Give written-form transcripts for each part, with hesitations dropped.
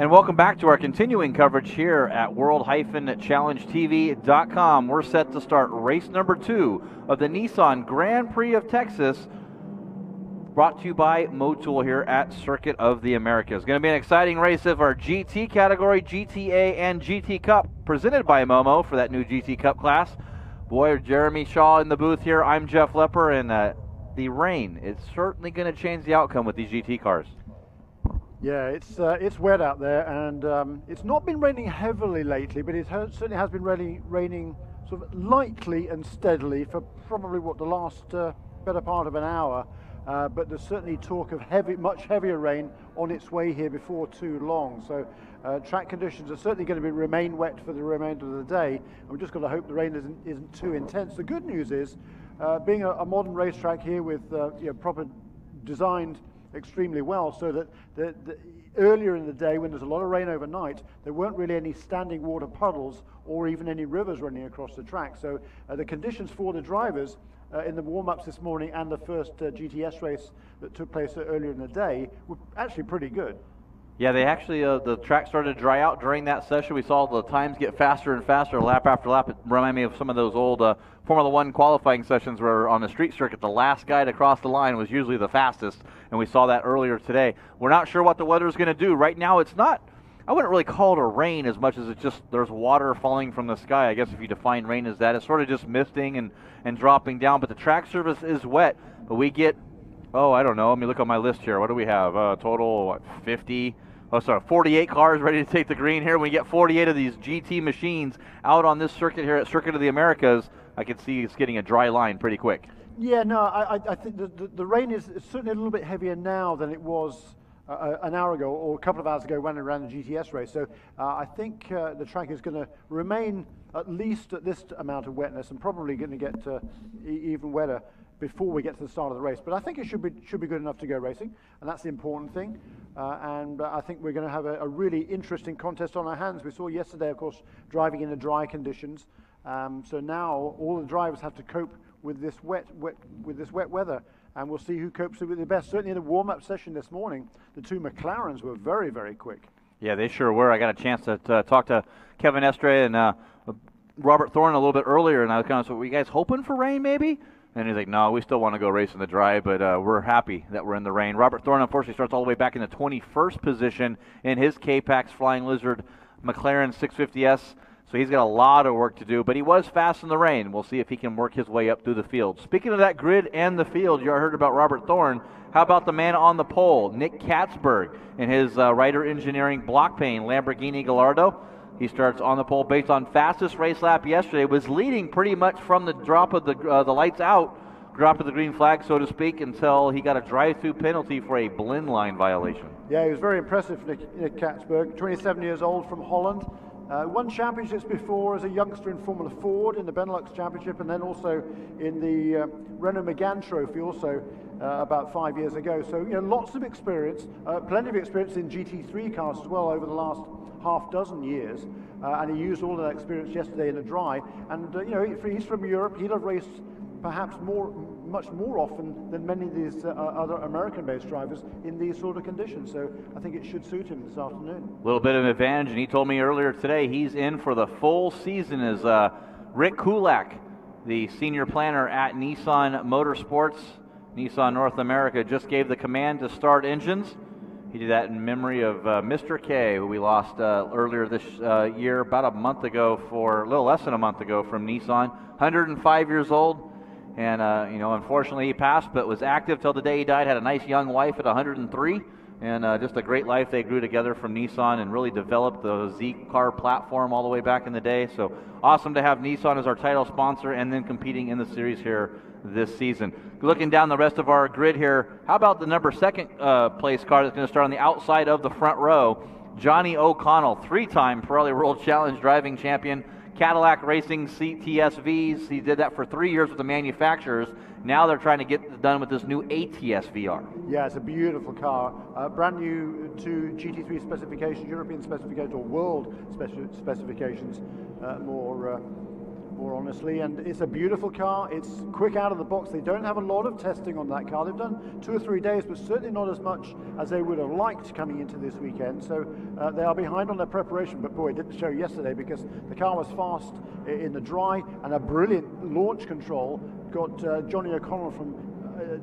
And welcome back to our continuing coverage here at world-challengetv.com. We're set to start race number 2 of the Nissan Grand Prix of Texas, brought to you by Motul here at Circuit of the Americas. It's going to be an exciting race of our GT category, GTA and GT Cup, presented by Momo for that new GT Cup class. Boy, Jeremy Shaw in the booth here. I'm Jeff Lepper, and the rain is certainly going to change the outcome with these GT cars. Yeah, it's wet out there, and it's not been raining heavily lately, but it certainly has been raining sort of lightly and steadily for probably the last better part of an hour. But there's certainly talk of much heavier rain on its way here before too long. So track conditions are certainly going to remain wet for the remainder of the day. And we've just got to hope the rain isn't too intense. The good news is, being a modern racetrack here with proper designed extremely well, so that earlier in the day, when there's a lot of rain overnight, there weren't really any standing water puddles or even any rivers running across the track. So the conditions for the drivers in the warm-ups this morning and the first GTS race that took place earlier in the day were actually pretty good. Yeah, they actually, the track started to dry out during that session. We saw the times get faster and faster, lap after lap. It reminded me of some of those old Formula One qualifying sessions where on the street circuit, the last guy to cross the line was usually the fastest, and we saw that earlier today. We're not sure what the weather is going to do. Right now, it's not, I wouldn't really call it a rain as much as it's just there's water falling from the sky. I guess if you define rain as that, it's sort of just misting and dropping down, but the track surface is wet. But we get, I don't know, let me look on my list here. What do we have? Total, 48 cars ready to take the green here. When we get 48 of these GT machines out on this circuit here at Circuit of the Americas, I can see it's getting a dry line pretty quick. Yeah, no, I think the rain is certainly a little bit heavier now than it was an hour ago or a couple of hours ago when it ran the GTS race. So I think the track is going to remain at least at this amount of wetness and probably going to get even wetter before we get to the start of the race. But I think it should be good enough to go racing, and that's the important thing. And I think we're going to have a really interesting contest on our hands. We saw yesterday, of course, driving in the dry conditions. So now all the drivers have to cope with this wet weather, and we'll see who copes with it the best. Certainly in the warm-up session this morning, the two McLarens were very, very quick. Yeah, they sure were. I got a chance to talk to Kevin Estre and Robert Thorne a little bit earlier, and I was kind of said, were you guys hoping for rain maybe? And he's like, no, we still want to go race in the dry, but we're happy that we're in the rain. Robert Thorne, unfortunately, starts all the way back in the 21st position in his K-Pax Flying Lizard McLaren 650S, so he's got a lot of work to do, but he was fast in the rain. We'll see if he can work his way up through the field. Speaking of that grid and the field, you heard about Robert Thorne. How about the man on the pole, Nick Katzberg, in his Ryder Engineering block pane Lamborghini Gallardo? He starts on the pole based on fastest race lap yesterday, was leading pretty much from the drop of the lights out, drop of the green flag, so to speak, until he got a drive-through penalty for a blend line violation. Yeah, he was very impressive, Nick Katzberg, 27 years old from Holland. Won championships before as a youngster in Formula Ford in the Benelux Championship, and then also in the Renault Megane Trophy also about 5 years ago. So, lots of experience, plenty of experience in GT3 cars as well over the last half dozen years, and he used all of that experience yesterday in the dry. And he's from Europe. He'll have raced perhaps much more often than many of these other American-based drivers in these sort of conditions. So I think it should suit him this afternoon. A little bit of an advantage, and he told me earlier today he's in for the full season as Rick Kulak, the senior planner at Nissan Motorsports, Nissan North America, just gave the command to start engines. He did that in memory of Mr. K, who we lost earlier this year, about a little less than a month ago from Nissan. 105 years old, and unfortunately he passed, but was active till the day he died. Had a nice young wife at 103, and just a great life. They grew together from Nissan and really developed the Z car platform all the way back in the day. So awesome to have Nissan as our title sponsor and then competing in the series here this season. Looking down the rest of our grid here, how about the number second place car that's going to start on the outside of the front row? Johnny O'Connell, three-time Pirreli World Challenge driving champion, Cadillac Racing CTSVs. He did that for 3 years with the manufacturers. Now they're trying to get it done with this new ATS VR. Yeah, it's a beautiful car. Brand new to GT3 specifications, European specifications, or world specifications, more more honestly, and it's a beautiful car. It's quick out of the box. They don't have a lot of testing on that car. They've done 2 or 3 days, but certainly not as much as they would have liked coming into this weekend. So they are behind on their preparation, but boy, it didn't show yesterday because the car was fast in the dry, and a brilliant launch control got Johnny O'Connell from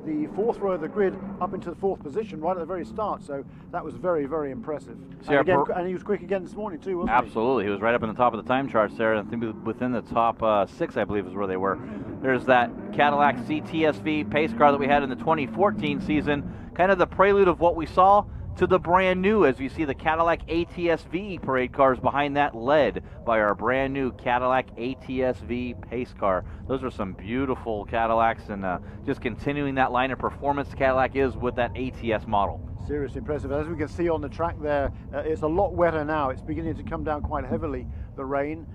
the 4th row of the grid up into the 4th position right at the very start. So that was very, very impressive. And he was quick again this morning too, wasn't he? Absolutely. He was right up in the top of the time charts there. I think within the top 6, I believe, is where they were. There's that Cadillac CTSV pace car that we had in the 2014 season. Kind of the prelude of what we saw to the brand new, as we see the Cadillac ATS-V parade cars behind that, led by our brand new Cadillac ATS-V pace car. Those are some beautiful Cadillacs, and just continuing that line of performance Cadillac is with that ATS model. Seriously impressive. As we can see on the track there, it's a lot wetter now. It's beginning to come down quite heavily, the rain.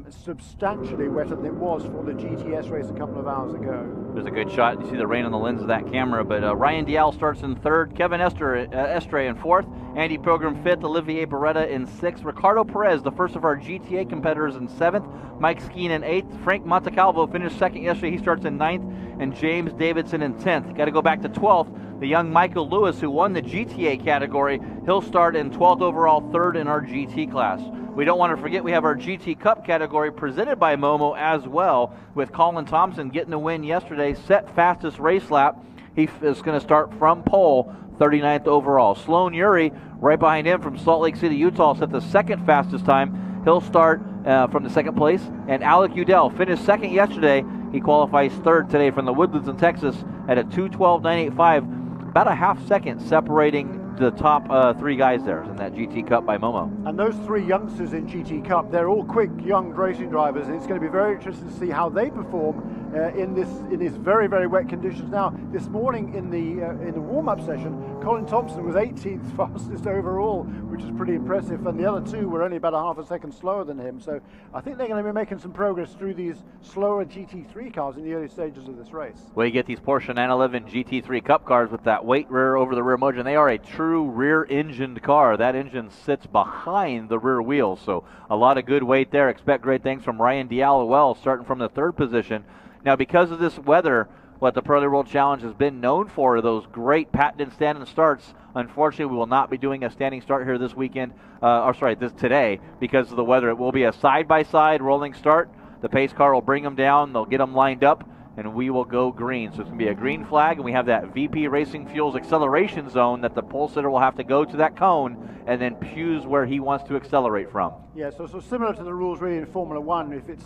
Substantially wetter than it was for the GTS race a couple of hours ago. There's a good shot. You see the rain on the lens of that camera, but Ryan Dial starts in 3rd, Kevin Estre in 4th, Andy Pilgrim 5th, Olivier Beretta in 6th, Ricardo Perez, the first of our GTA competitors, in 7th, Mike Skeen in 8th, Frank Montecalvo finished 2nd yesterday, he starts in 9th, and James Davidson in 10th. Got to go back to 12th, the young Michael Lewis, who won the GTA category, he'll start in 12th overall, 3rd in our GT class. We don't want to forget we have our GT Cup category presented by Momo as well, with Colin Thompson getting the win yesterday, set fastest race lap. He is going to start from pole, 39th overall. Sloan Uri, right behind him from Salt Lake City, Utah, set the 2nd fastest time. He'll start from the 2nd place. And Alec Udell finished 2nd yesterday. He qualifies 3rd today from the Woodlands in Texas at a 2:12.985, about a half second separating the top 3 guys there in that GT Cup by Momo. And those 3 youngsters in GT Cup, they're all quick young racing drivers, and it's going to be very interesting to see how they perform in these very, very wet conditions. Now, this morning in the warm-up session, Colin Thompson was 18th fastest overall, which is pretty impressive, and the other 2 were only about a half a second slower than him. So I think they're going to be making some progress through these slower GT3 cars in the early stages of this race. Well, you get these Porsche 911 GT3 Cup cars with that weight rear over the rear motor, and they are a true rear-engined car. That engine sits behind the rear wheels, so a lot of good weight there. Expect great things from Ryan Dial, starting from the 3rd position. Now, because of this weather, what the Pirreli World Challenge has been known for are those great patented standing starts. Unfortunately, we will not be doing a standing start here this weekend, today, because of the weather. It will be a side-by-side rolling start. The pace car will bring them down, they'll get them lined up, and we will go green. So it's going to be a green flag, and we have that VP Racing Fuels acceleration zone that the pole sitter will have to go to that cone and then choose where he wants to accelerate from. Yeah, so similar to the rules really in Formula One. If it's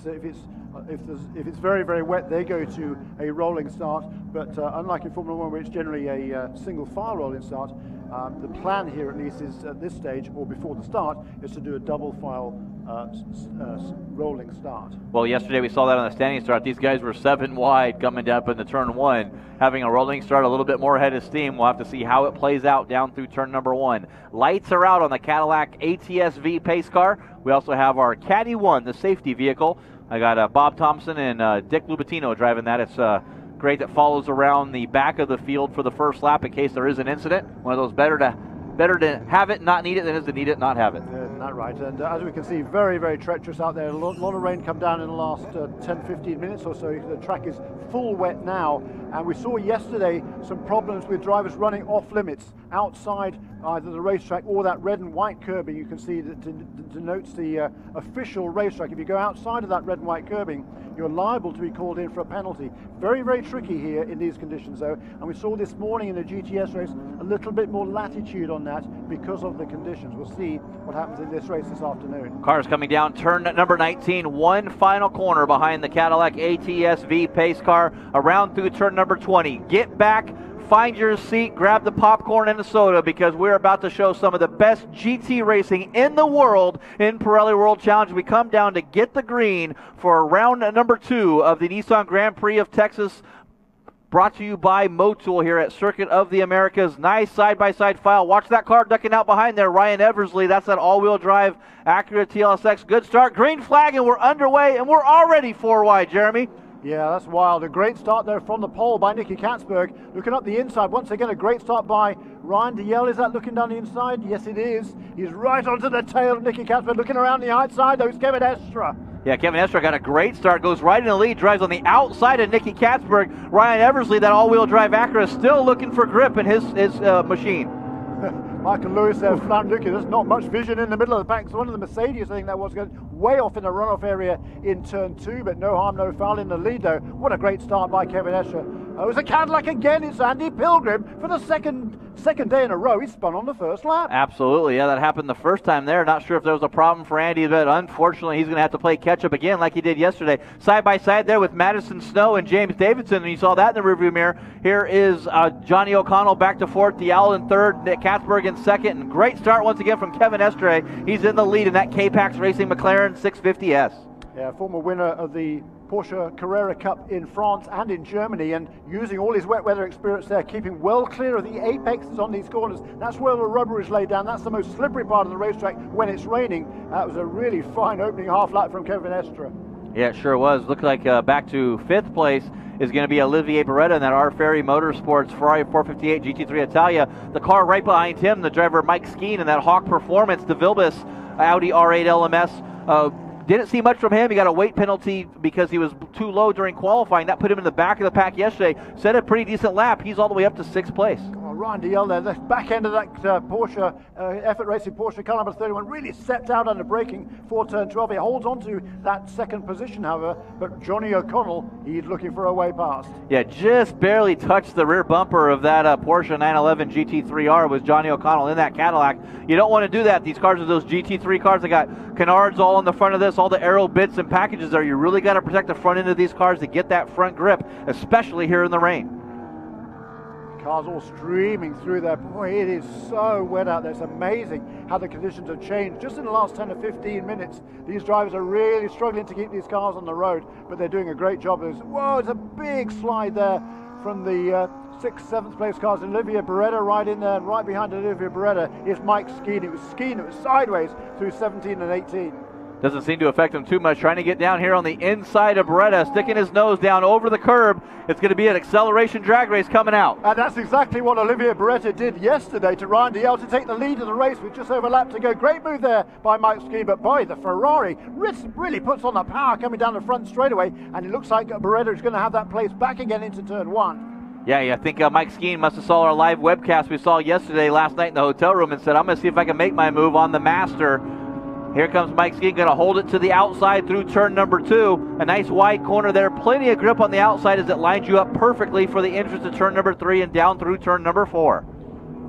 very, very wet, they go to a rolling start. But unlike in Formula One, where it's generally a single file rolling start, the plan here, at least, is at this stage or before the start, is to do a double file rolling start. Well, yesterday we saw that on the standing start. These guys were 7 wide coming up into turn 1, having a rolling start, a little bit more head of steam. We'll have to see how it plays out down through turn number 1. Lights are out on the Cadillac ATS-V pace car. We also have our Caddy 1, the safety vehicle. I got Bob Thompson and Dick Lubatino driving that. It's great that follows around the back of the field for the first lap in case there is an incident. One of those better to have it, not need it, than is to need it, not have it. That's right. And as we can see, very, very treacherous out there. A lot of rain come down in the last 10-15 minutes or so. The track is full wet now. And we saw yesterday some problems with drivers running off limits outside either the racetrack or that red and white curbing. You can see that denotes the official racetrack. If you go outside of that red and white curbing, you're liable to be called in for a penalty. Very, very tricky here in these conditions, though. And we saw this morning in the GTS race a little bit more latitude on that because of the conditions. We'll see what happens in this race this afternoon. Cars coming down turn number 19, one final corner behind the Cadillac ATS-V pace car, around through turn number 20. Get back, find your seat, grab the popcorn and the soda, because we're about to show some of the best GT racing in the world in Pirreli World Challenge. We come down to get the green for round number 2 of the Nissan Grand Prix of Texas, brought to you by Motul here at Circuit of the Americas. Nice side-by-side file. Watch that car ducking out behind there. Ryan Eversley, that's that all-wheel drive Acura TLSX. Good start. Green flag, and we're underway, and we're already 4 wide, Jeremy. Yeah, that's wild. A great start there from the pole by Nicky Katzberg. Looking up the inside, once again, a great start by Ryan DeYell. Is that looking down the inside? Yes, it is. He's right onto the tail of Nicky Katzberg. Looking around the outside, though, it's Kevin Estra. Yeah, Kevin Estra got a great start, goes right in the lead, drives on the outside of Nicky Katzberg. Ryan Eversley, that all-wheel drive Acura, still looking for grip in his machine. Michael Lewis there, flat looking. There's not much vision in the middle of the pack. So one of the Mercedes, I think that was going way off in the runoff area in turn 2, but no harm, no foul in the lead though. What a great start by Kevin Escher. Oh, it's a Cadillac again. It's Andy Pilgrim for the second day in a row. He spun on the first lap. Absolutely, yeah, that happened the first time there. Not sure if there was a problem for Andy, but unfortunately he's going to have to play catch-up again like he did yesterday. Side by side there with Madison Snow and James Davidson, and you saw that in the rearview mirror. Here is Johnny O'Connell back to fourth, DeYell in third, Nick Katzberg in second, and great start once again from Kevin Estre. He's in the lead in that K-Pax Racing McLaren 650S. Yeah, former winner of the Porsche Carrera Cup in France and in Germany, and using all his wet weather experience there, keeping well clear of the apexes on these corners. That's where the rubber is laid down. That's the most slippery part of the racetrack when it's raining. That was a really fine opening half lap from Kevin Estre. Yeah, it sure was. Looked like back to fifth place is going to be Olivier Beretta in that R. Ferry Motorsports Ferrari 458 GT3 Italia. The car right behind him, the driver Mike Skeen in that Hawk Performance de Vilbis Audi R8 LMS. Didn't see much from him. He got a weight penalty because he was too low during qualifying. That put him in the back of the pack yesterday. Set a pretty decent lap. He's all the way up to sixth place. Oh, Ryan DeYell there, the back end of that Porsche, Effort Racing Porsche car number 31, really stepped out under braking for turn 12. He holds on to that second position, however, but Johnny O'Connell, he's looking for a way past. Yeah, just barely touched the rear bumper of that Porsche 911 GT3R was Johnny O'Connell in that Cadillac. You don't want to do that. These cars are those GT3 cars. They got canards all on the front of this, all the aero bits and packages there. You really got to protect the front end of these cars to get that front grip, especially here in the rain. Cars all streaming through there. Boy, it is so wet out there. It's amazing how the conditions have changed. Just in the last 10 to 15 minutes, these drivers are really struggling to keep these cars on the road, but they're doing a great job. Whoa, it's a big slide there from the 6th, 7th place cars. Olivier Beretta right in there, and right behind Olivier Beretta is Mike Skeen. It was Skeen that was sideways through 17 and 18. Doesn't seem to affect him too much. Trying to get down here on the inside of Beretta, sticking his nose down over the curb. It's going to be an acceleration drag race coming out. And that's exactly what Olivier Beretta did yesterday to Ryan DeYell to take the lead of the race with just over a lap to go. Great move there by Mike Skeen, but boy, the Ferrari really puts on the power coming down the front straightaway, and it looks like Beretta is going to have that place back again into turn 1. Yeah, I think Mike Skeen must have saw our live webcast we saw yesterday, last night in the hotel room, and said, I'm going to see if I can make my move on the Master. Here comes Mike Skeen, going to hold it to the outside through turn number 2. A nice wide corner there. Plenty of grip on the outside as it lines you up perfectly for the entrance to turn number 3 and down through turn number 4.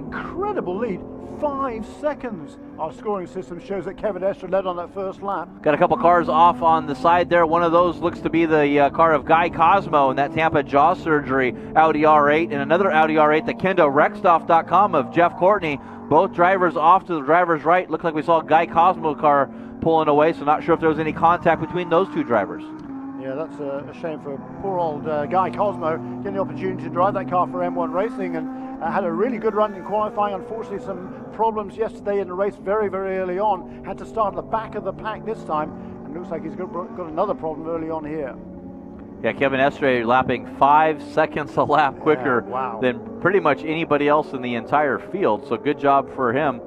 Incredible lead. 5 seconds. Our scoring system shows that Kevin Estre led on that first lap. Got a couple cars off on the side there. One of those looks to be the car of Guy Cosmo in that Tampa jaw surgery Audi R8, and another Audi R8, the KendoRexstoff.com of Jeff Courtney. Both drivers off to the driver's right. Looked like we saw a Guy Cosmo car pulling away, so not sure if there was any contact between those two drivers. Yeah, that's a shame for poor old Guy Cosmo getting the opportunity to drive that car for M1 Racing, and had a really good run in qualifying. Unfortunately, some problems yesterday in the race very, very early on. Had to start at the back of the pack this time, and looks like he's got another problem early on here. Yeah, Kevin Estre lapping 5 seconds a lap quicker than pretty much anybody else in the entire field, so good job for him.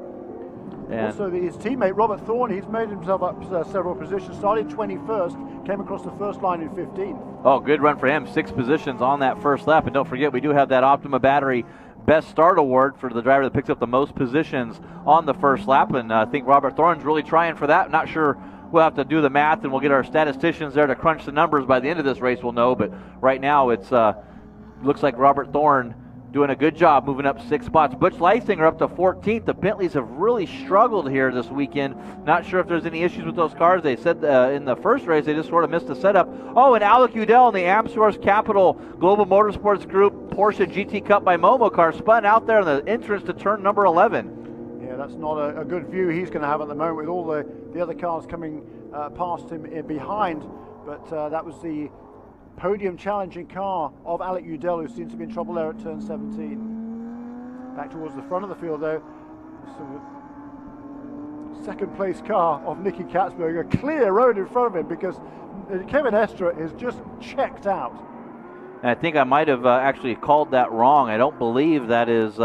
And also, his teammate Robert Thorne, he's made himself up several positions. Started 21st, came across the first line in 15th. Oh, good run for him. 6 positions on that first lap. And don't forget, we do have that Optima Battery Best Start Award for the driver that picks up the most positions on the first lap. And I think Robert Thorne's really trying for that. Not sure. We'll have to do the math, and we'll get our statisticians there to crunch the numbers. By the end of this race, we'll know. But right now, it's looks like Robert Thorne doing a good job moving up 6 spots. Butch Leisinger up to 14th. The Bentleys have really struggled here this weekend. Not sure if there's any issues with those cars. They said in the first race they just sort of missed the setup. Oh, and Alec Udell in the AmSource Capital Global Motorsports Group Porsche GT Cup by Momo car spun out there in the entrance to turn number 11. Yeah, that's not a good view he's going to have at the moment with all the other cars coming past him behind. But that was the podium challenging car of Alec Udell, who seems to be in trouble there at turn 17. Back towards the front of the field though. second place car of Nicky Katzberg, a clear road in front of him, because Kevin Estre is just checked out. And I think I might have actually called that wrong. I don't believe that is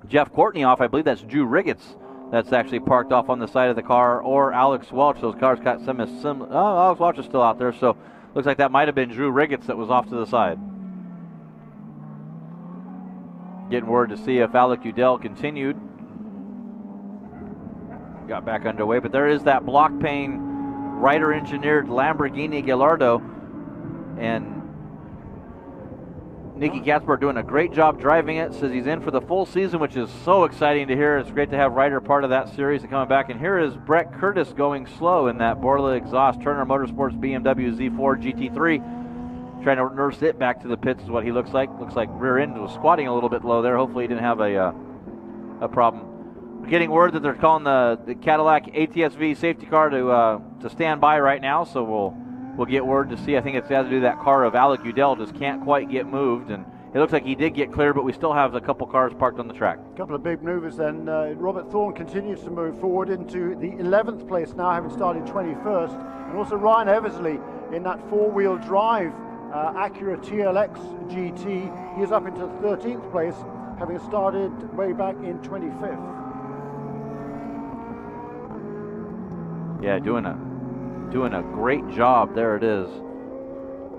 Jeff Courtney off. I believe that's Drew Riggets that's actually parked off on the side of the car, or Alex Welch. Those cars got some Alex Welch is still out there, so looks like that might have been Drew Riggets that was off to the side. Getting word to see if Alec Udell continued. Got back underway, but there is that block pane Ryder engineered Lamborghini Gallardo, and Nicky Katzberg doing a great job driving it. Says he's in for the full season, which is so exciting to hear. It's great to have Ryder part of that series and coming back. And here is Brett Curtis going slow in that Borla exhaust Turner Motorsports BMW Z4 GT3. Trying to nurse it back to the pits is what he looks like. Looks like rear end was squatting a little bit low there. Hopefully he didn't have a problem. We're getting word that they're calling the Cadillac ATSV safety car to stand by right now, so we'll get word to see. I think it's has to do that car of Alec Udell, just can't quite get moved, and it looks like he did get clear, but we still have a couple cars parked on the track. A couple of big movers then. Robert Thorne continues to move forward into the 11th place now, having started 21st, and also Ryan Eversley in that four-wheel drive Acura TLX GT. He is up into 13th place, having started way back in 25th. Yeah, doing a great job. There it is.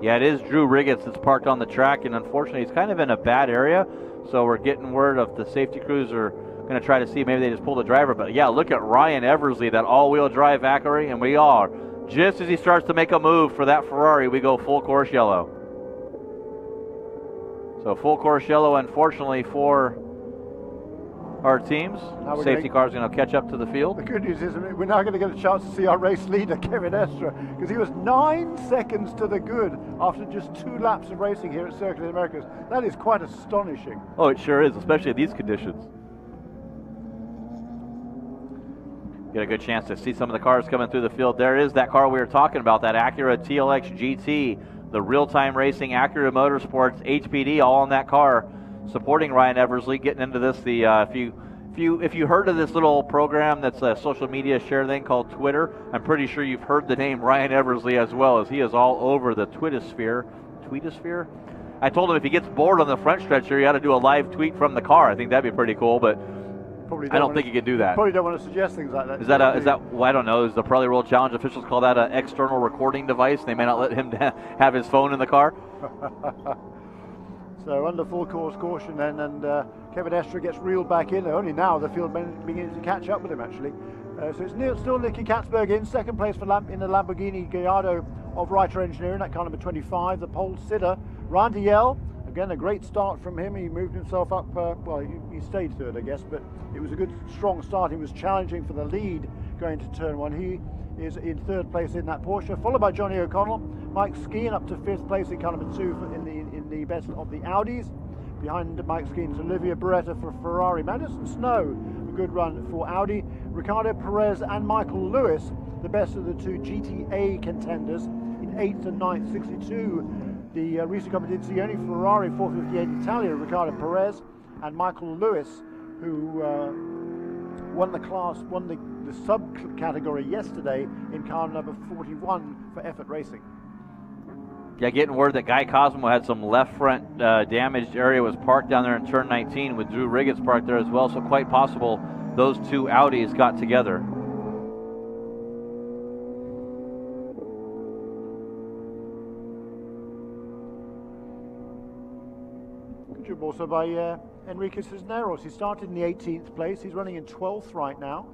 Yeah, it is Drew Riggets that's parked on the track, and unfortunately he's kind of in a bad area, so we're getting word of the safety crews are going to try to see maybe they just pull the driver. But yeah, look at Ryan Eversley, that all-wheel drive Acura, and we are just as he starts to make a move for that Ferrari, we go full course yellow. So full course yellow, unfortunately, for our teams. Safety cars going to catch up to the field. The good news is we're now going to get a chance to see our race leader, Kevin Estre, because he was 9 seconds to the good after just 2 laps of racing here at Circuit of the Americas. That is quite astonishing. Oh, it sure is, especially in these conditions. Get a good chance to see some of the cars coming through the field. There is that car we were talking about, that Acura TLX GT, the real-time racing Acura Motorsports HPD, all on that car, supporting Ryan Eversley. Getting into this, if you heard of this little program that's a social media share thing called Twitter, I'm pretty sure you've heard the name Ryan Eversley as well, as he is all over the Twittersphere. I told him if he gets bored on the front stretch here, he ought to do a live tweet from the car. I think that'd be pretty cool, but I don't think he can do that. Probably don't want to suggest things like that. Is that well, I don't know. Is the Pirreli World Challenge officials call that an external recording device? They may not let him have his phone in the car. So under full course caution then, and Kevin Estre gets reeled back in. Only now the field begins to catch up with him, actually. So it's still Nicky Katzberg in second place in the Lamborghini Gallardo of Ryder Engineering, that car number 25. The pole sitter, Randy Yell. Again, a great start from him. He moved himself up, well, he stayed third, I guess, but it was a good, strong start. He was challenging for the lead going to turn one. He is in third place in that Porsche, followed by Johnny O'Connell. Mike Skeen up to fifth place in car number 2 in the best of the Audis. Behind Mike Skeen's Olivia Beretta for Ferrari. Madison Snow, a good run for Audi. Ricardo Perez and Michael Lewis, the best of the 2 GTA contenders, in 8th and 9th, 62. The recent Competizione Ferrari 458 Italia, Ricardo Perez and Michael Lewis, who won the sub-category yesterday in car number 41 for Effort Racing. Yeah, getting word that Guy Cosmo had some left front damaged area, was parked down there in turn 19 with Drew Riggets parked there as well, so quite possible those 2 Audis got together. Also by Enrique Cisneros. He started in the 18th place. He's running in 12th right now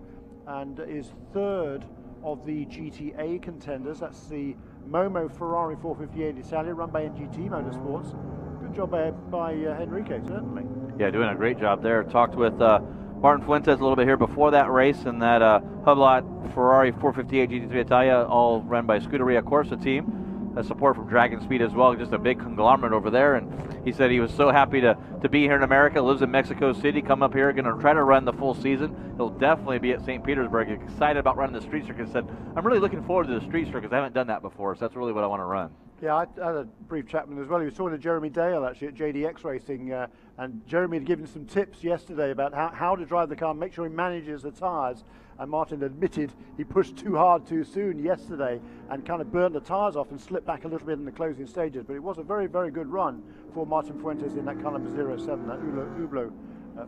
and is third of the GTA contenders. That's the Momo Ferrari 458 Italia, run by NGT Motorsports. Good job by Enrique, certainly. Yeah, doing a great job there. Talked with Martin Fuentes a little bit here before that race, and that Hublot Ferrari 458 GT3 Italia, all run by Scuderia Corsa team. Support from Dragon Speed as well, just a big conglomerate over there. And he said he was so happy to be here in America, lives in Mexico City, come up here, going to try to run the full season. He'll definitely be at St. Petersburg, excited about running the street circuit. He said, I'm really looking forward to the street circuit because I haven't done that before, so that's really what I want to run. Yeah, I had a brief chat with him as well. He was talking to Jeremy Dale actually at JDX Racing, and Jeremy had given some tips yesterday about how to drive the car, make sure he manages the tyres. and Martin admitted he pushed too hard too soon yesterday and kind of burned the tyres off and slipped back a little bit in the closing stages. But it was a very, very good run for Martin Fuentes in that Column 07, that Hublot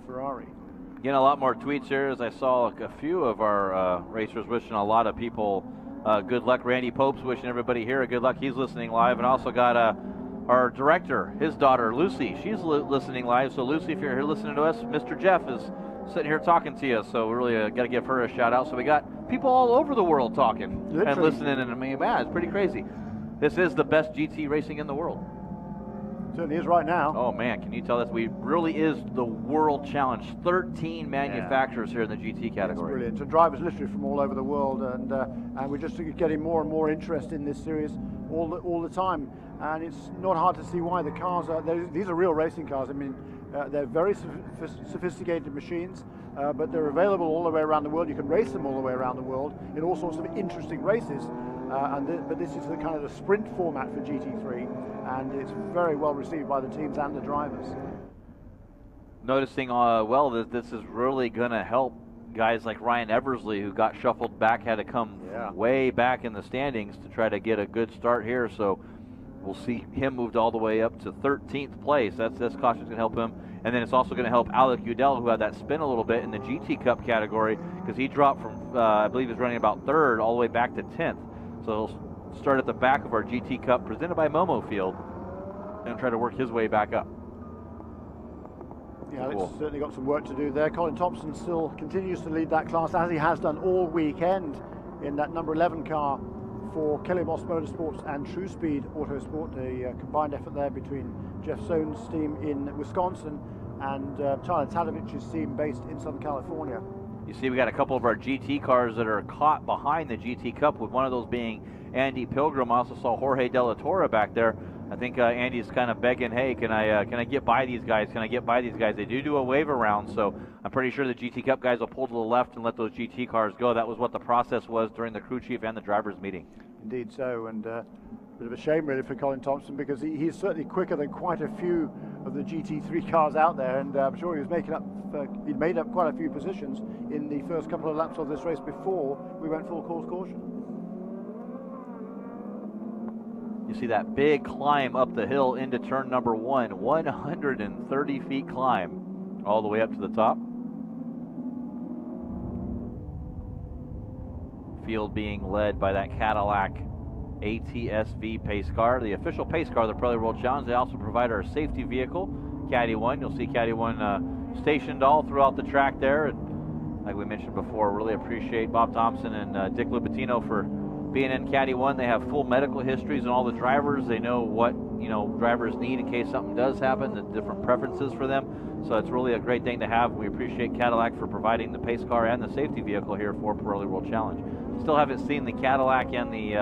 Ferrari. Getting a lot more tweets here as I saw a few of our racers wishing a lot of people good luck. Randy Pope's wishing everybody here a good luck. He's listening live, and also got our director, his daughter Lucy. She's listening live. So Lucy, if you're here listening to us, Mr. Jeff is sitting here talking to you. So we really got to give her a shout out. So we got people all over the world talking and listening, and I mean, man, it's pretty crazy. This is the best GT racing in the world. Certainly is right now. Oh man, can you tell us? We really is the World Challenge. 13 manufacturers here in the GT category. It's brilliant. So drivers literally from all over the world, and we're just getting more and more interest in this series all the time. And it's not hard to see why. The cars these are real racing cars. I mean, they're very sophisticated machines, but they're available all the way around the world. You can race them all the way around the world in all sorts of interesting races. But this is the kind of the sprint format for GT3, and it's very well received by the teams and the drivers. Noticing well that this is really going to help guys like Ryan Eversley, who got shuffled back, had to come way back in the standings to try to get a good start here. So we'll see him moved all the way up to 13th place. This caution's going to help him. And then it's also going to help Alec Udell, who had that spin a little bit in the GT Cup category, because he dropped from, I believe he was running about 3rd all the way back to 10th. So he'll start at the back of our GT Cup presented by Momo Field and try to work his way back up. Yeah, it's certainly got some work to do there. Colin Thompson still continues to lead that class, as he has done all weekend in that number 11 car for Kelly Moss Motorsports and True Speed Autosport, a combined effort there between Jeff Sohn's team in Wisconsin and Tyler Tadovich's team based in Southern California. You see we got a couple of our GT cars that are caught behind the GT Cup, with one of those being Andy Pilgrim. I also saw Jorge De La Torre back there. I think Andy's kind of begging, hey, can I get by these guys? Can I get by these guys? They do a wave around, so I'm pretty sure the GT Cup guys will pull to the left and let those GT cars go. That was what the process was during the crew chief and the drivers meeting. Indeed so, and a bit of a shame really for Colin Thompson, because he's certainly quicker than quite a few of the GT3 cars out there, and I'm sure he was he'd made up quite a few positions in the first couple of laps of this race before we went full course caution. You see that big climb up the hill into turn number 1, 130 feet climb all the way up to the top. Field being led by that Cadillac ATSV pace car, the official pace car of the Pirreli World Challenge. They also provide our safety vehicle, Caddy 1. You'll see Caddy 1 stationed all throughout the track there. And like we mentioned before, really appreciate Bob Thompson and Dick Lupatino for being in Caddy 1. They have full medical histories on all the drivers. They know what drivers need in case something does happen, the different preferences for them. So it's really a great thing to have. We appreciate Cadillac for providing the pace car and the safety vehicle here for Pirreli World Challenge. Still haven't seen the Cadillac and the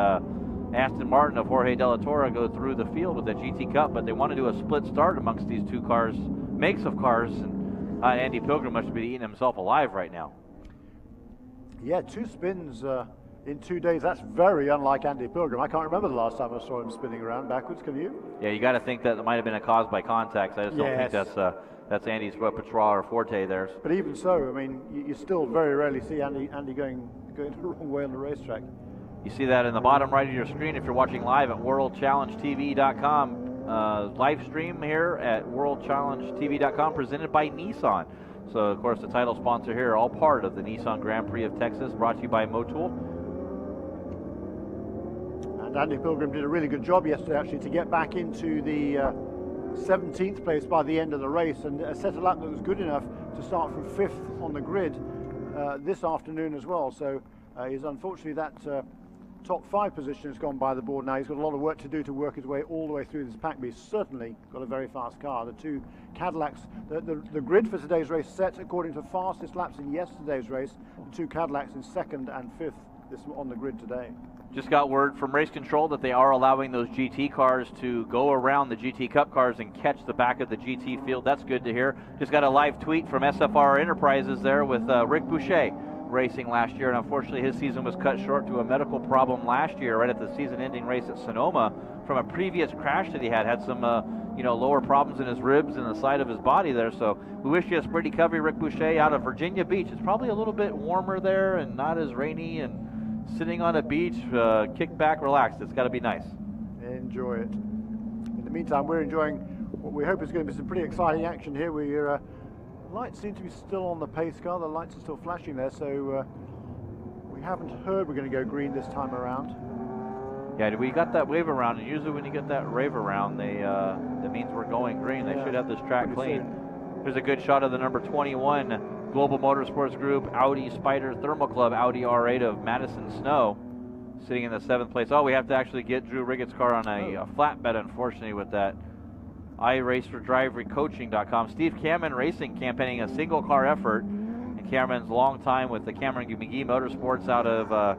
Aston Martin of Jorge De La Torre go through the field with the GT Cup, but they want to do a split start amongst these two cars, makes of cars, and Andy Pilgrim must be eating himself alive right now. Yeah, 2 spins in 2 days. That's very unlike Andy Pilgrim. I can't remember the last time I saw him spinning around backwards. Can you? Yeah, you got to think that it might have been a cause by contact. I just don't think that's Andy's repertoire or forte there. But even so, I mean, you still very rarely see Andy going the wrong way on the racetrack. You see that in the bottom right of your screen if you're watching live at worldchallengetv.com. Live stream here at worldchallengetv.com, presented by Nissan. So, of course, the title sponsor here, all part of the Nissan Grand Prix of Texas, brought to you by Motul. And Andy Pilgrim did a really good job yesterday, actually, to get back into the 17th place by the end of the race, and set a lap that was good enough to start from 5th on the grid this afternoon as well. So he's unfortunately that top 5 position has gone by the board now. He's got a lot of work to do to work his way all the way through this pack, but he's certainly got a very fast car. The 2 Cadillacs, the grid for today's race set according to fastest laps in yesterday's race. The 2 Cadillacs in 2nd and 5th on the grid today. Just got word from race control that they are allowing those GT cars to go around the GT Cup cars and catch the back of the GT field. That's good to hear. Just got a live tweet from SFR Enterprises there with Rick Boucher racing last year, and unfortunately his season was cut short to a medical problem last year right at the season-ending race at Sonoma from a previous crash that he had some lower problems in his ribs and the side of his body there. So we wish you a speedy recovery, Rick Boucher out of Virginia Beach. It's probably a little bit warmer there and not as rainy, and sitting on a beach, kick back, relax. It's got to be nice. Enjoy it. In the meantime, we're enjoying what we hope is going to be some pretty exciting action here. Lights seem to be still on the pace car. The lights are still flashing there, so we haven't heard we're going to go green this time around. Yeah, we got that wave around, and usually when you get that rave around, that means we're going green. They should have this track clean. Here's a good shot of the number 21 Global Motorsports Group Audi Spider Thermal Club Audi R8 of Madison Snow, sitting in the 7th place. Oh, we have to actually get Drew Riggett's car on a flatbed, unfortunately, with that. iRacerDriveRecoaching.com. Steve Cameron Racing campaigning a single car effort, and Cameron's long time with the Cameron McGee Motorsports out of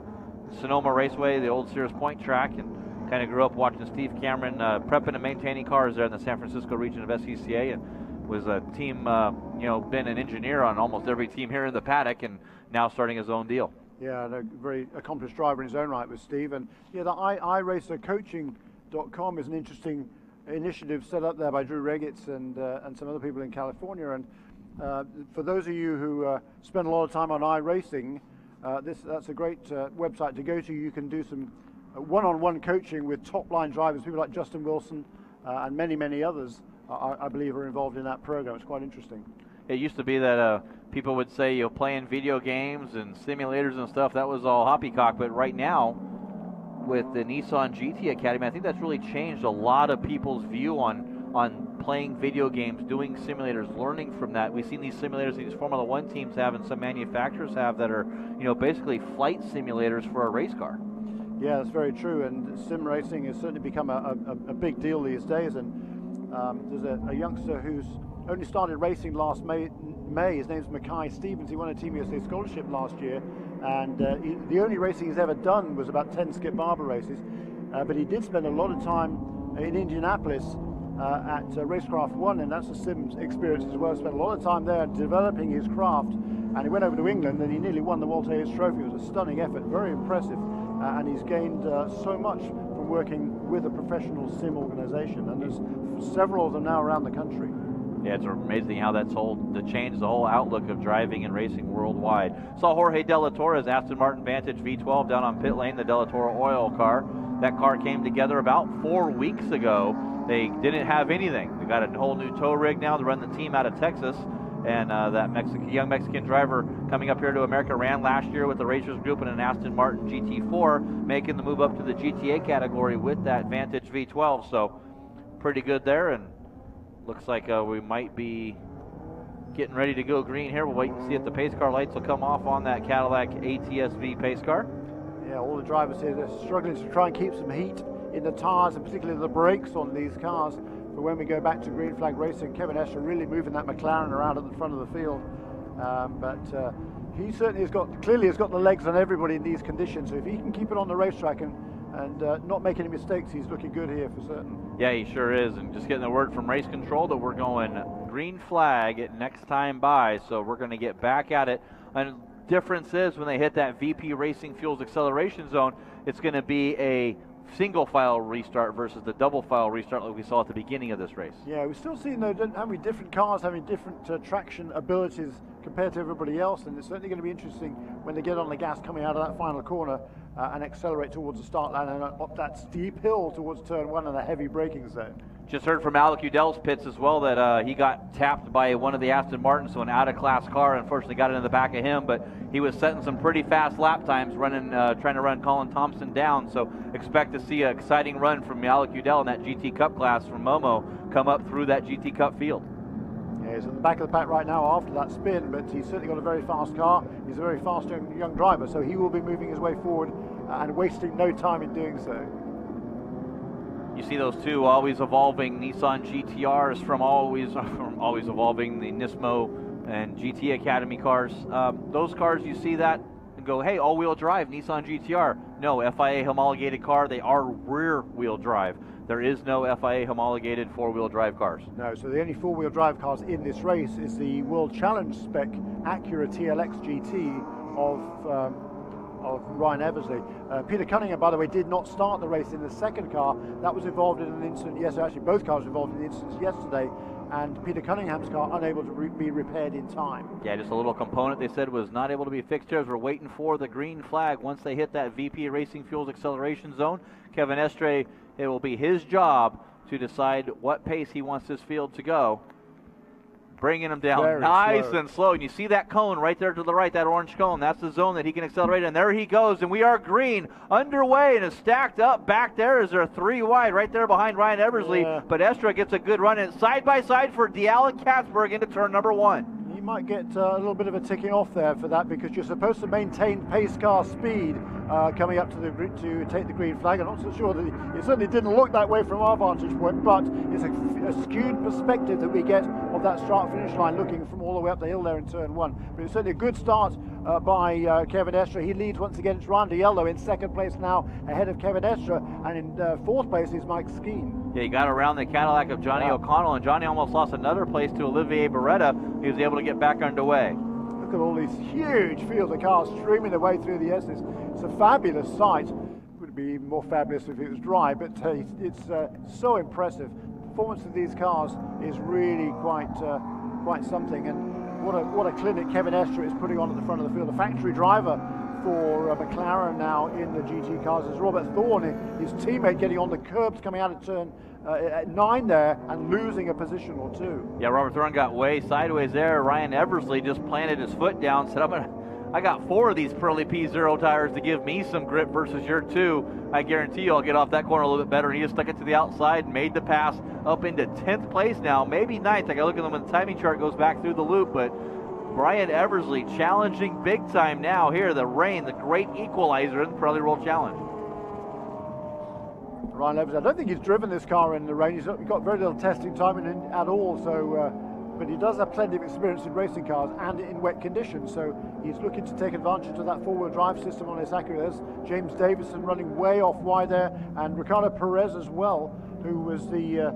Sonoma Raceway, the old Sears Point track, and kind of grew up watching Steve Cameron prepping and maintaining cars there in the San Francisco region of SCCA, and was a team, been an engineer on almost every team here in the paddock, and now starting his own deal. Yeah, a very accomplished driver in his own right with Steve. And yeah, the iRacerCoaching.com is an interesting initiative set up there by Drew Regetz and some other people in California. And for those of you who spend a lot of time on iRacing, that's a great website to go to. You can do some one-on-one coaching with top-line drivers, people like Justin Wilson and many, many others, I believe, are involved in that program. It's quite interesting. It used to be that people would say, playing video games and simulators and stuff, that was all hoppycock. But right now, with the Nissan GT Academy, I think that's really changed a lot of people's view on playing video games, doing simulators, learning from that. We've seen these simulators these Formula One teams have and some manufacturers have that are, basically flight simulators for a race car. Yeah, that's very true, and sim racing has certainly become a big deal these days. And there's a youngster who's only started racing last May. His name's Mackay Stevens. He won a Team USA scholarship last year, and the only racing he's ever done was about 10 Skip Barber races, but he did spend a lot of time in Indianapolis at Racecraft 1, and that's a sim experience as well. Spent a lot of time there developing his craft, and he went over to England and he nearly won the Walter Hayes Trophy. It was a stunning effort, very impressive, and he's gained so much from working with a professional sim organization, and there's several of them now around the country. Yeah, it's amazing how that's changed the whole outlook of driving and racing worldwide. Saw Jorge De La Torre's Aston Martin Vantage V12 down on pit lane, the De La Torre oil car. That car came together about 4 weeks ago. They didn't have anything. They got a whole new tow rig now to run the team out of Texas. And that young Mexican driver coming up here to America ran last year with the Racers Group in an Aston Martin GT4, making the move up to the GTA category with that Vantage V12. So pretty good there, and looks like we might be getting ready to go green here. We'll wait and see if the pace car lights will come off on that Cadillac ATS-V pace car. Yeah, all the drivers here, they're struggling to try and keep some heat in the tires, and particularly the brakes on these cars for when we go back to green flag racing. Kevin Escher really moving that McLaren around at the front of the field, but he certainly has got the legs on everybody in these conditions. So if he can keep it on the racetrack and not make any mistakes, he's looking good here for certain. Yeah, he sure is, and just getting the word from race control that we're going green flag at next time by, so we're going to get back at it. And difference is when they hit that VP Racing Fuels acceleration zone, it's going to be a single file restart versus the double file restart like we saw at the beginning of this race. Yeah, we're still seeing though having different cars having different traction abilities compared to everybody else, and it's certainly going to be interesting when they get on the gas coming out of that final corner and accelerate towards the start line and up that steep hill towards turn 1 and a heavy braking zone. Just heard from Alec Udell's pits as well that he got tapped by one of the Aston Martins, so an out-of-class car unfortunately got into the back of him, but he was setting some pretty fast lap times running, trying to run Colin Thompson down, so expect to see an exciting run from Alec Udell in that GT Cup class from Momo come up through that GT Cup field. Yeah, he's in the back of the pack right now after that spin, but he's certainly got a very fast car. He's a very fast young driver, so he will be moving his way forward and wasting no time in doing so. You see those two always evolving Nissan GTRs from always evolving, the Nismo and GT Academy cars. Those cars, you see that and go, hey, all-wheel drive Nissan GTR. No, FIA homologated car. They are rear-wheel drive. There is no FIA homologated four-wheel drive cars. No, so the only four-wheel drive cars in this race is the World Challenge spec Acura TLX GT of Ryan Eversley. Peter Cunningham, by the way, did not start the race in the second car. That was involved in an incident. Yes, actually both cars were involved in the incidents yesterday, and Peter Cunningham's car unable to be repaired in time. Yeah, just a little component they said was not able to be fixed here as we're waiting for the green flag. Once they hit that VP Racing Fuels acceleration zone, Kevin Estre, it will be his job to decide what pace he wants this field to go. Bringing him down very nice slow. and slow. And you see that cone right there to the right, that orange cone. That's the zone that he can accelerate. And there he goes. And we are green, underway, and is stacked up back there. Is there 3 wide right there behind Ryan Eversley. Yeah. But Estre gets a good run. And side by side for Dealen Katzberg into turn number 1. You might get a little bit of a ticking off there for that, because you're supposed to maintain pace car speed coming up to take the green flag. I'm not so sure that it certainly didn't look that way from our vantage point, but it's a skewed perspective that we get of that start-finish line looking from all the way up the hill there in turn 1. But it's certainly a good start by Kevin Estre. He leads once again. It's Ryan Diello in second place now, ahead of Kevin Estre, and in fourth place is Mike Skeen. Yeah, he got around the Cadillac of Johnny O'Connell, and Johnny almost lost another place to Olivier Beretta. He was able to get back underway. Look at all these huge fields of cars streaming their way through the S's. It's a fabulous sight. It would be even more fabulous if it was dry, but it's so impressive. The performance of these cars is really quite something, and what a clinic Kevin Estre is putting on at the front of the field. The factory driver for McLaren now in the GT cars is Robert Thorne, his teammate, getting on the curbs coming out of turn 9 there and losing a position or 2. Yeah, Robert Thorne got way sideways there. Ryan Eversley just planted his foot down, said, I got 4 of these Pirreli P0 tires to give me some grip versus your 2. I guarantee you I'll get off that corner a little bit better. And he just stuck it to the outside and made the pass up into 10th place now, maybe 9th. I got to look at them when the timing chart goes back through the loop, but Ryan Eversley challenging big time now here. The rain, the great equalizer in the Pirreli World Challenge. Ryan Eversley, I don't think he's driven this car in the rain. He's got very little testing time at all, so but he does have plenty of experience in racing cars and in wet conditions, so he's looking to take advantage of that four-wheel drive system on his Acura. There's James Davison running way off wide there, and Ricardo Perez as well, who was the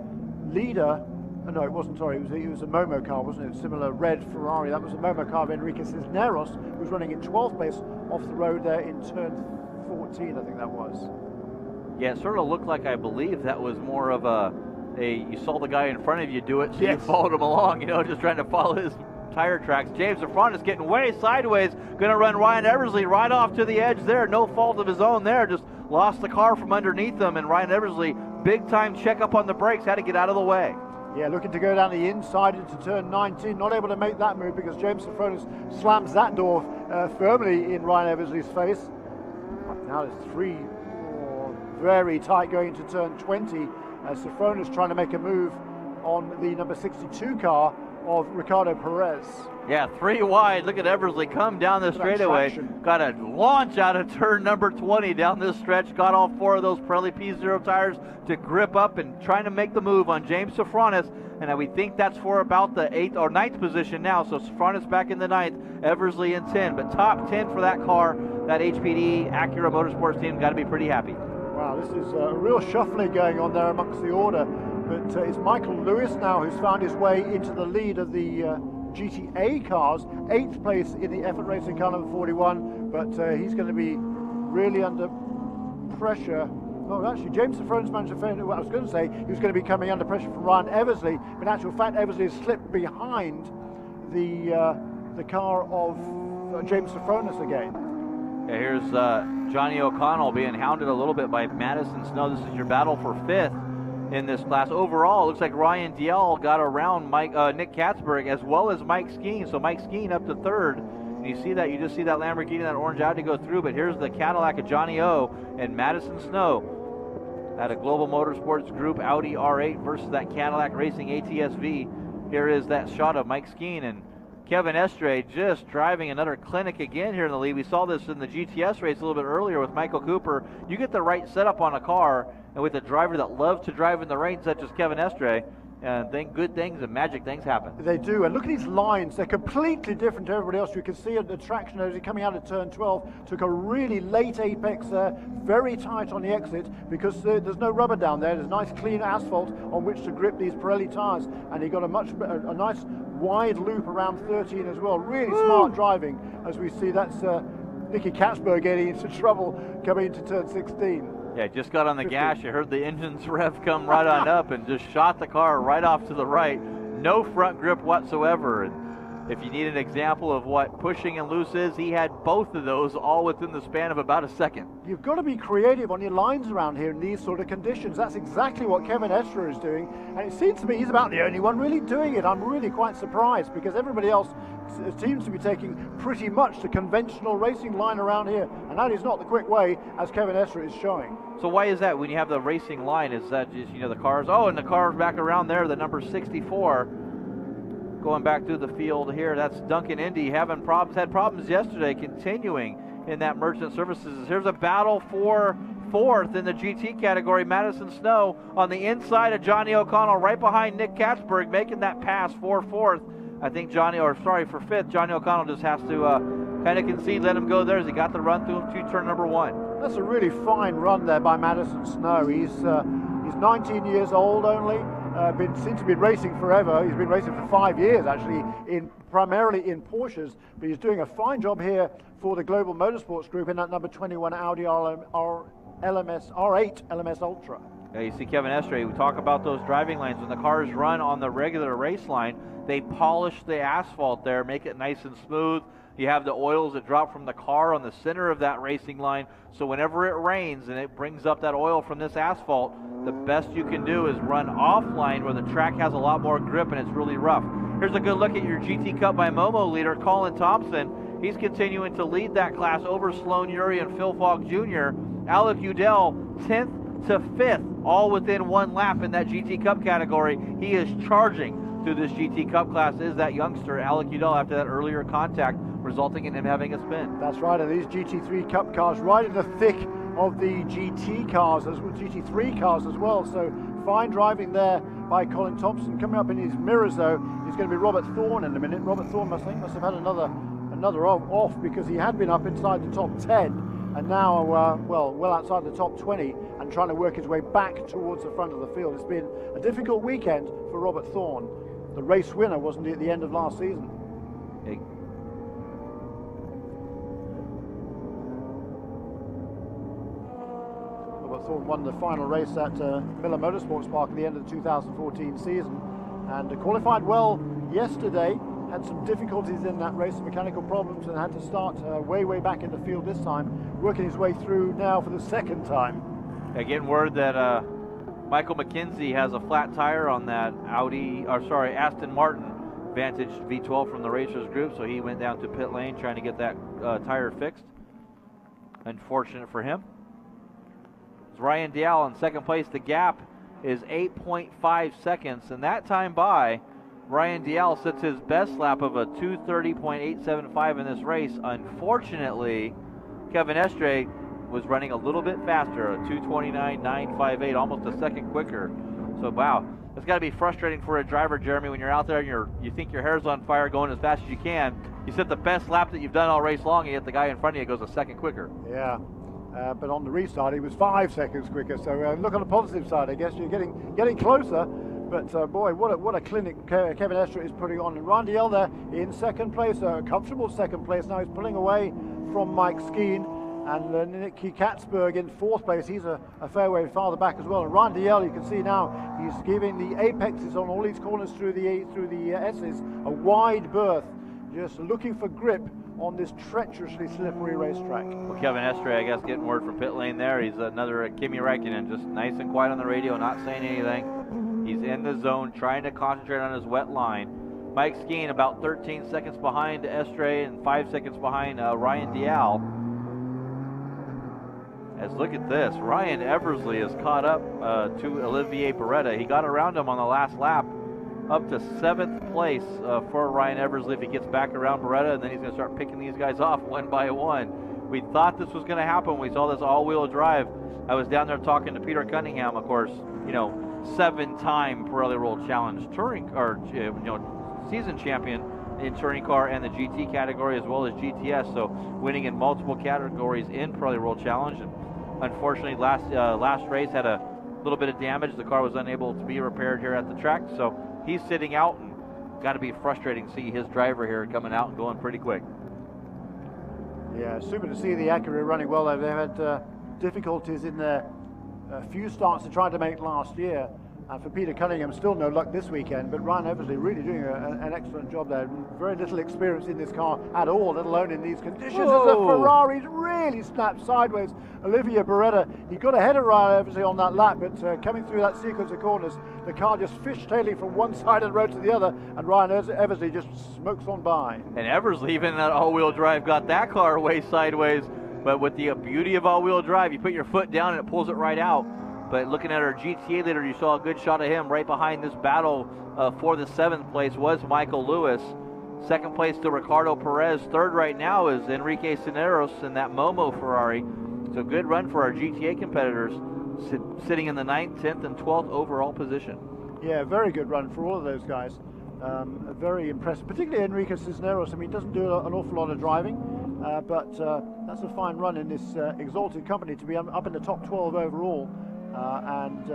leader. No, it wasn't, sorry, it was a Momo car, wasn't it? Similar red Ferrari. That was a Momo car of Enrique Cisneros, who was running in 12th place off the road there in turn 14, I think that was. Yeah, it sort of looked like, I believe that was more of you saw the guy in front of you do it, so yes, you followed him along, you know, just trying to follow his tire tracks. James Safran is getting way sideways, going to run Ryan Eversley right off to the edge there. No fault of his own there, just lost the car from underneath him, and Ryan Eversley, big time check up on the brakes, had to get out of the way. Yeah, looking to go down the inside into turn 19, not able to make that move because James Safronis slams that door firmly in Ryan Eversley's face. Now there's 3 very tight going into turn 20 as Safronis trying to make a move on the number 62 car of Ricardo Perez. Yeah, 3 wide. Look at Eversley come down the straightaway. Got a launch out of turn number 20 down this stretch. Got all 4 of those Pirelli P0 tires to grip up and trying to make the move on James Safronis. And we think that's for about the 8th or 9th position now. So Safronis back in the 9th, Eversley in 10. But top 10 for that car, that HPD Acura Motorsports team, got to be pretty happy. Wow, this is a real shuffling going on there amongst the order. But it's Michael Lewis now who's found his way into the lead of the GTA cars. 8th place in the Effort Racing car number 41, but he's going to be really under pressure. Oh, actually, James Safronis managed to find what I was going to say. He was going to be coming under pressure from Ryan Eversley, but in actual fact, Eversley has slipped behind the car of James Safronis again. Yeah, here's Johnny O'Connell being hounded a little bit by Madison Snow. This is your battle for 5th in this class. Overall, it looks like Ryan Diel got around Nick Katzberg as well as Mike Skeen. So Mike Skeen up to 3rd. And you see that, you just see that Lamborghini, that orange Audi go through, but here's the Cadillac of Johnny O and Madison Snow at a Global Motorsports Group Audi R8 versus that Cadillac Racing ATS-V. Here is that shot of Mike Skeen and Kevin Estre just driving another clinic again here in the lead. We saw this in the GTS race a little bit earlier with Michael Cooper. You get the right setup on a car, and with a driver that loves to drive in the rain, such as Kevin Estre, good things and magic things happen. They do, and look at these lines. They're completely different to everybody else. You can see the traction as coming out of turn 12, took a really late apex there, very tight on the exit because there's no rubber down there. There's nice clean asphalt on which to grip these Pirelli tires, and he got a nice wide loop around 13 as well. Really smart driving, as we see. That's Nicky Katzberg getting into trouble coming into turn 16. Yeah, just got on the 50. gas. You heard the engine's rev come right on up and just shot the car right off to the right. No front grip whatsoever. And if you need an example of what pushing and loose is, he had both of those all within the span of about a second. You've got to be creative on your lines around here in these sort of conditions. That's exactly what Kevin Estre is doing, and it seems to me he's about the only one really doing it. I'm really quite surprised because everybody else seems to be taking pretty much the conventional racing line around here, and that is not the quick way, as Kevin Estre is showing. So why is that when you have the racing line? Is that just, the cars? Oh, and the cars back around there, the number 64. Going back through the field here, that's Duncan Indy having problems, had problems yesterday, continuing in that Merchant Services. Here's a battle for fourth in the GT category. Madison Snow on the inside of Johnny O'Connell, right behind Nick Katzberg, making that pass for fourth. I think for fifth, Johnny O'Connell just has to kind of concede, let him go there as he got the run through him to turn number one. That's a really fine run there by Madison Snow. He's 19 years old only. Seems to be racing forever. He's been racing for 5 years actually, primarily in Porsches, but he's doing a fine job here for the Global Motorsports Group in that number 21 Audi R8 LMS Ultra. Yeah, you see Kevin Estre, we talk about those driving lanes. When the cars run on the regular race line, they polish the asphalt there, make it nice and smooth. You have the oils that drop from the car on the center of that racing line, so whenever it rains and it brings up that oil from this asphalt, the best you can do is run offline where the track has a lot more grip and it's really rough. Here's a good look at your GT Cup by Momo leader, Colin Thompson. He's continuing to lead that class over Sloan Urie and Phil Falk Jr. Alec Udell, 10th to 5th, all within one lap in that GT Cup category. He is charging through this GT Cup class, is that youngster, Alec Udell, after that earlier contact, resulting in him having a spin. That's right, and these GT3 Cup cars right in the thick of the GT cars, GT3 cars as well, so fine driving there by Colin Thompson. Coming up in his mirrors though, is going to be Robert Thorne in a minute. Robert Thorne must have had another off because he had been up inside the top 10 and now well outside the top 20 and trying to work his way back towards the front of the field. It's been a difficult weekend for Robert Thorne. The race winner, wasn't he, at the end of last season? Robert Thorne won the final race at Miller Motorsports Park at the end of the 2014 season and qualified well yesterday. Had some difficulties in that race, some mechanical problems, and had to start way back in the field this time, working his way through now for the second time. Yeah, getting word that Michael McKenzie has a flat tire on that Aston Martin Vantage V12 from the Racers Group, so he went down to pit lane trying to get that tire fixed. Unfortunate for him. It's Ryan Dial in second place. The gap is 8.5 seconds, and that time by Ryan Dial sets his best lap of a 2:30.875 in this race. Unfortunately, Kevin Estre was running a little bit faster, a 2:29.958, almost a second quicker. So wow, it's got to be frustrating for a driver, Jeremy, when you're out there and you think your hair's on fire going as fast as you can. You set the best lap that you've done all race long, and yet the guy in front of you goes a second quicker. Yeah. But on the restart, he was 5 seconds quicker. So look on the positive side, I guess. You're getting closer. But boy, what a clinic Kevin Estre is putting on. And Ryan Dial there in second place, a comfortable second place. Now he's pulling away from Mike Skeen. And Nicky Katzberg in fourth place. He's a fair way farther back as well. And Ryan Dial, you can see now, he's giving the apexes on all these corners through the S's a wide berth, just looking for grip on this treacherously slippery racetrack. Well, Kevin Estre, I guess, getting word from pit lane there. He's another Kimi Räikkönen, just nice and quiet on the radio, not saying anything. He's in the zone, trying to concentrate on his wet line. Mike Skeen about 13 seconds behind Estre and 5 seconds behind Ryan Dial. As look at this, Ryan Eversley has caught up to Olivier Beretta. He got around him on the last lap, up to 7th place for Ryan Eversley if he gets back around Beretta, and then he's going to start picking these guys off one by one. We thought this was going to happen when we saw this all-wheel drive. I was down there talking to Peter Cunningham, of course, 7-time Pirreli World Challenge touring or season champion in touring car and the GT category as well as GTS, so winning in multiple categories in Pirreli World Challenge. And unfortunately, last race had a little bit of damage. The car was unable to be repaired here at the track, so he's sitting out, and got to be frustrating to see his driver here coming out and going pretty quick. Yeah, super to see the Acura running well. They've had difficulties in their few starts they tried to make last year. And for Peter Cunningham, still no luck this weekend, but Ryan Eversley really doing an excellent job there. Very little experience in this car at all, let alone in these conditions. As the Ferraris really snapped sideways. Olivier Beretta, he got ahead of Ryan Eversley on that lap, but coming through that sequence of corners, the car just fishtailing from one side of the road to the other, and Ryan Eversley just smokes on by. And Eversley, even that all-wheel drive, got that car way sideways. But with the beauty of all-wheel drive, you put your foot down and it pulls it right out. But looking at our GTA leader, you saw a good shot of him right behind this battle for the 7th place was Michael Lewis. 2nd place to Ricardo Perez. 3rd right now is Enrique Cisneros in that Momo Ferrari. So good run for our GTA competitors, sitting in the 9th, 10th, and 12th overall position. Yeah, very good run for all of those guys. Very impressive, particularly Enrique Cisneros. I mean, he doesn't do an awful lot of driving, but that's a fine run in this exalted company to be up in the top 12 overall. And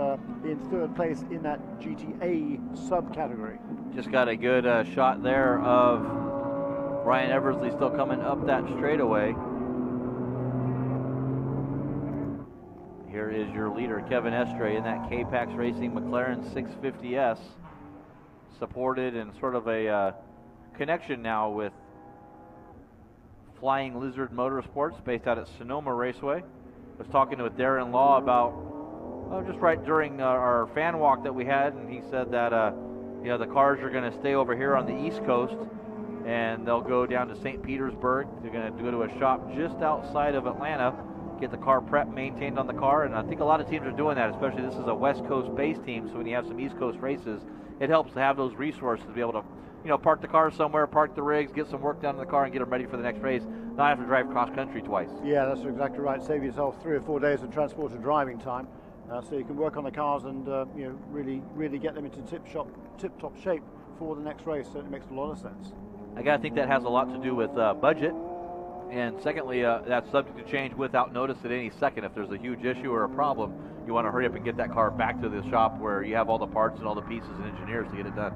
in 3rd place in that GTA subcategory. Just got a good shot there of Ryan Eversley still coming up that straightaway. Here is your leader, Kevin Estre, in that K-Pax Racing McLaren 650S. Supported and sort of a connection now with Flying Lizard Motorsports based out at Sonoma Raceway. I was talking with Darren Law about just right during our fan walk that we had, and he said that you know, the cars are going to stay over here on the East Coast, and they'll go down to St. Petersburg. They're going to go to a shop just outside of Atlanta, get the car prep maintained on the car, and I think a lot of teams are doing that, especially this is a West Coast-based team, so when you have some East Coast races, it helps to have those resources to be able to, you know, park the car somewhere, park the rigs, get some work done in the car, and get them ready for the next race, not have to drive cross-country twice. Yeah, that's exactly right. Save yourself 3 or 4 days of transport and driving time. So you can work on the cars and you know, really get them into tip-top shape for the next race. So it makes a lot of sense. I gotta think that has a lot to do with budget, and secondly, that's subject to change without notice at any second. If there's a huge issue or a problem, you want to hurry up and get that car back to the shop where you have all the parts and all the pieces and engineers to get it done.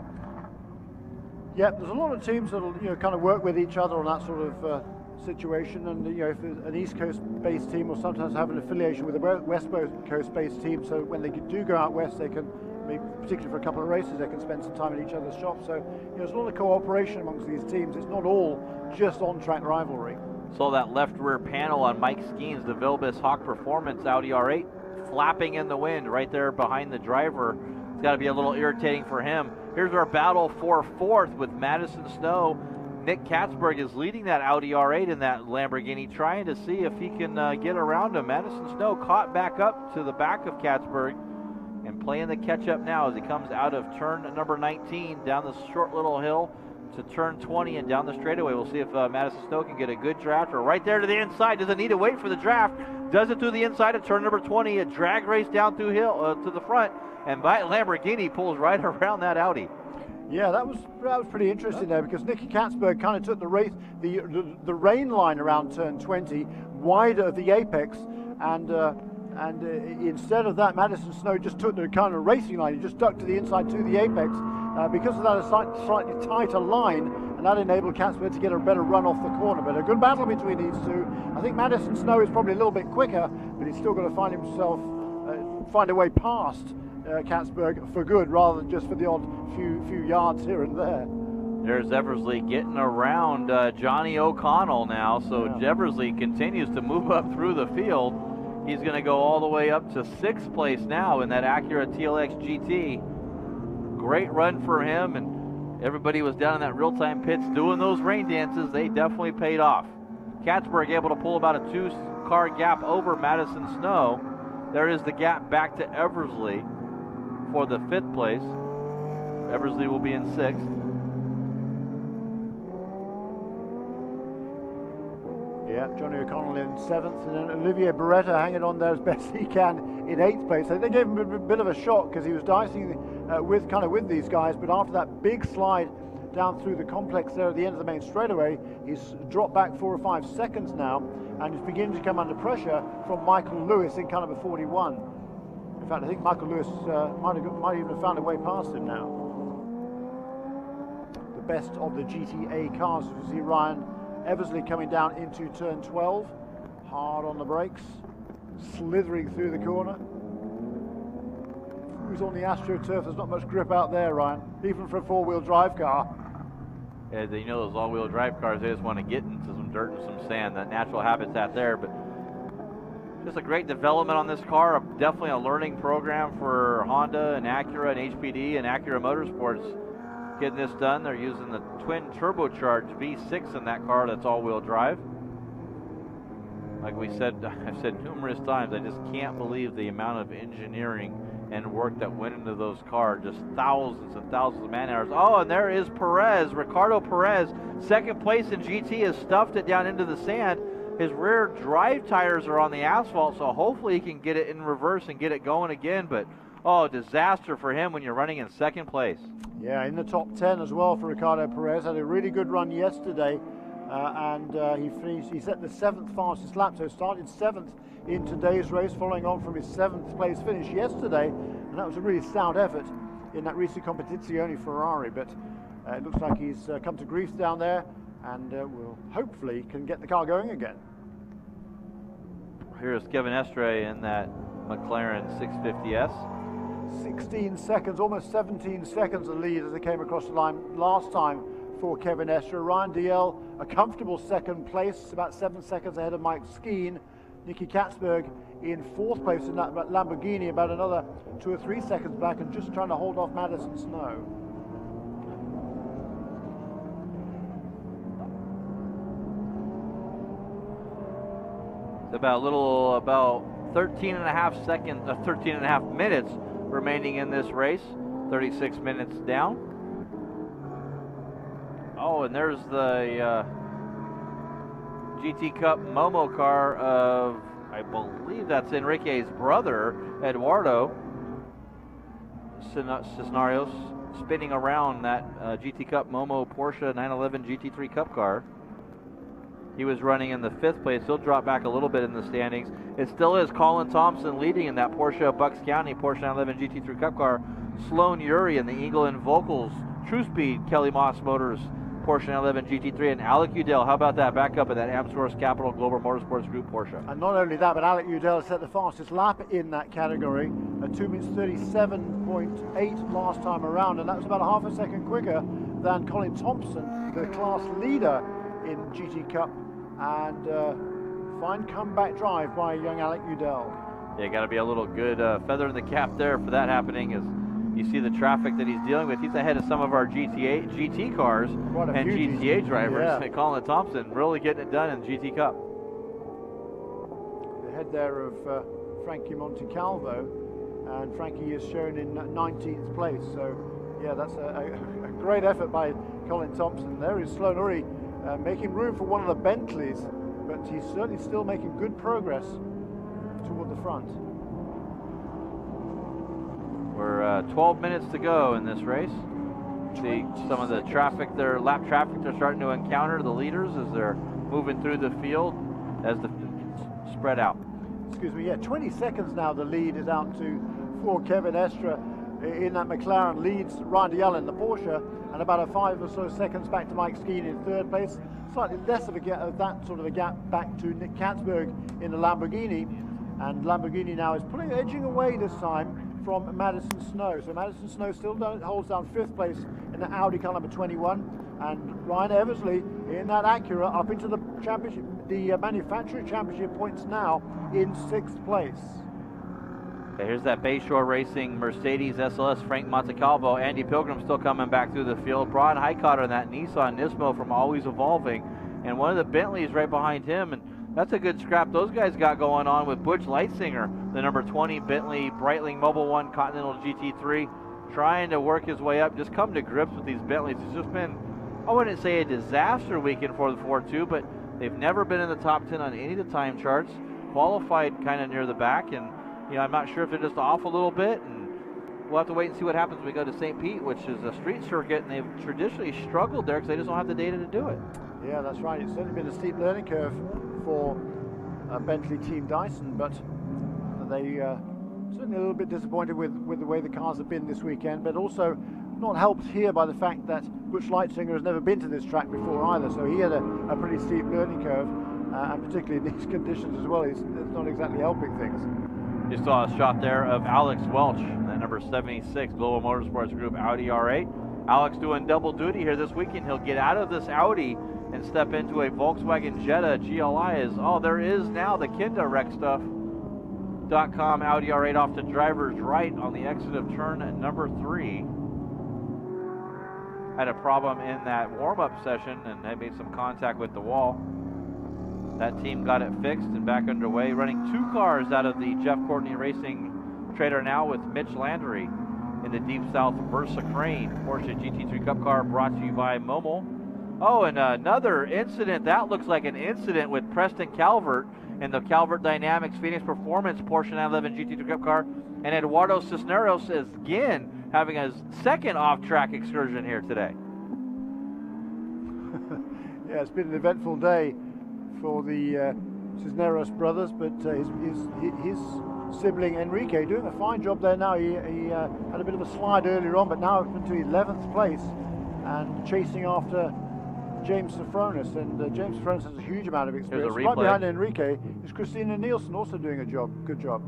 Yeah, there's a lot of teams that'll, you know, kind of work with each other on that sort of situation, and you know, if an East Coast-based team will sometimes have an affiliation with a West Coast-based team, so when they do go out west, they can, maybe particularly for a couple of races, they can spend some time in each other's shops. So you know, there's a lot of cooperation amongst these teams. It's not all just on-track rivalry. Saw that left rear panel on Mike Skeens, the Vilbis Hawk Performance Audi R8, flapping in the wind right there behind the driver. It's got to be a little irritating for him. Here's our battle for 4th with Madison Snow. Nick Katzberg is leading that Audi R8 in that Lamborghini, trying to see if he can get around him. Madison Snow caught back up to the back of Katzberg and playing the catch-up now as he comes out of turn number 19 down this short little hill to turn 20 and down the straightaway. We'll see if Madison Snow can get a good draft, or right there to the inside. Doesn't need to wait for the draft. Does it through the inside of turn number 20. A drag race down through hill to the front, and Lamborghini pulls right around that Audi. Yeah, that was pretty interesting there, because Nicky Katzberg kind of took the rain line around turn 20 wider of the apex, and instead of that, Madison Snow just took the kind of racing line. He just ducked to the inside to the apex. Because of that, a slightly tighter line, and that enabled Katzberg to get a better run off the corner. But a good battle between these two. I think Madison Snow is probably a little bit quicker, but he's still got to find a way past Katzberg for good, rather than just for the odd few yards here and there. There's Eversley getting around Johnny O'Connell now, so yeah. Eversley continues to move up through the field. He's going to go all the way up to 6th place now in that Acura TLX GT. Great run for him, and everybody was down in that real-time pits doing those rain dances. They definitely paid off. Katzberg able to pull about a 2-car gap over Madison Snow. There is the gap back to Eversley for the 5th place. Eversley will be in 6th. Yeah, Johnny O'Connell in 7th, and then Olivier Beretta hanging on there as best he can in 8th place. So they gave him a bit of a shock because he was dicing with these guys, but after that big slide down through the complex there at the end of the main straightaway, he's dropped back 4 or 5 seconds now, and he's beginning to come under pressure from Michael Lewis in car number 41. In fact, I think Michael Lewis might even have found a way past him now. The best of the GTA cars, as you see Ryan Eversley coming down into turn 12, hard on the brakes, slithering through the corner. Who's on the AstroTurf? There's not much grip out there, Ryan, even for a four-wheel drive car. Yeah, you know those all-wheel drive cars, they just want to get into some dirt and some sand, that natural habitat there. But just a great development on this car, definitely a learning program for Honda and Acura and HPD and Acura Motorsports getting this done. They're using the twin turbocharged V6 in that car that's all-wheel drive. Like we said, I've said numerous times, I just can't believe the amount of engineering and work that went into those cars. Just thousands and thousands of man hours. Oh, and there is Perez, Ricardo Perez, second place in GT, has stuffed it down into the sand. His rear drive tires are on the asphalt, so hopefully he can get it in reverse and get it going again. But, oh, disaster for him when you're running in second place. Yeah, in the top 10 as well for Ricardo Perez. Had a really good run yesterday, and he set the 7th fastest lap, so started 7th in today's race, following on from his 7th place finish yesterday, and that was a really sound effort in that Risi Competizione Ferrari. But it looks like he's come to grief down there, and will hopefully can get the car going again. Here's Kevin Estre in that McLaren 650S. 16 seconds, almost 17 seconds of lead as they came across the line last time for Kevin Estre. Ryan Dalziel, a comfortable second place, about 7 seconds ahead of Mike Skeen. Nicky Katzberg in 4th place in that Lamborghini, about another 2 or 3 seconds back, and just trying to hold off Madison Snow. It's about 13 and a half minutes remaining in this race. 36 minutes down. Oh, and there's the GT Cup Momo car of, I believe that's Enrique's brother, Eduardo Cisneros, spinning around that GT Cup Momo Porsche 911 GT3 Cup car. He was running in the 5th place. He'll drop back a little bit in the standings. It still is Colin Thompson leading in that Porsche Bucks County Porsche 911 GT3 Cup car. Sloan Uri in the Eagle and Vocals True Speed Kelly Moss Motors Porsche 911 GT3, and Alec Udell, how about that, back up in that Amsource Capital Global Motorsports Group Porsche. And not only that, but Alec Udell set the fastest lap in that category, at 2 minutes 37.8 last time around, and that was about a half a second quicker than Colin Thompson, the class leader in GT Cup, and fine comeback drive by young Alec Udell. Yeah, got to be a little good feather in the cap there for that happening, as you see the traffic that he's dealing with. He's ahead of some of our GT cars and GTA drivers. Yeah. Colin Thompson really getting it done in the GT Cup. The head there of Frankie Montecalvo, and Frankie is shown in 19th place. So, yeah, that's a great effort by Colin Thompson. There is Sloan Uri making room for one of the Bentleys, but he's certainly still making good progress toward the front. We're 12 minutes to go in this race. See some of the traffic there, lap traffic they're starting to encounter the leaders as they're moving through the field as the spread out. Excuse me, yeah, 20 seconds now the lead is out to for Kevin Estre in that McLaren, leads Ryan Dalziel in the Porsche, and about a 5 or so seconds back to Mike Skeen in 3rd place. Slightly less of that sort of a gap back to Nick Katzberg in the Lamborghini, and Lamborghini now is edging away this time from Madison Snow. So Madison Snow still holds down 5th place in the Audi car number 21, and Ryan Eversley in that Acura up into the championship, the manufacturer championship points now in 6th place. Okay, here's that Bayshore Racing Mercedes SLS Frank Montecalvo. Andy Pilgrim still coming back through the field. Brian Highcotter in that Nissan Nismo from Always Evolving, and one of the Bentleys right behind him, and that's a good scrap those guys got going on with Butch Lightsinger, the number 20 Bentley Breitling Mobile One Continental GT3, trying to work his way up, just come to grips with these Bentleys. It's just been, I wouldn't say a disaster weekend for the 4-2, but they've never been in the top 10 on any of the time charts, qualified kind of near the back, and you know, I'm not sure if they're just off a little bit, and we'll have to wait and see what happens when we go to St. Pete, which is a street circuit, and they've traditionally struggled there because they just don't have the data to do it. Yeah, that's right. It's certainly been a steep learning curve for Bentley Team Dyson, but they certainly a little bit disappointed with the way the cars have been this weekend, but also not helped here by the fact that Butch Leitzinger has never been to this track before either, so he had a pretty steep learning curve, and particularly in these conditions as well, it's not exactly helping things. You saw a shot there of Alex Welch, that number 76 Global Motorsports Group Audi R8. Alex doing double duty here this weekend. He'll get out of this Audi and step into a Volkswagen Jetta GLI. There is now the Kinda Rec Stuff.com Audi R8 off to driver's right on the exit of turn number 3. Had a problem in that warm-up session and they made some contact with the wall. That team got it fixed and back underway, running 2 cars out of the Jeff Courtney Racing trailer now with Mitch Landry in the Deep South Versa Crane Porsche GT3 Cup car, brought to you by Momo. Oh, and another incident, that looks like an incident with Preston Calvert in the Calvert Dynamics Phoenix Performance Porsche 911 GT3 Cup car, and Eduardo Cisneros is again having a second off-track excursion here today. Yeah, it's been an eventful day for the Cisneros brothers, but his sibling Enrique doing a fine job there now. He had a bit of a slide earlier on, but now into 11th place and chasing after James Safronis, and James Safronis has a huge amount of experience. Right behind Enrique is Christina Nielsen, also doing a good job.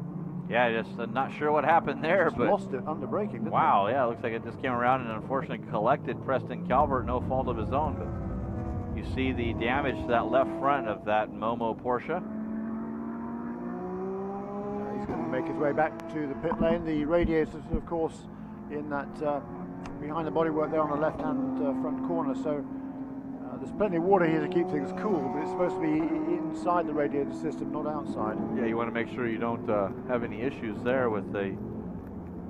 Yeah, just not sure what happened there, just but lost it under braking, didn't wow, yeah, it looks like it just came around and unfortunately collected Preston Calvert, no fault of his own, but you see the damage to that left front of that Momo Porsche. He's going to make his way back to the pit lane. The radiators, of course, in that behind the bodywork there on the left-hand front corner, so there's plenty of water here to keep things cool, but it's supposed to be inside the radiator system, not outside. Yeah, you want to make sure you don't have any issues there with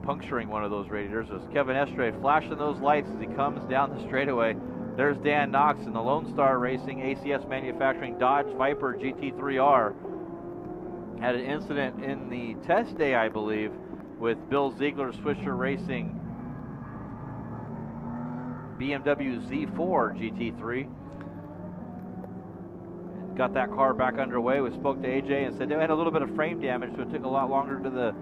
puncturing one of those radiators. There's Kevin Estre flashing those lights as he comes down the straightaway. There's Dan Knox in the Lone Star Racing ACS Manufacturing Dodge Viper GT3R. Had an incident in the test day, I believe, with Bill Ziegler Swisher Racing BMW Z4 GT3. Got that car back underway. We spoke to AJ and said they had a little bit of frame damage, so it took a lot longer to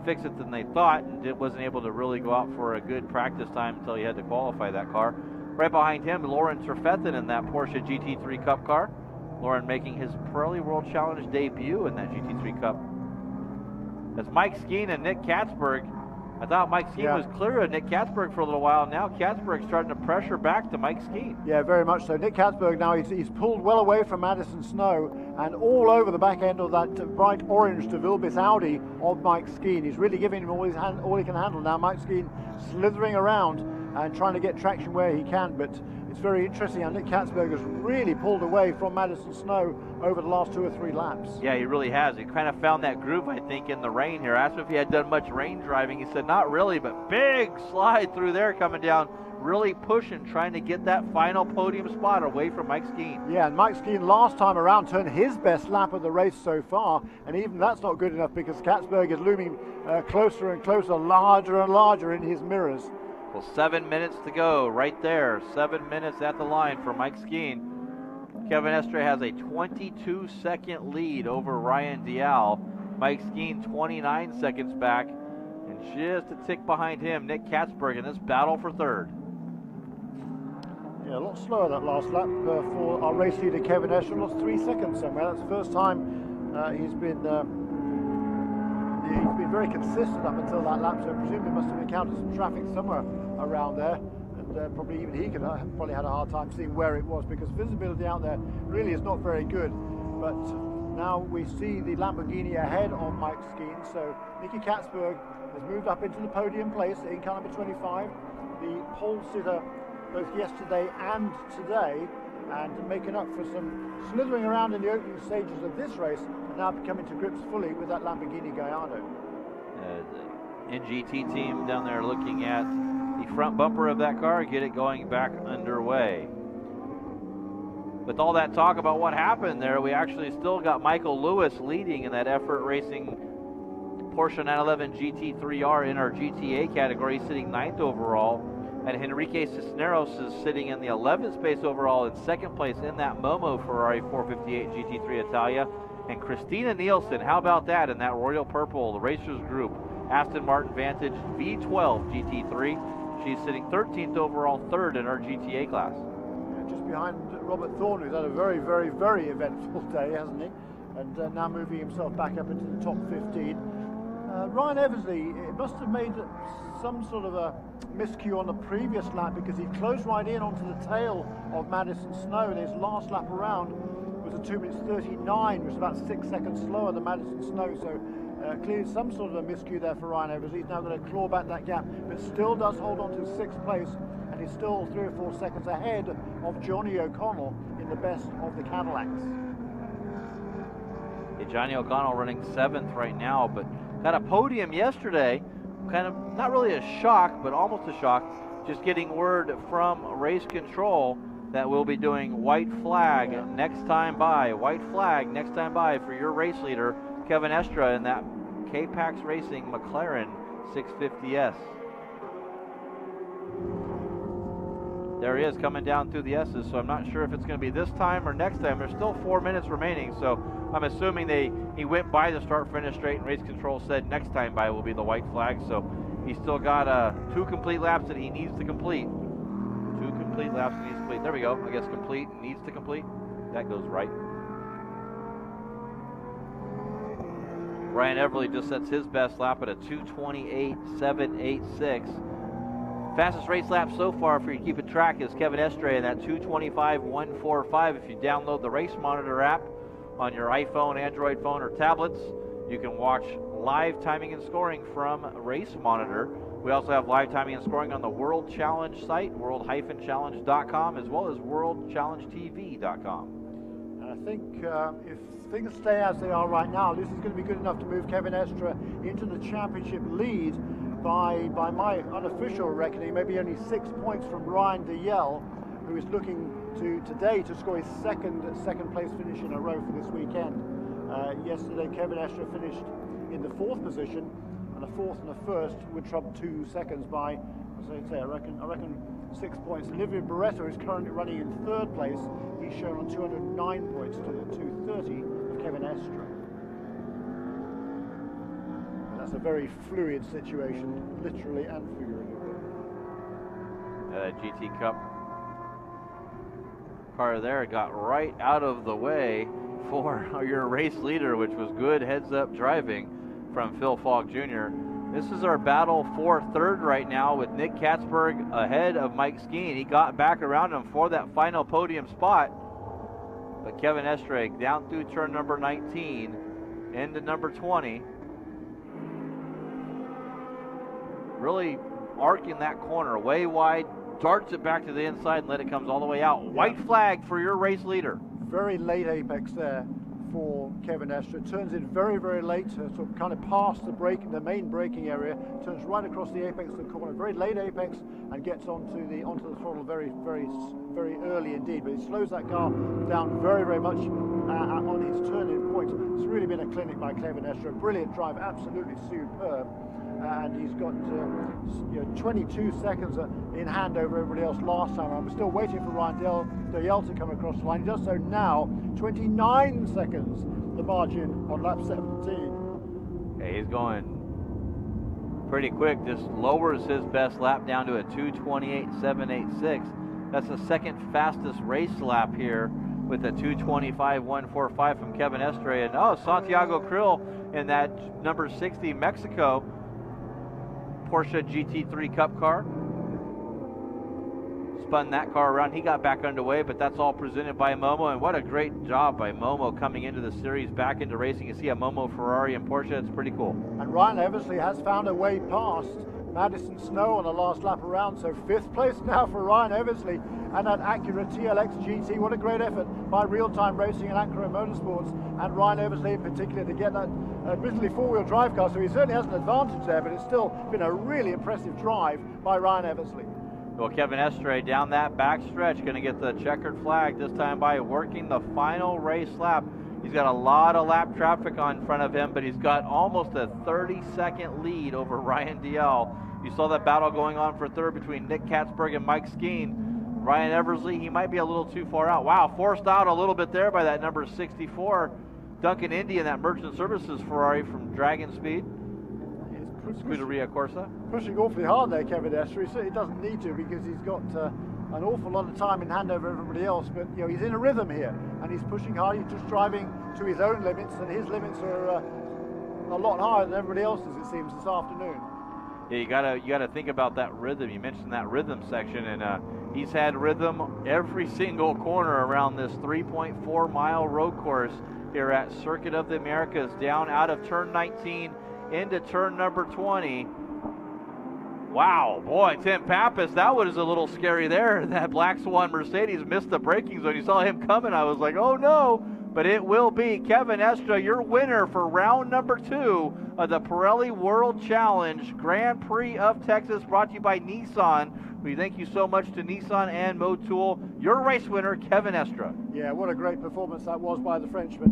fix it than they thought, and it wasn't able to really go out for a good practice time until he had to qualify that car. Right behind him, Lauren Terfethen in that Porsche GT3 Cup car. Lauren making his Pirreli World Challenge debut in that GT3 Cup. That's Mike Skeen and Nick Katzberg. I thought Mike Skeen was clear of Nick Katzberg for a little while. Now Katzberg's starting to pressure back to Mike Skeen. Yeah, very much so. Nick Katzberg now, he's pulled well away from Madison Snow and all over the back end of that bright orange DeVille Bis Audi of Mike Skeen. He's really giving him all he can handle now. Mike Skeen slithering around and trying to get traction where he can, but it's very interesting how Nick Katzberg has really pulled away from Madison Snow over the last 2 or 3 laps. Yeah, he really has. He kind of found that groove, I think, in the rain here. I asked him if he had done much rain driving. He said not really, but big slide through there coming down, really pushing, trying to get that final podium spot away from Mike Skeen. Yeah, and Mike Skeen last time around turned his best lap of the race so far, and even that's not good enough because Katzberg is looming closer and closer, larger and larger in his mirrors. Well, 7 minutes to go right there. 7 minutes at the line for Mike Skeen. Kevin Estre has a 22-second lead over Ryan Dial. Mike Skeen 29 seconds back. And just a tick behind him, Nick Katzberg in this battle for third. Yeah, a lot slower that last lap for our race leader Kevin Estre. Lost 3 seconds somewhere. That's the first time he's been very consistent up until that lap, so presumably must have encountered some traffic somewhere around there, and probably even he could probably had a hard time seeing where it was because visibility out there really is not very good. But now we see the Lamborghini ahead of Mike Skeen, so Nicky Katzberg has moved up into the podium place in car number 25, the pole sitter both yesterday and today, and making up for some slithering around in the opening stages of this race, and now coming to grips fully with that Lamborghini Gallardo. The NGT team down there looking at the front bumper of that car, get it going back underway. With all that talk about what happened there, we actually still got Michael Lewis leading in that Effort Racing Porsche 911 GT3R in our GTA category, sitting 9th overall. And Enrique Cisneros is sitting in the 11th space overall in 2nd place in that Momo Ferrari 458 GT3 Italia. And Christina Nielsen, how about that in that Royal Purple, the Racers Group, Aston Martin Vantage V12 GT3. She's sitting 13th overall, third in her GTA class. Just behind Robert Thorne, who's had a very, very, very eventful day, hasn't he? And now moving himself back up into the top 15. Ryan Eversley, it must have made some sort of a miscue on the previous lap, because he closed right in onto the tail of Madison Snow, and his last lap around was a 2 minutes 39, which was about 6 seconds slower than Madison Snow. So clearly some sort of a miscue there for Ryan Eversley. He's now going to claw back that gap, but still does hold on to 6th place, and he's still 3 or 4 seconds ahead of Johnny O'Connell in the best of the Cadillacs. Yeah, Johnny O'Connell running 7th right now, but got a podium yesterday. Kind of not really a shock, but almost a shock. Just getting word from race control that we'll be doing white flag next time by. White flag next time by for your race leader, Kevin Estra, in that K-Pax Racing McLaren 650S. There he is coming down through the S's, so I'm not sure if it's going to be this time or next time. There's still 4 minutes remaining, so I'm assuming he went by the start-finish straight, and race control said next time by will be the white flag. So he's still got 2 complete laps that he needs to complete. 2 complete laps he needs to complete. There we go. I guess complete, needs to complete. That goes right. Ryan Everly just sets his best lap at a 2:28.786. Fastest race lap so far for you keeping track is Kevin Estre in that 2:25.145. If you download the Race Monitor app on your iPhone, Android phone, or tablets, you can watch live timing and scoring from Race Monitor. We also have live timing and scoring on the World Challenge site, world-challenge.com, as well as worldchallengetv.com. I think if things stay as they are right now, this is going to be good enough to move Kevin Estre into the championship lead by my unofficial reckoning, maybe only 6 points from Ryan DeYell, who is looking to today to score his second place finish in a row for this weekend. Yesterday, Kevin Estre finished in the 4th position, and a 4th and a 1st would trump 2 seconds by, as I say, I reckon 6 points. Olivier Barreto is currently running in 3rd place. He's shown on 209 points to the 230 of Kevin Estre. That's a very fluid situation, literally and figuratively. GT Cup car there got right out of the way for your race leader, which was good heads-up driving from Phil Falk Jr. This is our battle for 3rd right now, with Nick Katzberg ahead of Mike Skeen. He got back around him for that final podium spot, but Kevin Estre down through turn number 19 into number 20. Really arcing that corner way wide, darts it back to the inside and let it come all the way out. Yeah. White flag for your race leader. Very late apex there for Kevin Estre. Turns in very, very late, sort of kind of past the main braking area, turns right across the apex of the corner. Very late apex, and gets onto the throttle very, very, very early indeed. But he slows that car down very, very much on his turn-in point. It's really been a clinic by Kevin Estre. Brilliant drive, absolutely superb. And he's got 22 seconds in hand over everybody else last time. I'm still waiting for Ryan DeYell to come across the line. He does so now. 29 seconds, the margin on lap 17. Okay, he's going pretty quick. Just lowers his best lap down to a 2:28.786. That's the 2nd fastest race lap here, with a 2:25.145 from Kevin Estre. And Santiago Krill in that number 60 Mexico Porsche GT3 Cup car. Spun that car around. He got back underway, but that's all presented by Momo. And what a great job by Momo coming into the series, back into racing. You see a Momo, Ferrari, and Porsche. It's pretty cool. And Ryan Eversley has found a way past Madison Snow on the last lap around. So 5th place now for Ryan Eversley. And that Acura TLX GT, what a great effort by Real Time Racing and Acura Motorsports, and Ryan Eversley in particular, to get that admittedly 4-wheel drive car. So he certainly has an advantage there, but it's still been a really impressive drive by Ryan Eversley. Well, Kevin Estre down that back stretch, going to get the checkered flag this time by working the final race lap. He's got a lot of lap traffic on front of him, but he's got almost a 30-second lead over Ryan DeYell. You saw that battle going on for 3rd between Nick Katzberg and Mike Skeen. Ryan Eversley, he might be a little too far out. Wow, forced out a little bit there by that number 64 Duncan Indy in that Merchant Services Ferrari from Dragon Speed. It's Scuderia Corsa. Pushing awfully hard there, Kevin Estre. He certainly doesn't need to because he's got an awful lot of time in hand over everybody else. But you know, he's in a rhythm here, and he's pushing hard. He's just driving to his own limits, and his limits are a lot higher than everybody else's, it seems, this afternoon. Yeah, you gotta think about that rhythm. You mentioned that rhythm section, and he's had rhythm every single corner around this 3.4-mile road course here at Circuit of the Americas, down out of turn 19 into turn number 20. Wow, boy, Tim Pappas, that was a little scary there. That Black Swan Mercedes missed the braking zone. You saw him coming. I was like, oh no. But it will be Kevin Estre, your winner for round number 2 of the Pirreli World Challenge Grand Prix of Texas, brought to you by Nissan. We thank you so much to Nissan and Motul. Your race winner, Kevin Estre. Yeah, what a great performance that was by the Frenchman.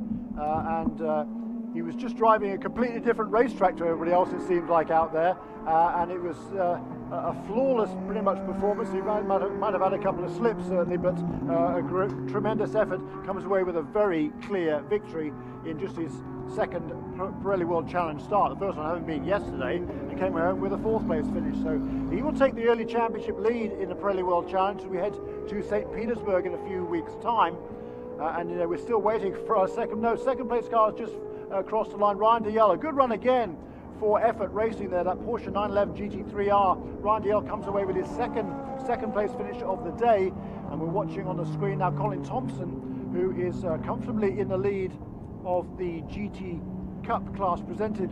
He was just driving a completely different racetrack to everybody else, it seemed like, out there. And it was a flawless, pretty much, performance. He might have had a couple of slips, certainly, but a tremendous effort. Comes away with a very clear victory in just his second Pirreli World Challenge start. The first one having been yesterday, and came home with a 4th place finish. So he will take the early championship lead in the Pirreli World Challenge as we head to St. Petersburg in a few weeks' time. And you know, we're still waiting for our second place car has just crossed the line. Ryan Dalziel, a good run again for Effort Racing there, that Porsche 911 GT3R. Ryan Dalziel comes away with his second place finish of the day, and we're watching on the screen now Colin Thompson, who is comfortably in the lead of the GT Cup class presented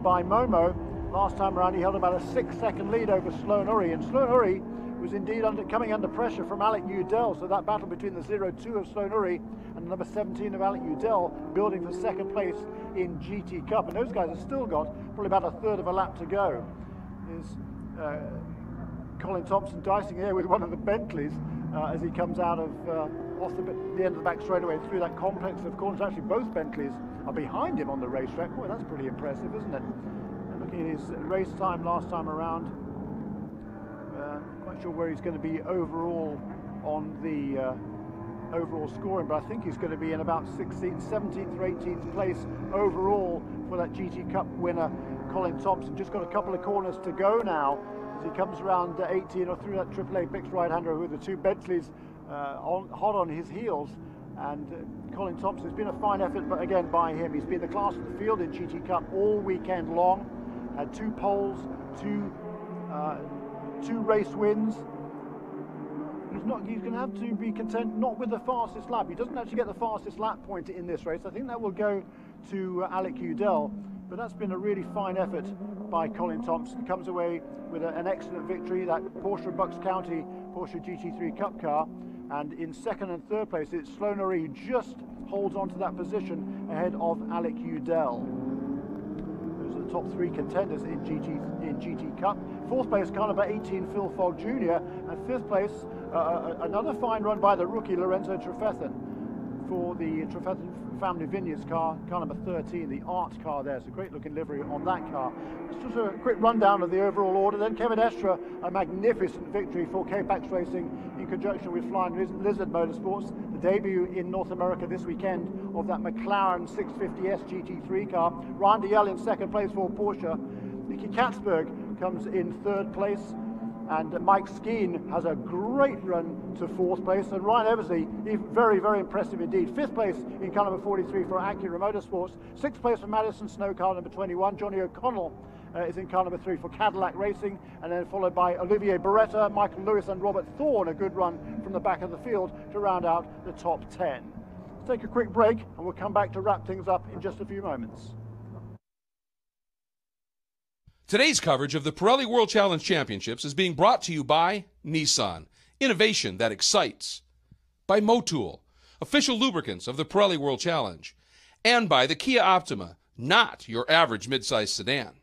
by Momo. Last time around he held about a 6-second lead over Sloan Uri, and Sloan Uri was indeed coming under pressure from Alec Udell, so that battle between the 0-2 of Sloan Uri and the number 17 of Alec Udell building for second place in GT Cup, and those guys have still got probably about a third of a lap to go. Is Colin Thompson dicing here with one of the Bentleys as he comes out of off the end of the back straightaway through that complex of corners. Actually, both Bentleys are behind him on the racetrack. Boy, that's pretty impressive, isn't it? And looking at his race time last time around, quite sure where he's going to be overall on the overall scoring, but I think he's going to be in about 16th, 17th or 18th place overall for that GT Cup winner, Colin Thompson. Just got a couple of corners to go now as he comes around 18 or through that AAA Picks right-hander with the two Bentleys hot on his heels. And Colin Thompson, it's been a fine effort, but again by him. He's been the class of the field in GT Cup all weekend long, had 2 poles, two race wins. He's going to have to be content not with the fastest lap. He doesn't actually get the fastest lap point in this race. I think that will go to Alec Udell, but that's been a really fine effort by Colin Thompson. Comes away with an excellent victory, that Porsche Bucks County Porsche GT3 Cup car, and in 2nd and 3rd place it's Sloan Uri who just holds on to that position ahead of Alec Udell. Those are the top 3 contenders in GT Cup. 4th place, car number 18, Phil Fogg Jr., and 5th place, another fine run by the rookie Lorenzo Trefethen for the Trefethen Family Vineyards car number 13, the art car there. It's a great looking livery on that car. It's just a quick rundown of the overall order. Then Kevin Estre, a magnificent victory for K-Pax Racing in conjunction with Flying Lizard Motorsports. The debut in North America this weekend of that McLaren 650S GT3 car. Ryan Dalziel in 2nd place for Porsche. Nicky Katzberg comes in 3rd place, and Mike Skeen has a great run to 4th place, and Ryan Eversley, very, very impressive indeed. 5th place in car number 43 for Acura Motorsports. 6th place for Madison Snow, car number 21. Johnny O'Connell is in car number 3 for Cadillac Racing, and then followed by Olivier Beretta, Michael Lewis and Robert Thorne. A good run from the back of the field to round out the top 10. Let's take a quick break and we'll come back to wrap things up in just a few moments. Today's coverage of the Pirreli World Challenge Championships is being brought to you by Nissan, innovation that excites, by Motul, official lubricants of the Pirreli World Challenge, and by the Kia Optima, not your average midsize sedan.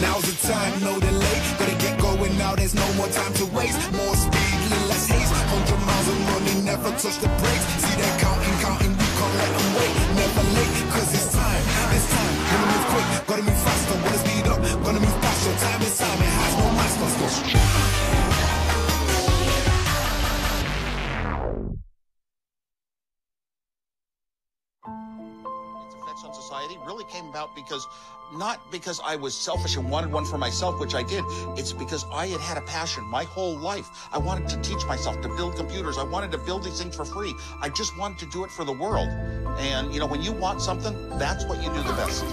Now's the time, no delay. Gotta get going now, there's no more time to waste. More speed, little less haste. 100 miles and running, never touch the brakes. See that counting, we can't let them wait. Never late, cause it's time. Gonna move quick, gotta move faster. Wanna speed up, gonna move faster. Time is time, it has no master. effects on society really came about because, not because I was selfish and wanted one for myself, which I did. It's because I had had a passion my whole life. I wanted to teach myself to build computers. I wanted to build these things for free. I just wanted to do it for the world. And, you know, when you want something, that's what you do the best.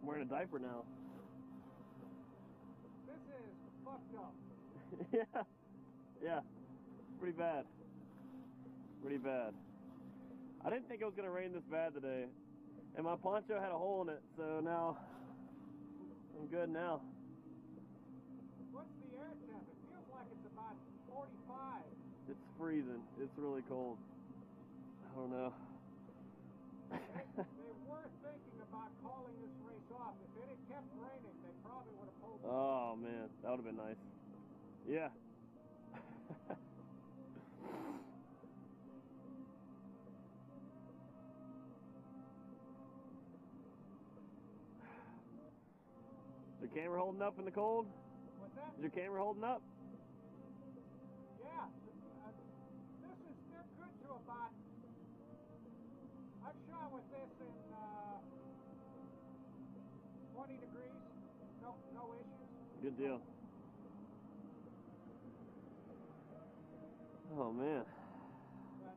I'm wearing a diaper now. This is fucked up. Yeah. Yeah. Pretty bad. Pretty bad. I didn't think it was going to rain this bad today. And my poncho had a hole in it, so now I'm good now. What's the air temp? It feels like it's about 45. It's freezing. It's really cold. I don't know. They were thinking about calling this race off. If it had kept raining, they probably would have pulled it. Oh, man. That would have been nice. Yeah. Is your camera holding up in the cold? What's that? Is your camera holding up? Yeah. They're good to about. I've shot with this in 20 degrees. No issues. Good deal. Oh, man. But,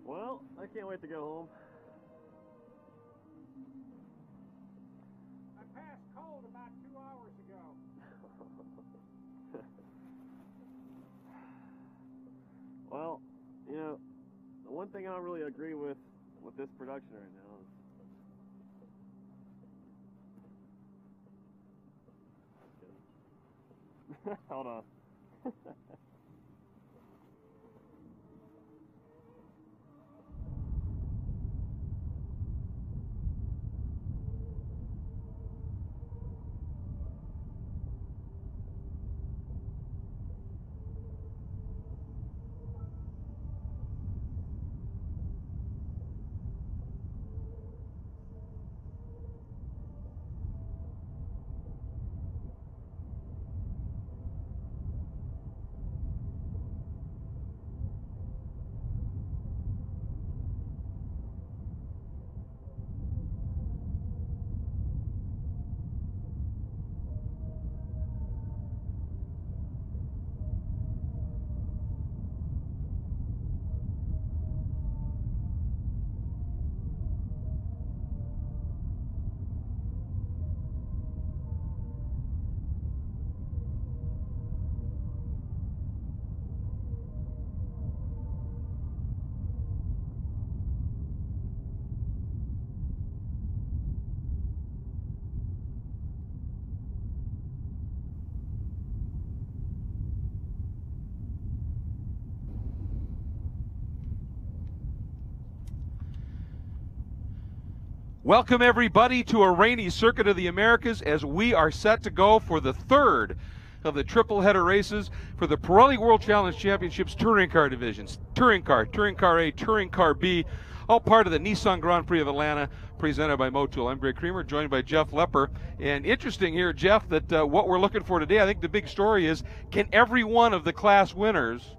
Well, I can't wait to go home. I passed cold about 2 hours ago. Well, you know, the one thing I don't really agree with this production right now is... Hold on. Welcome everybody to a rainy Circuit of the Americas as we are set to go for the third of the triple header races for the Pirreli World Challenge Championships Touring Car divisions. Touring Car A, Touring Car B, all part of the Nissan Grand Prix of Atlanta, presented by Motul. I'm Greg Creamer, joined by Jeff Lepper. And interesting here, Jeff, that what we're looking for today, I think the big story is, can every one of the class winners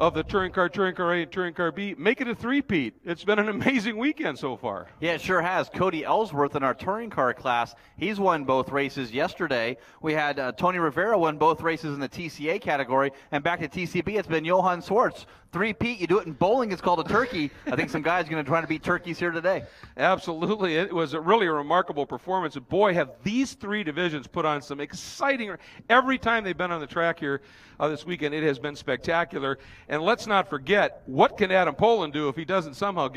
of the touring car A, and touring car B, make it a three-peat. It's been an amazing weekend so far. Yeah, it sure has. Cody Ellsworth in our touring car class, he's won both races yesterday. We had Tony Rivera won both races in the TCA category, and back to TCB, it's been Johann Swartz. Three-peat, you do it in bowling, it's called a turkey. I think some guys are going to try to beat turkeys here today. Absolutely. It was really a remarkable performance. And boy, have these three divisions put on some exciting, every time they've been on the track here this weekend, it has been spectacular. And let's not forget, what can Adam Poland do if he doesn't somehow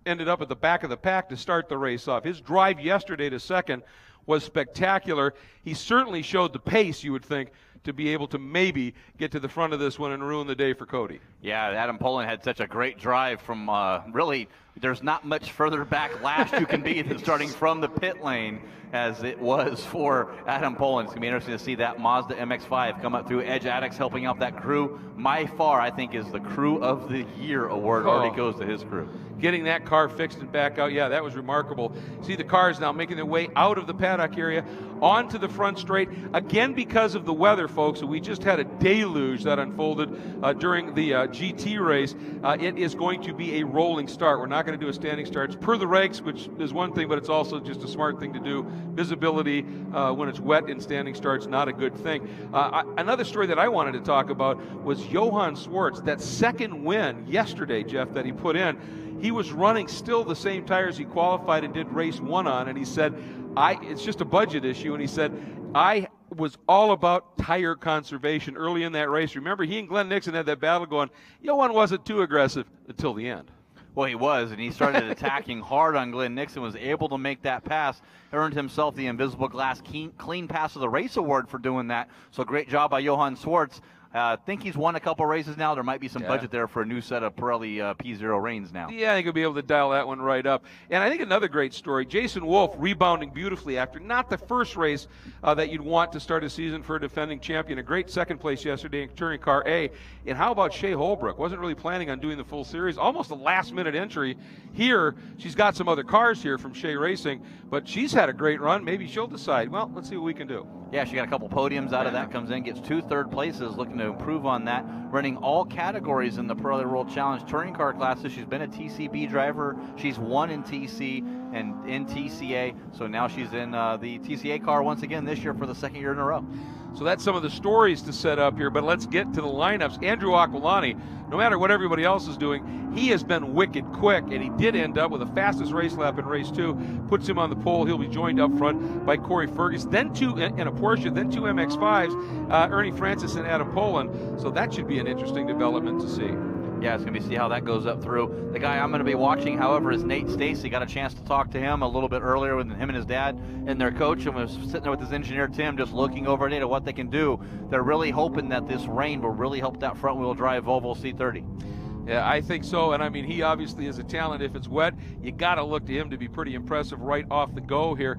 ended up at the back of the pack to start the race off? His drive yesterday to second was spectacular. He certainly showed the pace, you would think, to be able to maybe get to the front of this one and ruin the day for Cody. Yeah, Adam Poland had such a great drive from really, there's not much further back last you can be than starting from the pit lane as it was for Adam Poland. It's going to be interesting to see that Mazda MX-5 come up through. Edge Addicts helping out that crew. By far, I think, is the Crew of the Year award already goes to his crew. Getting that car fixed and back out, yeah, that was remarkable. See the cars now making their way out of the paddock area onto the front straight. Again, because of the weather, folks, we just had a deluge that unfolded during the GT race. It is going to be a rolling start. We're not going to do a standing start. It's per the regs, which is one thing, but it's also just a smart thing to do. Visibility when it's wet in standing starts, not a good thing. Another story that I wanted to talk about was Johann Swartz, that second win yesterday, Jeff, that he put in. He was running still the same tires he qualified and did race one on, and he said, it's just a budget issue, and he said, I was all about tire conservation early in that race. Remember, he and Glenn Nixon had that battle going. Johann wasn't too aggressive until the end. Well, he was, and he started attacking hard on Glenn Nixon, was able to make that pass, earned himself the Invisible Glass Clean Pass of the Race Award for doing that. So great job by Johann Swartz. I think he's won a couple races now. There might be some budget there for a new set of Pirelli P0 reins now. Yeah, I think he'll be able to dial that one right up. And I think another great story, Jason Wolf rebounding beautifully after not the first race that you'd want to start a season for a defending champion. A great second place yesterday in touring car A. And how about Shea Holbrook? Wasn't really planning on doing the full series. Almost a last-minute entry here. She's got some other cars here from Shea Racing, but she's had a great run. Maybe she'll decide, well, let's see what we can do. Yeah, she got a couple podiums out of that, comes in, gets 2 third places, looking to improve on that, running all categories in the Pirelli World Challenge touring car classes. She's been a TCB driver. She's won in TC and in TCA, so now she's in the TCA car once again this year for the second year in a row. So that's some of the stories to set up here, but let's get to the lineups. Andrew Aquilani, no matter what everybody else is doing, he has been wicked quick, and he did end up with the fastest race lap in race 2, puts him on the pole. He'll be joined up front by Corey Fergus, then 2 in a Porsche, then 2 MX-5s, Ernie Francis and Adam Poland. So that should be an interesting development to see. Yeah, it's going to be see how that goes up through. The guy I'm going to be watching, however, is Nate Stacy. Got a chance to talk to him a little bit earlier with him and his dad and their coach, and was sitting there with his engineer, Tim, just looking over at what they can do. They're really hoping that this rain will really help that front-wheel drive Volvo C30. Yeah, I think so, and I mean, he obviously is a talent. If it's wet, you got to look to him to be pretty impressive right off the go here.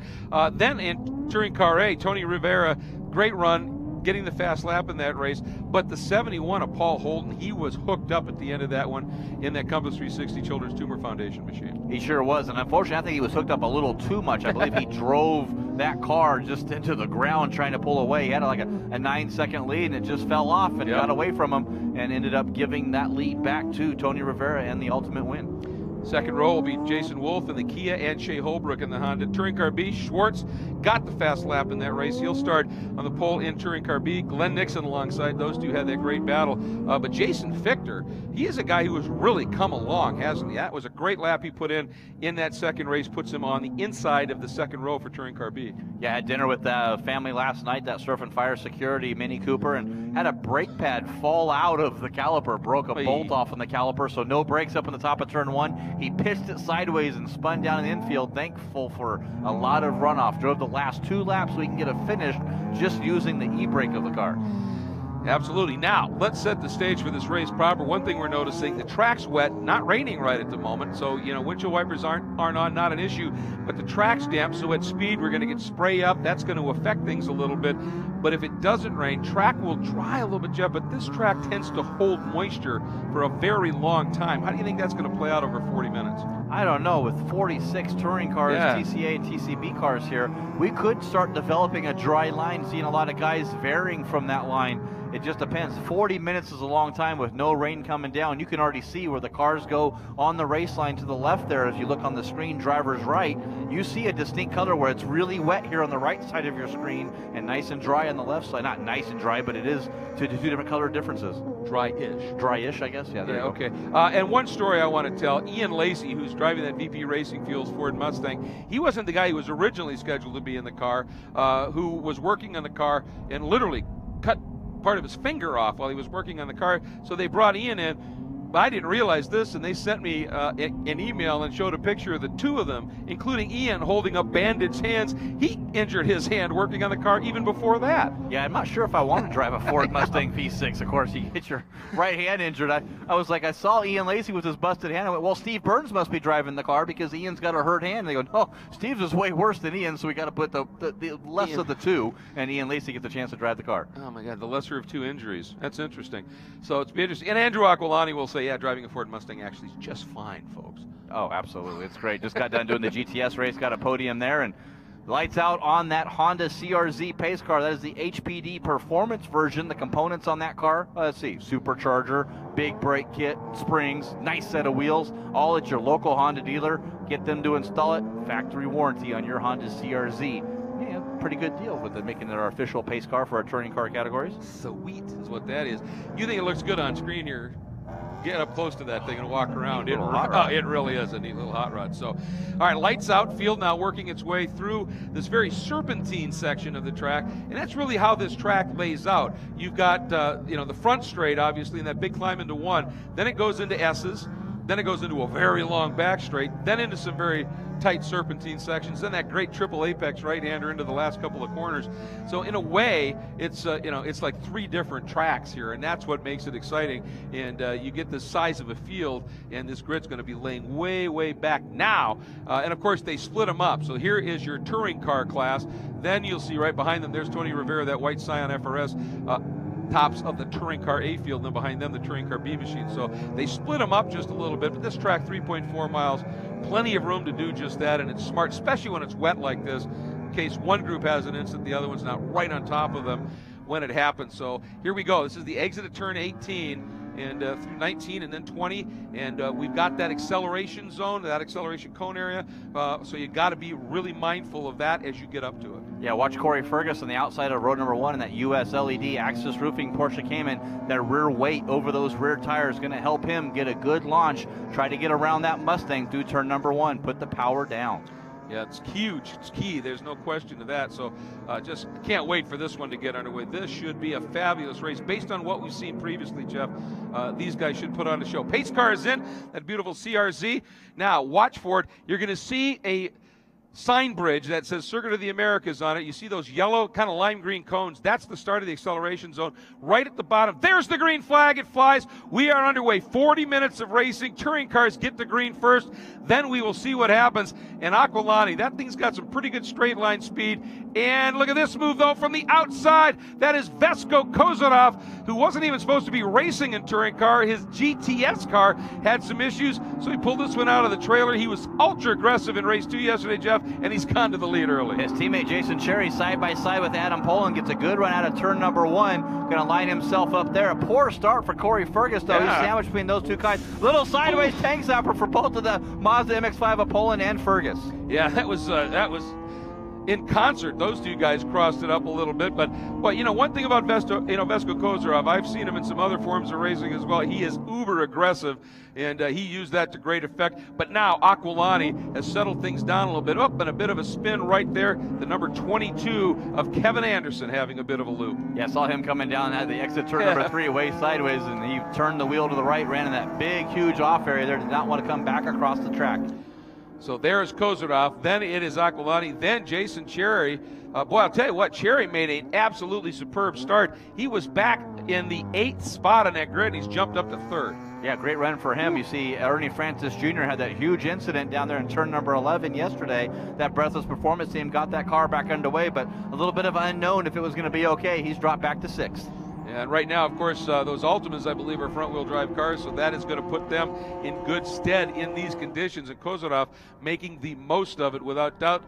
Then in touring car A, Tony Rivera, great run, getting the fast lap in that race, but the 71 of Paul Holden, he was hooked up at the end of that one in that Compass 360 Children's Tumor Foundation machine. He sure was, and unfortunately, I think he was hooked up a little too much. I believe he drove that car just into the ground trying to pull away. He had like a 9-second lead, and it just fell off and got away from him and ended up giving that lead back to Tony Rivera and the ultimate win. Second row will be Jason Wolf in the Kia and Shea Holbrook in the Honda. Touring car B, Schwartz got the fast lap in that race. He'll start on the pole in touring car B. Glenn Nixon alongside. Those two had that great battle. But Jason Fichter, he is a guy who has really come along, hasn't he? That was a great lap he put in that second race, puts him on the inside of the second row for touring car B. Yeah, I had dinner with family last night, that Surf and Fire Security Mini Cooper, and had a brake pad fall out of the caliper, broke a bolt off on the caliper, so no brakes up on the top of turn 1. He pitched it sideways and spun down in the infield, thankful for a lot of runoff. Drove the last 2 laps so he can get a finish just using the e-brake of the car. Absolutely. Now, let's set the stage for this race proper. One thing we're noticing, the track's wet, not raining right at the moment, so, you know, windshield wipers aren't on, not an issue, but the track's damp, so at speed we're going to get spray up. That's going to affect things a little bit, but if it doesn't rain, track will dry a little bit, Jeff, but this track tends to hold moisture for a very long time. How do you think that's going to play out over 40 minutes? I don't know, with 46 touring cars, Yeah. TCA and TCB cars here, we could start developing a dry line, seeing a lot of guys varying from that line. It just depends. 40 minutes is a long time with no rain coming down. You can already see where the cars go on the race line to the left there. As you look on the screen, driver's right, you see a distinct color where it's really wet here on the right side of your screen and nice and dry on the left side. Not nice and dry, but it is two different color differences. Dry-ish. Dry-ish, I guess. Yeah, there you go. Okay. And one story I want to tell, Ian Lacey, who's driving that VP Racing Fuels Ford Mustang, he wasn't the guy who was originally scheduled to be in the car, who was working on the car and literally cut part of his finger off while he was working on the car. So they brought Ian in. But I didn't realize this, and they sent me an email and showed a picture of the two of them, including Ian holding up bandaged hands. He injured his hand working on the car even before that. Yeah, I'm not sure if I want to drive a Ford Mustang V6. Of course, you get your right hand injured. I was like, I saw Ian Lacey with his busted hand. I went, well, Steve Burns must be driving the car because Ian's got a hurt hand. And they go, no, Steve's is way worse than Ian, so we got to put the less of the two, and Ian Lacey gets a chance to drive the car. Oh, my God, the lesser of two injuries. That's interesting. So it's be interesting. And Andrew Aquilani will say, yeah, driving a Ford Mustang actually is just fine, folks. Oh, absolutely. It's great. Just got done doing the GTS race, got a podium there, and lights out on that Honda CRZ pace car. That is the HPD performance version. The components on that car, let's see, supercharger, big brake kit, springs, nice set of wheels, all at your local Honda dealer. Get them to install it. Factory warranty on your Honda CRZ. Yeah, pretty good deal with it, making it our official pace car for our touring car categories. Sweet is what that is. You think it looks good on screen here? Get up close to that thing and walk around. It really is a neat little hot rod. So, all right, lights out. Field now working its way through this very serpentine section of the track, and that's really how this track lays out. You've got the front straight, obviously, and that big climb into one. Then it goes into S's. Then it goes into a very long back straight. Then into some very tight serpentine sections. Then that great triple apex right-hander into the last couple of corners. So in a way, it's it's like three different tracks here, and that's what makes it exciting. And you get the size of a field, and this grid's going to be laying way, way back now. And of course, they split them up. So here is your touring car class. Then you'll see right behind them, there's Tony Rivera, that white Scion FRS. Tops of the touring car A field, and then behind them the touring car B machine. So they split them up just a little bit, but this track 3.4 miles, plenty of room to do just that, and it's smart, especially when it's wet like this, in case one group has an incident, the other one's not right on top of them when it happens. So here we go. This is the exit at turn 18 and through 19 and then 20, and we've got that acceleration zone, that acceleration cone area, so you got to be really mindful of that as you get up to it. Yeah, watch Corey Fergus on the outside of road number 1 in that US LED Axis Roofing Porsche Cayman. That rear weight over those rear tires is going to help him get a good launch. Try to get around that Mustang through turn number 1. Put the power down. Yeah, it's huge. It's key. There's no question to that. So just can't wait for this one to get underway. This should be a fabulous race. Based on what we've seen previously, Jeff, these guys should put on a show. Pace car is in, that beautiful CRZ. Now, watch for it. You're going to see a sign bridge that says Circuit of the Americas on it. You see those yellow, kind of lime green cones. That's the start of the acceleration zone. Right at the bottom, there's the green flag. It flies. We are underway. 40 minutes of racing. Touring cars get the green first. Then we will see what happens. And Aquilani, that thing's got some pretty good straight line speed. And look at this move, though, from the outside. That is Vesko Kozarov, who wasn't even supposed to be racing in touring car. His GTS car had some issues, so he pulled this one out of the trailer. He was ultra aggressive in race 2 yesterday, Jeff, and he's gone to the lead early. His teammate Jason Cherry side by side with Adam Poland gets a good run out of turn number 1. Going to line himself up there. A poor start for Corey Fergus, though. Yeah. He's sandwiched between those two guys. Little sideways tank zapper for both of the Mazda MX-5 of Poland and Fergus. Yeah, that was in concert. Those two guys crossed it up a little bit, but one thing about Vesko Kozarov, I've seen him in some other forms of racing as well. He is uber aggressive, and he used that to great effect. But now Aquilani has settled things down a little bit. Up and a bit of a spin right there. The number 22 of Kevin Anderson having a bit of a loop. Yeah, saw him coming down at the exit turn number 3 way sideways, and he turned the wheel to the right, ran in that big, huge off area there. Did not want to come back across the track. So there's Kozarov, then it is Aquilani, then Jason Cherry. Boy, I'll tell you what, Cherry made an absolutely superb start. He was back in the 8th spot on that grid, and he's jumped up to 3rd. Yeah, great run for him. You see Ernie Francis Jr. had that huge incident down there in turn number 11 yesterday. That Breathless Performance team got that car back underway, but a little bit of unknown if it was going to be okay. He's dropped back to 6th. And right now, of course, those Ultimas, I believe, are front-wheel drive cars, so that is going to put them in good stead in these conditions. And Kozarov making the most of it, without doubt.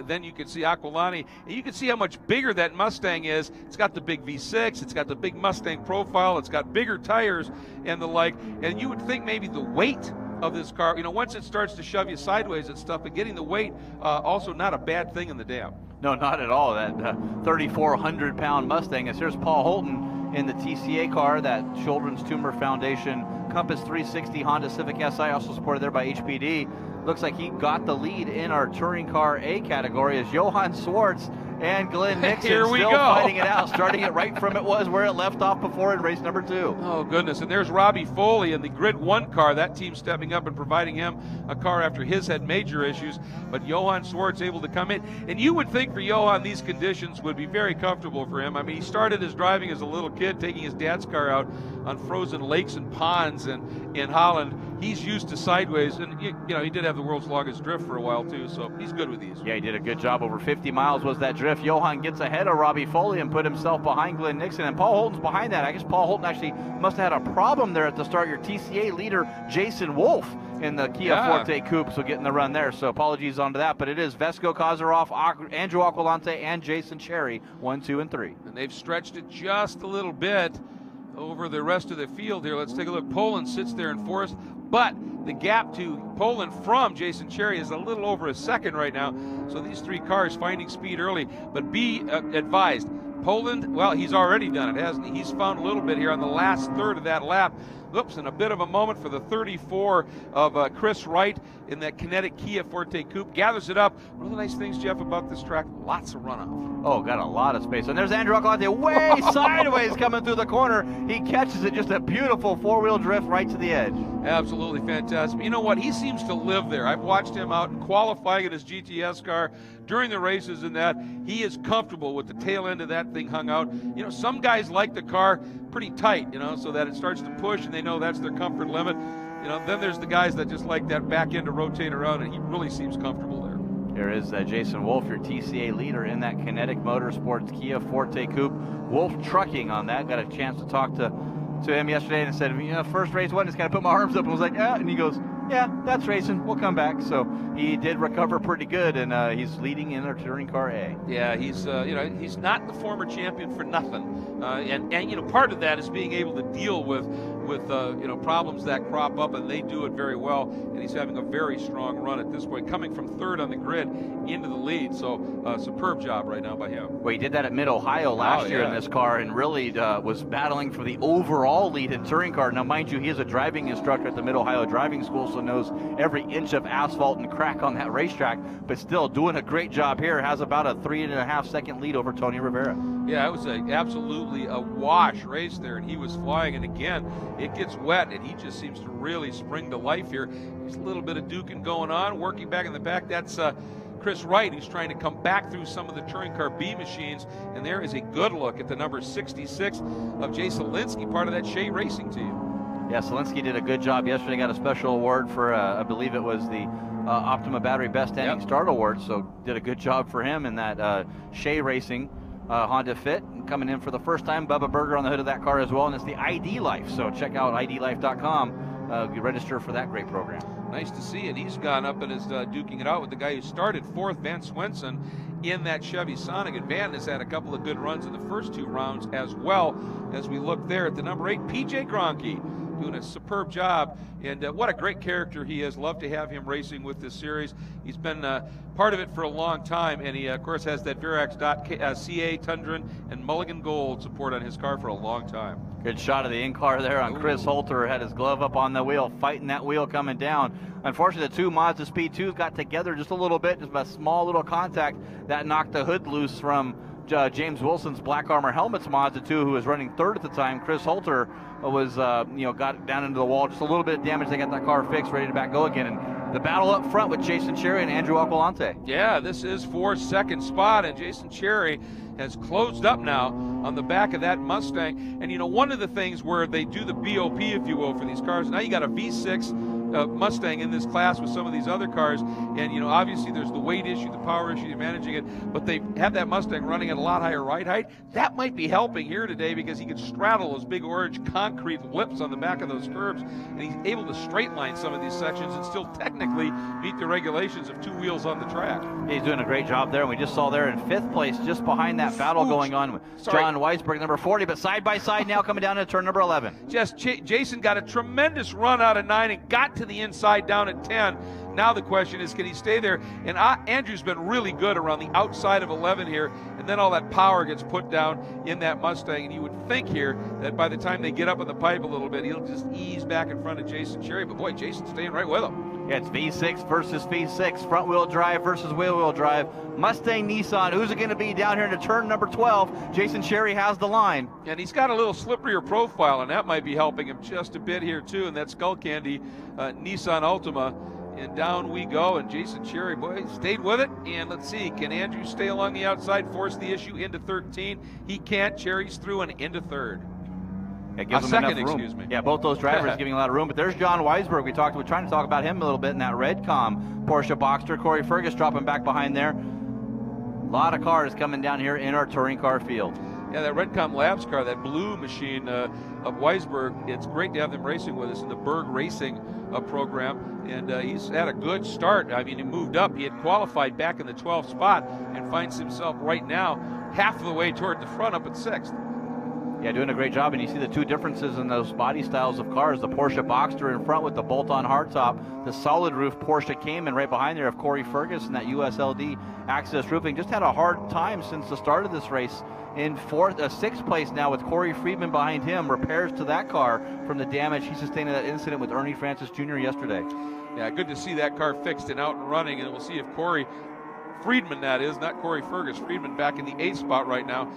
Then you can see Aquilani, and you can see how much bigger that Mustang is. It's got the big V6, it's got the big Mustang profile, it's got bigger tires and the like. And you would think maybe the weight of this car, you know, once it starts to shove you sideways and stuff, but getting the weight, also not a bad thing in the dam. No, not at all. That 3,400-pound Mustang. As here's Paul Holton in the TCA car, that Children's Tumor Foundation Compass 360 Honda Civic Si, also supported there by HPD. Looks like he got the lead in our touring car A category as Johan Swartz and Glenn Nixon Here we still go. fighting it out, starting it right from it was where it left off before in race number 2. Oh, goodness. And there's Robbie Foley in the Grid 1 car. That team stepping up and providing him a car after his had major issues. But Johan Swartz able to come in. And you would think for Johan these conditions would be very comfortable for him. I mean, he started his driving as a little kid, taking his dad's car out on frozen lakes and ponds in Holland. He's used to sideways. And, you know, he did have the world's longest drift for a while, too. So he's good with these. Yeah, he did a good job. Over 50 miles was that drift. Johan gets ahead of Robbie Foley and put himself behind Glenn Nixon, and Paul Holton's behind that. I guess Paul Holton actually must have had a problem there at the start. Your TCA leader, Jason Wolf, in the Kia Forte Coupe, so getting the run there. So apologies onto that, but it is Vesco Kozarov, Andrew Aquilante, and Jason Cherry, 1, 2, and 3. And they've stretched it just a little bit over the rest of the field here. Let's take a look. Poland sits there in fourth, but the gap to Poland from Jason Cherry is a little over a second right now. So these three cars finding speed early, but be advised, Poland, well, he's already done it, hasn't he? He's found a little bit here on the last third of that lap. Oops, and a bit of a moment for the 34 of Chris Wright in that kinetic Kia Forte Coupe. Gathers it up. One of the nice things, Jeff, about this track, lots of runoff. Oh, got a lot of space. And there's Andrew Aquilante way sideways coming through the corner. He catches it, just a beautiful four-wheel drift right to the edge. Absolutely fantastic. You know what? He seems to live there. I've watched him out qualifying in his GTS car during the races and that. He is comfortable with the tail end of that thing hung out. You know, some guys like the car pretty tight, you know, so that it starts to push and they know that's their comfort limit. You know, then there's the guys that just like that back end to rotate around, and he really seems comfortable there. Here is Jason Wolf, your TCA leader in that Kinetic Motorsports Kia Forte Coupe. Wolf trucking on that. Got a chance to talk to him yesterday and said, you know, first race one, just kind of put my arms up and was like, yeah. And he goes, yeah, that's racing. We'll come back. So he did recover pretty good, and he's leading in our touring car A. Yeah, he's you know, he's not the former champion for nothing, and you know, part of that is being able to deal with you know, problems that crop up, and they do it very well. And he's having a very strong run at this point, coming from third on the grid into the lead. So superb job right now by him. Well, he did that at Mid-Ohio last year in this car, and really was battling for the overall lead in touring car. Now, mind you, he is a driving instructor at the Mid-Ohio Driving School, so knows every inch of asphalt and crack on that racetrack, but still doing a great job here. Has about a 3.5-second lead over Tony Rivera. Yeah, it was absolutely a wash race there, and he was flying. And again, it gets wet, and he just seems to really spring to life here. There's a little bit of duking going on, working back in the back. That's Chris Wright, who's trying to come back through some of the touring car B machines. And there is a good look at the number 66 of Jay Solinsky, part of that Shea Racing team. Yeah, Solinsky did a good job yesterday. Got a special award for, I believe it was the Optima Battery Best Standing Start Award. So did a good job for him in that Shea Racing Honda Fit. Coming in for the first time, Bubba Berger on the hood of that car as well, and it's the ID Life. So check out idlife.com. You register for that great program. Nice to see it. He's gone up and is duking it out with the guy who started fourth, Van Swenson, in that Chevy Sonic. And Van has had a couple of good runs in the first two rounds as well. As we look there at the number 8, PJ Gronke, doing a superb job, and what a great character he is. Love to have him racing with this series. He's been part of it for a long time, and he of course has that Virax.ca Tundran and Mulligan Gold support on his car for a long time. Good shot of the in-car there on Chris Holter. Had his glove up on the wheel, fighting that wheel coming down. Unfortunately, the two Mazda Speed 2s got together just a little bit, just a small little contact that knocked the hood loose from James Wilson's Black Armor Helmets Mazda 2, who was running third at the time. Chris Holter was, you know, got down into the wall, just a little bit of damage. They got that car fixed, ready to back go again. And the battle up front with Jason Cherry and Andrew Aquilante. Yeah, this is for second spot, and Jason Cherry has closed up now on the back of that Mustang. And you know, one of the things where they do the BOP, if you will, for these cars, now you got a V6 Mustang in this class with some of these other cars, and you know, obviously there's the weight issue, the power issue, managing it, but they have that Mustang running at a lot higher ride height. That might be helping here today because he can straddle those big orange concrete lips on the back of those curbs, and he's able to straight line some of these sections and still technically meet the regulations of 2 wheels on the track. He's doing a great job there, and we just saw there in 5th place, just behind that battle going on with John Weisberg, number 40, but side by side now coming down to turn number 11. Jason got a tremendous run out of 9 and got to the inside down at 10. Now the question is, can he stay there? And Andrew's been really good around the outside of 11 here, and then all that power gets put down in that Mustang, and you would think here that by the time they get up on the pipe a little bit, he'll just ease back in front of Jason Cherry, but boy, Jason's staying right with him. Yeah, it's V6 versus V6, front-wheel drive versus wheel-wheel drive. Mustang, Nissan, who's it going to be down here into turn number 12? Jason Cherry has the line. And he's got a little slipperier profile, and that might be helping him just a bit here, too, and that Skull Candy Nissan Altima. And down we go, and Jason Cherry, boy, stayed with it. And let's see, can Andrew stay along the outside, force the issue into 13? He can't. Cherry's through and into 3rd. It gives him enough room. Excuse me. Yeah, both those drivers giving a lot of room. But there's John Weisberg. We're trying to talk about him a little bit in that Redcom Porsche Boxster. Corey Fergus dropping back behind there. A lot of cars coming down here in our touring car field. Yeah, that Redcom Labs car, that blue machine of Weisberg, it's great to have them racing with us in the Berg Racing program. And he's had a good start. I mean, he moved up. He had qualified back in the 12th spot and finds himself right now half of the way toward the front up at 6th. Yeah, doing a great job, and you see the 2 differences in those body styles of cars. The Porsche Boxster in front with the bolt-on hardtop. The solid roof Porsche Cayman right behind there of Corey Ferguson, that USLD access roofing. Just had a hard time since the start of this race. In 6th place now with Corey Friedman behind him. Repairs to that car from the damage he sustained in that incident with Ernie Francis Jr. yesterday. Yeah, good to see that car fixed and out and running, and we'll see if Corey Friedman, that is, not Corey Fergus, Friedman back in the 8th spot right now.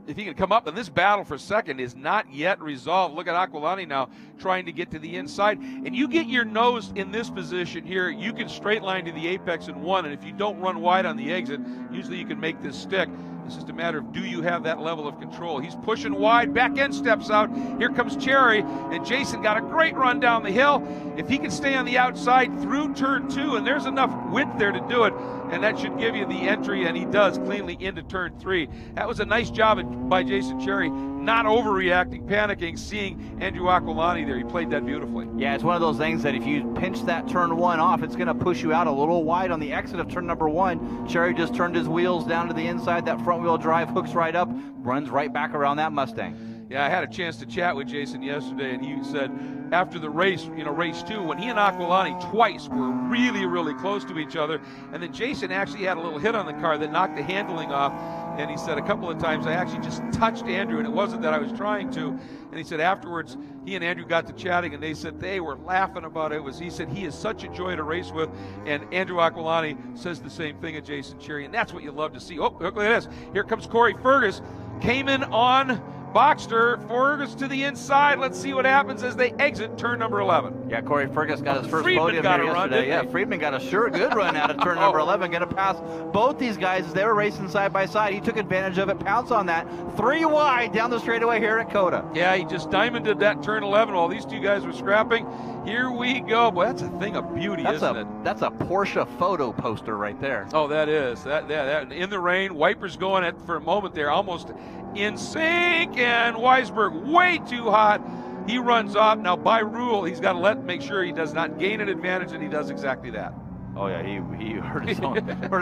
If he can come up, and this battle for second is not yet resolved. Look at Aquilani now trying to get to the inside. And you get your nose in this position here, you can straight line to the apex in 1, and if you don't run wide on the exit, usually you can make this stick. It's just a matter of, do you have that level of control? He's pushing wide, back end steps out. Here comes Cherry, and Jason got a great run down the hill. If he can stay on the outside through turn 2, and there's enough width there to do it, and that should give you the entry, and he does cleanly into turn 3. That was a nice job by Jason Cherry, not overreacting, panicking, seeing Andrew Aquilani there. He played that beautifully. Yeah, it's one of those things that if you pinch that turn 1 off, it's going to push you out a little wide on the exit of turn number 1. Cherry just turned his wheels down to the inside. That front wheel drive hooks right up, runs right back around that Mustang. Yeah, I had a chance to chat with Jason yesterday, and he said after the race, race 2, when he and Aquilani twice were really, really close to each other, and then Jason actually had a little hit on the car that knocked the handling off, and he said a couple of times I actually just touched Andrew, and it wasn't that I was trying to, and he said afterwards he and Andrew got to chatting, and they said they were laughing about it. He said he is such a joy to race with, and Andrew Aquilani says the same thing at Jason Cherry, and that's what you love to see. Oh, look at this. Here comes Corey Fergus, came in on Boxster, Fergus to the inside. Let's see what happens as they exit turn number 11. Yeah, Corey Fergus got his first Friedman podium got here a run, yesterday. Yeah, he? Friedman got a good run out of turn number 11. Going to pass both these guys as they were racing side by side. He took advantage of it, pounced on that. 3 wide down the straightaway here at COTA. Yeah, he just diamonded that turn 11 while these 2 guys were scrapping. Here we go. Boy, that's a thing of beauty, isn't it? That's a Porsche photo poster right there. Oh, that is. That in the rain, wipers going for a moment there, almost in sync, and Weisberg way too hot. He runs off. Now, by rule, he's got to make sure he does not gain an advantage, and he does exactly that. Oh, yeah, he hurt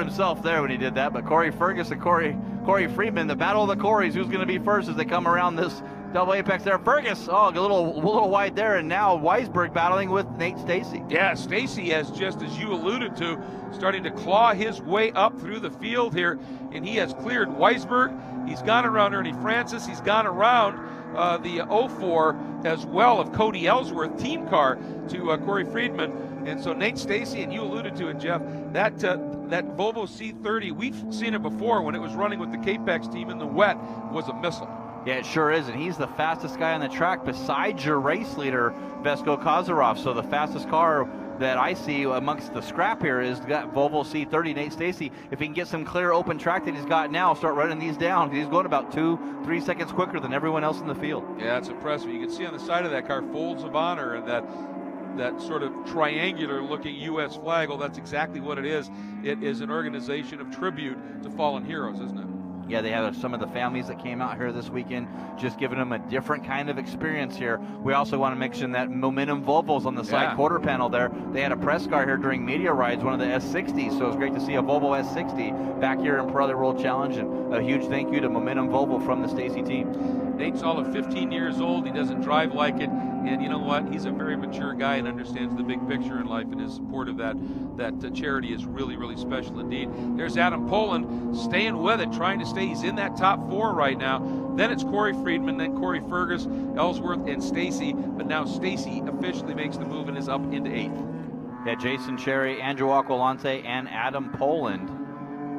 himself there when he did that. But Corey Fergus and Corey Friedman, the battle of the Corys, who's going to be first as they come around this double apex there. Fergus, a little wide there, and now Weisberg battling with Nate Stacy. Yeah, Stacy has, just as you alluded to, starting to claw his way up through the field here, and he has cleared Weisberg. He's gone around Ernie Francis. He's gone around the 04 as well of Cody Ellsworth, team car, to Corey Friedman. And so Nate Stacy, and you alluded to it, Jeff, that Volvo C30, we've seen it before when it was running with the Capex team in the wet, was a missile. Yeah, it sure is, and he's the fastest guy on the track besides your race leader, Vesko Kozarov. So the fastest car that I see amongst the scrap here is that Volvo C30, Nate Stacy. If he can get some clear open track that he's got now, start running these down. He's going about 2-3 seconds quicker than everyone else in the field. Yeah, it's impressive. You can see on the side of that car folds of honor, and that that sort of triangular-looking U.S. flag. Well, that's exactly what it is. It is an organization of tribute to fallen heroes, isn't it? Yeah, they have some of the families that came out here this weekend, just giving them a different kind of experience here. We also want to mention that Momentum Volvo's on the side quarter panel there. They had a press car here during media rides, one of the S60s, so it was great to see a Volvo S60 back here in Pirreli World Challenge, and a huge thank you to Momentum Volvo from the Stacy team. Nate's all of 15 years old. He doesn't drive like it, and you know what? He's a very mature guy and understands the big picture in life, and his support of that charity is really, really special indeed. There's Adam Poland staying with it, trying to stay. He's in that top 4 right now. Then it's Corey Friedman, then Corey Fergus, Ellsworth, and Stacy, but now Stacy officially makes the move and is up into 8th. Yeah, Jason Cherry, Andrew Aquilante, and Adam Poland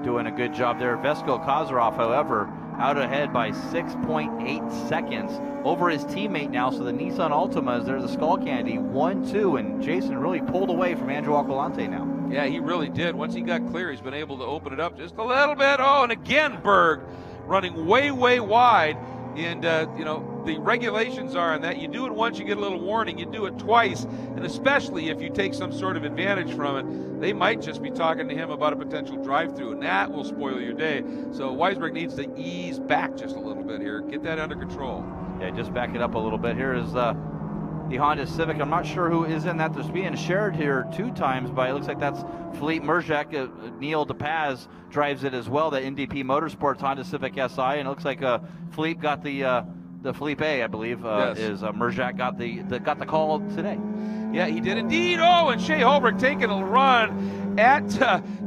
doing a good job there. Vesko Kozarov, however, out ahead by 6.8 seconds over his teammate now. So the Nissan Altima is there, the Skull Candy, 1-2, and Jason really pulled away from Andrew Aquilante now. Yeah, he really did. Once he got clear, he's been able to open it up just a little bit. Oh, and again, Berg running way, way wide. And, you know, the regulations are in that you do it once, you get a little warning. You do it twice, and especially if you take some sort of advantage from it, they might just be talking to him about a potential drive-through, and that will spoil your day. So Weisberg needs to ease back just a little bit here. Get that under control. Yeah, just back it up a little bit. Here is the Honda Civic. I'm not sure who is in that. There's being shared here 2 times by, it looks like that's Philippe Merjek. Neil DePaz drives it as well, the NDP Motorsports Honda Civic SI, and it looks like Philippe got the Philippe A, I believe, is Merjak got the call today. Yeah, he did indeed. Oh, and Shea Holbrook taking a run at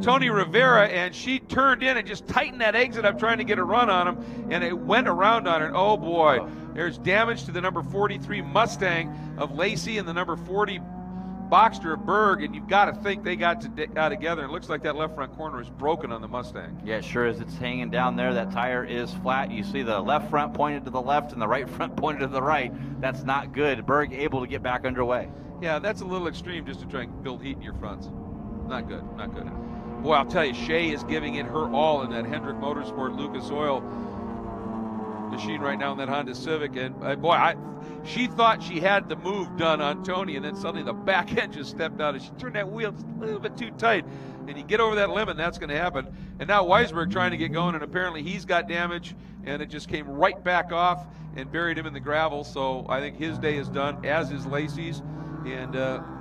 Tony Rivera, and she turned in and just tightened that exit up trying to get a run on him, and it went around on her. Oh, boy. There's damage to the number 43 Mustang of Lacey and the number 40 Boxster of Berg, and you've got to think they got together. It looks like that left front corner is broken on the Mustang. Yeah, it sure is. It's hanging down there. That tire is flat. You see the left front pointed to the left and the right front pointed to the right. That's not good. Berg able to get back underway. Yeah, that's a little extreme just to try and build heat in your fronts. Not good, not good. Boy, I'll tell you, Shea is giving it her all in that Hendrick Motorsport Lucas Oil machine right now in that Honda Civic, and boy, she thought she had the move done on Tony, and then suddenly the back end just stepped out and she turned that wheel just a little bit too tight, and you get over that limit and that's going to happen. And now Weisberg trying to get going, and apparently he's got damage, and it just came right back off and buried him in the gravel. So I think his day is done, as is Lacey's, and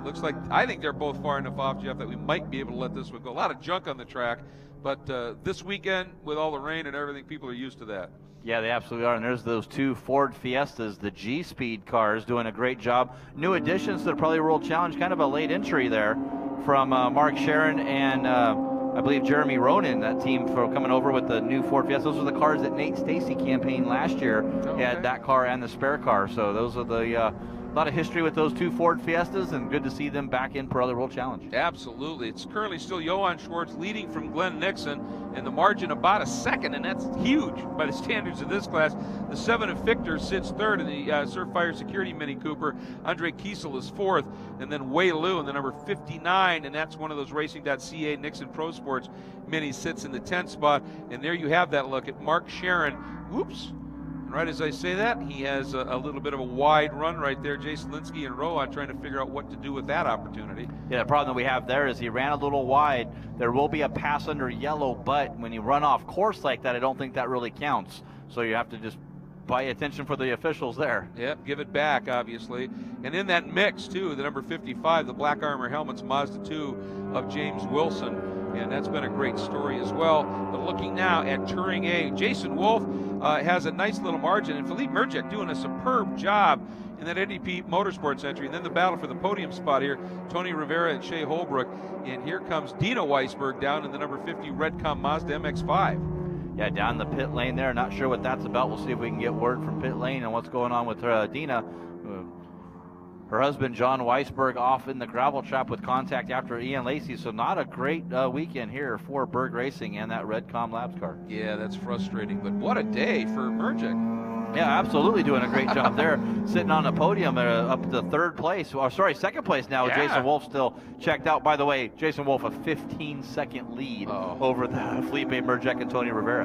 looks like, I think they're both far enough off, Jeff, that we might be able to let this one go. A lot of junk on the track, but this weekend with all the rain and everything, people are used to that. Yeah, they absolutely are. And there's those 2 Ford Fiestas, the G-Speed cars, doing a great job. New additions to the Pirreli World Challenge, kind of a late entry there from Mark Sharon and I believe Jeremy Ronan, that team, for coming over with the new Ford Fiesta. Those are the cars that Nate Stacy campaigned last year. Okay. He had that car and the spare car. So those are the a lot of history with those 2 Ford Fiestas, and good to see them back in Pirreli World Challenge. Absolutely. It's currently still Johan Schwartz leading from Glenn Nixon, and the margin about a second, and that's huge by the standards of this class. The 7 of Fichter sits 3rd in the Surfire Security Mini Cooper. Andre Kiesel is 4th, and then Wei Lu in the number 59, and that's one of those Racing.ca Nixon Pro Sports Minis, sits in the 10th spot. And there you have that look at Mark Sharon. Whoops. Right as I say that, he has a little bit of a wide run right there. Jason Linsky and Rowan trying to figure out what to do with that opportunity. Yeah, the problem that we have there is he ran a little wide. There will be a pass under yellow, but when you run off course like that, I don't think that really counts. So you have to just pay attention for the officials there. Yep, give it back, obviously. And in that mix, too, the number 55, the Black Armor Helmets Mazda 2 of James Wilson. And that's been a great story as well. But looking now at Touring A, Jason Wolf has a nice little margin, and Philippe Merjek doing a superb job in that NDP Motorsports entry. And then the battle for the podium spot here, Tony Rivera and Shea Holbrook. And here comes Dina Weisberg down in the number 50 Redcom Mazda MX-5. Yeah, down the pit lane there. Not sure what that's about. We'll see if we can get word from pit lane and what's going on with Dina. Her husband, John Weisberg, off in the gravel trap with contact after Ian Lacey. So not a great weekend here for Berg Racing and that Redcom Labs car. Yeah, that's frustrating. But what a day for Merjek. Yeah, absolutely doing a great job there. Sitting on the podium up to 3rd place. Or sorry, 2nd place now. Yeah. Jason Wolf still checked out. By the way, Jason Wolf, a 15-second lead over the Felipe Merjek and Tony Rivera.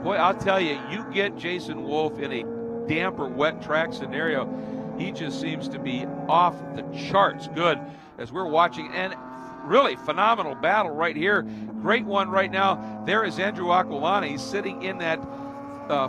Boy, I'll tell you, you get Jason Wolf in a damp or wet track scenario, He just seems to be off the charts good as we're watching, and really phenomenal battle right here. Great one right now. There is Andrew Aquilani. He's sitting in that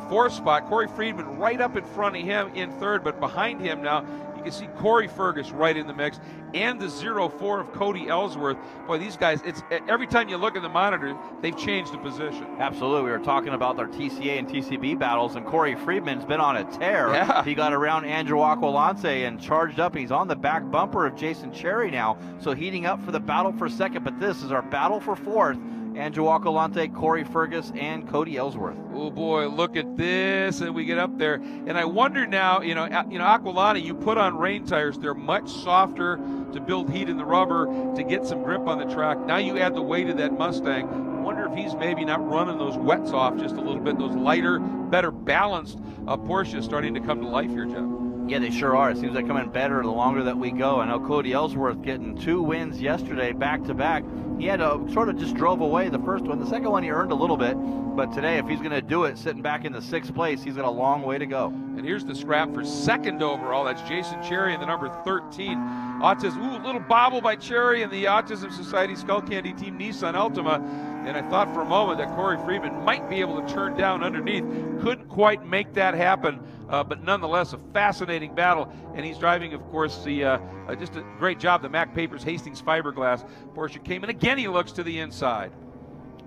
fourth spot. Corey Friedman right up in front of him in third, but behind him now you can see Corey Fergus right in the mix, and the 0-4 of Cody Ellsworth. Boy, these guys, it's every time you look at the monitor, they've changed the position. Absolutely. We were talking about their TCA and TCB battles, and Corey Friedman's been on a tear. Yeah. He got around Andrew Aquilante and charged up, and he's on the back bumper of Jason Cherry now, so heating up for the battle for second. But this is our battle for fourth. Andrew Aquilante, Corey Fergus, and Cody Ellsworth. Oh boy, look at this, and we get up there, and I wonder now, you know, Aquilani, you put on rain tires, they're much softer to build heat in the rubber, to get some grip on the track. Now you add the weight of that Mustang. I wonder if he's maybe not running those wets off just a little bit. Those lighter, better balanced Porsches starting to come to life here, Jeff. Yeah, they sure are. It seems they're coming better the longer that we go. I know Cody Ellsworth getting 2 wins yesterday back-to-back. He had sort of just drove away the first one. The second one he earned a little bit, but today if he's going to do it sitting back in the 6th place, he's got a long way to go. And here's the scrap for second overall. That's Jason Cherry in the number 13. Autism, ooh, little bobble by Cherry and the Autism Society Skull Candy Team Nissan Altima. And I thought for a moment that Corey Friedman might be able to turn down underneath. Couldn't quite make that happen, but nonetheless a fascinating battle. And he's driving, of course, the just a great job. The Mac Papers Hastings fiberglass Porsche came, and again he looks to the inside.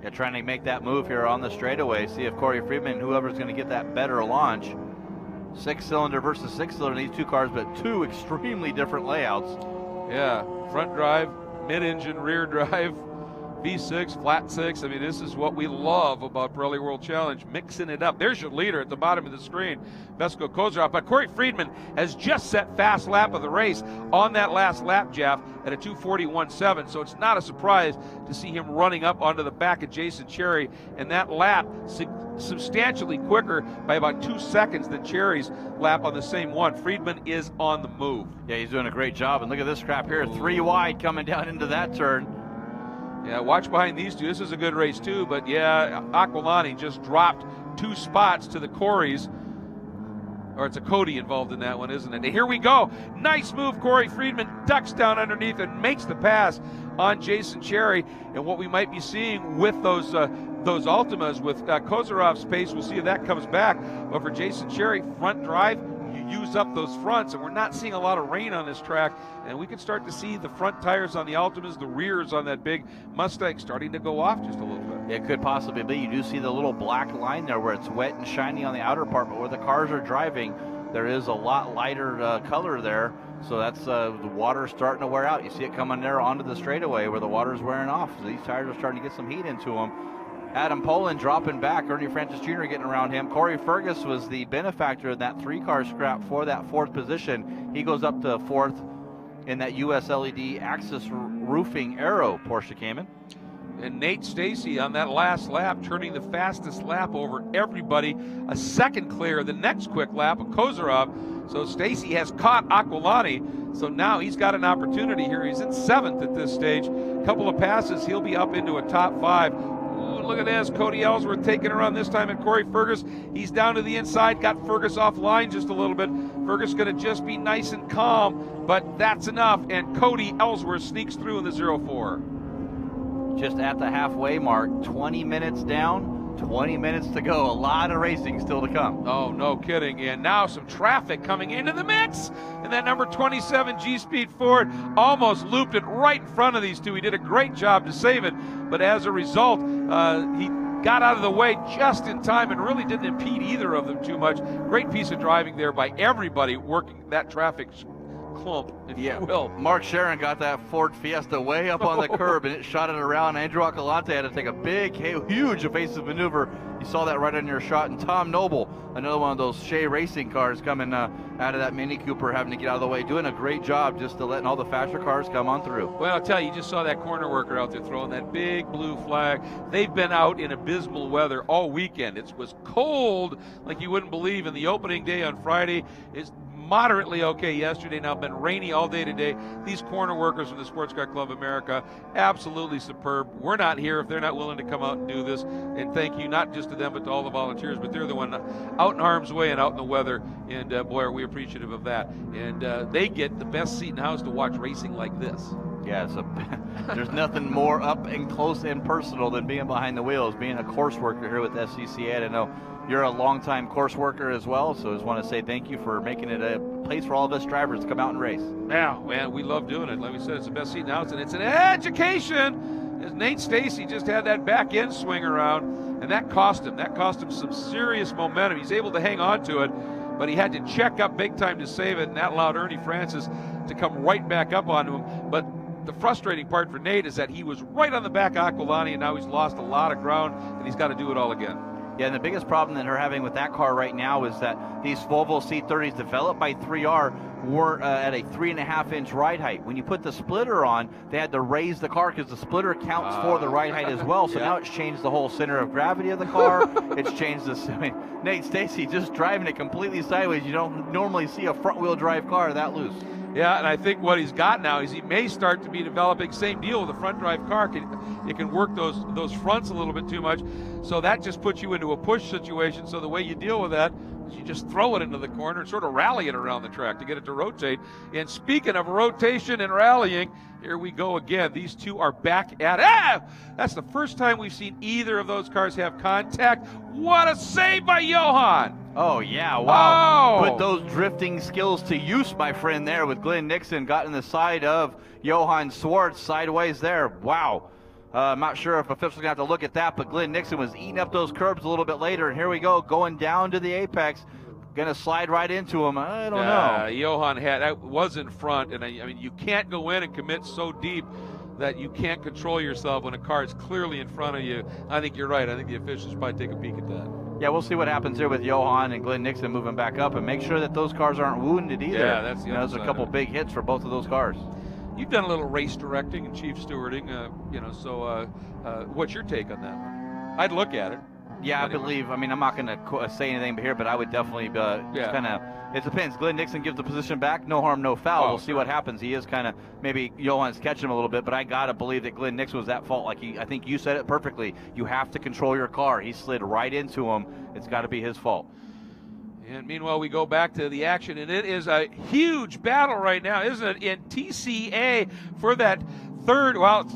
Yeah, trying to make that move here on the straightaway. See if Corey Friedman, whoever's going to get that better launch. 6-cylinder versus 6-cylinder in these two cars, but two extremely different layouts. Yeah, front drive, mid-engine, rear drive, V6, flat 6. I mean, this is what we love about Pirreli World Challenge, mixing it up. There's your leader at the bottom of the screen, Vesco Kozarov. But Corey Friedman has just set fast lap of the race on that last lap, Jeff, at a 2:41.7. So it's not a surprise to see him running up onto the back of Jason Cherry. And that lap substantially quicker by about 2 seconds than Cherry's lap on the same one. Friedman is on the move. Yeah, he's doing a great job. And look at this crap here, 3 wide coming down into that turn. Yeah, watch behind these two. This is a good race too, but yeah, Aquilani just dropped 2 spots to the Corys. Or it's a Cody involved in that one, isn't it? And here we go. Nice move. Corey Friedman ducks down underneath and makes the pass on Jason Cherry. And what we might be seeing with those Altimas with Kozarov's pace, we'll see if that comes back. But for Jason Cherry, front drive, you use up those fronts, and we're not seeing a lot of rain on this track, and we can start to see the front tires on the Altimas, the rears on that big Mustang starting to go off just a little bit. It could possibly be. You do see the little black line there where it's wet and shiny on the outer part, but where the cars are driving, there is a lot lighter color there. So that's the water starting to wear out. You see it coming there onto the straightaway where the water's wearing off. So these tires are starting to get some heat into them. Adam Poland dropping back, Ernie Francis Jr. getting around him. Corey Fergus was the benefactor in that 3-car scrap for that 4th position. He goes up to 4th in that US LED Axis Roofing Aero Porsche Cayman. And Nate Stacy on that last lap, turning the fastest lap over everybody. A second clear the next quick lap of Kozarov. So Stacy has caught Aquilani. So now he's got an opportunity here. He's in 7th at this stage. A couple of passes, he'll be up into a top 5. Look at this, Cody Ellsworth taking her on this time, and Corey Fergus, he's down to the inside, got Fergus offline just a little bit. Fergus going to just be nice and calm, but that's enough, and Cody Ellsworth sneaks through in the 0-4. Just at the halfway mark, 20 minutes down, 20 minutes to go. A lot of racing still to come. Oh, no kidding. And now some traffic coming into the mix. And that number 27 G-Speed Ford almost looped it right in front of these two. He did a great job to save it. But as a result, he got out of the way just in time and really didn't impede either of them too much. Great piece of driving there by everybody working that traffic clump, if you will. Mark Sharon got that Ford Fiesta way up on the curb and it shot it around. Andrew Aquilante had to take a big, huge evasive maneuver. You saw that right on your shot. And Tom Noble, another one of those Shea Racing cars coming out of that Mini Cooper, having to get out of the way, doing a great job just to letting all the faster cars come on through. Well, I'll tell you, you just saw that corner worker out there throwing that big blue flag. They've been out in abysmal weather all weekend. It was cold like you wouldn't believe. In the opening day on Friday, it's moderately okay yesterday. Now been rainy all day today. These corner workers from the Sports Car Club of America, absolutely superb. We're not here if they're not willing to come out and do this. And thank you not just to them but to all the volunteers. But they're the one out in harm's way and out in the weather. And boy, are we appreciative of that. And they get the best seat in the house to watch racing like this. Yeah, there's nothing more up and close and personal than being behind the wheels, being a course worker here with SCCA. I know you're a longtime course worker as well, so I just want to say thank you for making it a place for all of us drivers to come out and race. Yeah, man, we love doing it. Like we said, it's the best seat in the house, and it's an education. As Nate Stacy just had that back end swing around, and that cost him. That cost him some serious momentum. He's able to hang on to it, but he had to check up big time to save it, and that allowed Ernie Francis to come right back up onto him. But the frustrating part for Nate is that he was right on the back of Aquilani, and now he's lost a lot of ground, and he's got to do it all again. Yeah, and the biggest problem that they're having with that car right now is that these Volvo C30s developed by 3R were at a 3.5-inch ride height. When you put the splitter on, they had to raise the car because the splitter counts for the ride height as well. So now it's changed the whole center of gravity of the car. It's changed Nate Stacy just driving it completely sideways. You don't normally see a front-wheel drive car that loose. Yeah, and I think what he's got now is he may start to be developing same deal with a front drive car. It can work those fronts a little bit too much. So that just puts you into a push situation. So the way you deal with that is you just throw it into the corner and sort of rally it around the track to get it to rotate. And speaking of rotation and rallying, here we go again. These two are back at it. That's the first time we've seen either of those cars have contact. What a save by Johan. Oh, yeah, wow. Oh. Put those drifting skills to use, my friend, there with Glenn Nixon. Got in the side of Johan Swartz sideways there. Wow. I'm not sure if officials are going to have to look at that, but Glenn Nixon was eating up those curbs a little bit later. And here we go, going down to the apex. Going to slide right into him. I don't know. Johan was in front, and I mean, you can't go in and commit so deep that you can't control yourself when a car is clearly in front of you. I think you're right. I think the officials probably take a peek at that. Yeah, we'll see what happens here with Johan and Glenn Nixon moving back up, and make sure that those cars aren't wounded either. Yeah, that's the there's a couple big hits for both of those cars. You've done a little race directing and chief stewarding, what's your take on that one? I'd look at it. Yeah, anyway. I'm not going to say anything here, but I would definitely it depends. Glenn Nixon gives the position back, no harm, no foul. We'll see what happens. He is maybe Johan's catching him a little bit, but I got to believe that Glenn Nixon was at fault. I think you said it perfectly. You have to control your car. He slid right into him. It's got to be his fault. And meanwhile, we go back to the action, and it is a huge battle right now, isn't it, in TCA for that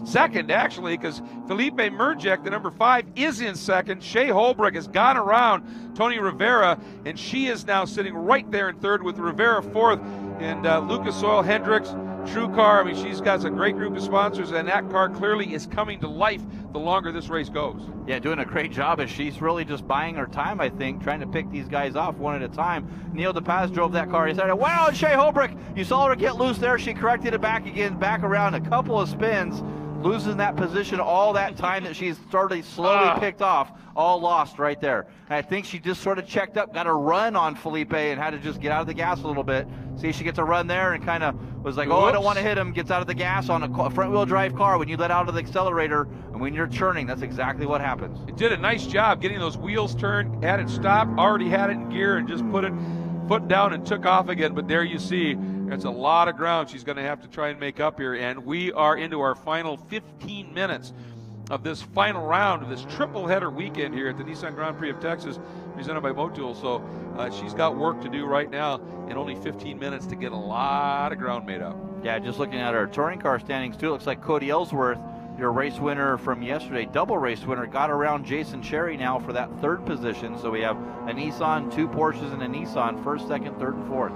second, actually, because Felipe Merjek, the number 5, is in second. Shea Holbrook has gone around Tony Rivera, and she is now sitting right there in third with Rivera fourth, and Lucas Oil Hendricks, True Car. I mean, she's got a great group of sponsors, and that car clearly is coming to life the longer this race goes. Yeah, doing a great job, and she's really just buying her time, I think, trying to pick these guys off one at a time. Neil DePaz drove that car. He said, wow, and Shea Holbrook, you saw her get loose there. She corrected it back again, back around a couple of spins, losing that position all that time that she's slowly picked off, all lost right there. And I think she just sort of checked up, got a run on Felipe, and had to just get out of the gas a little bit. See, she gets a run there and kind of was like, I don't want to hit him, gets out of the gas on a front-wheel drive car. When you let out of the accelerator and when you're churning, that's exactly what happens. It did a nice job getting those wheels turned, had it stopped, already had it in gear, and just put it foot down and took off again. But there you see, it's a lot of ground she's going to have to try and make up here. And we are into our final 15 minutes of this final round of this triple header weekend here at the Nissan Grand Prix of Texas, presented by Motul. So she's got work to do right now in only 15 minutes to get a lot of ground made up. Yeah, just looking at our touring car standings too, it looks like Cody Ellsworth, your race winner from yesterday, double race winner, got around Jason Cherry now for that third position. So we have a Nissan, 2 Porsches, and a Nissan, first, second, third, and fourth.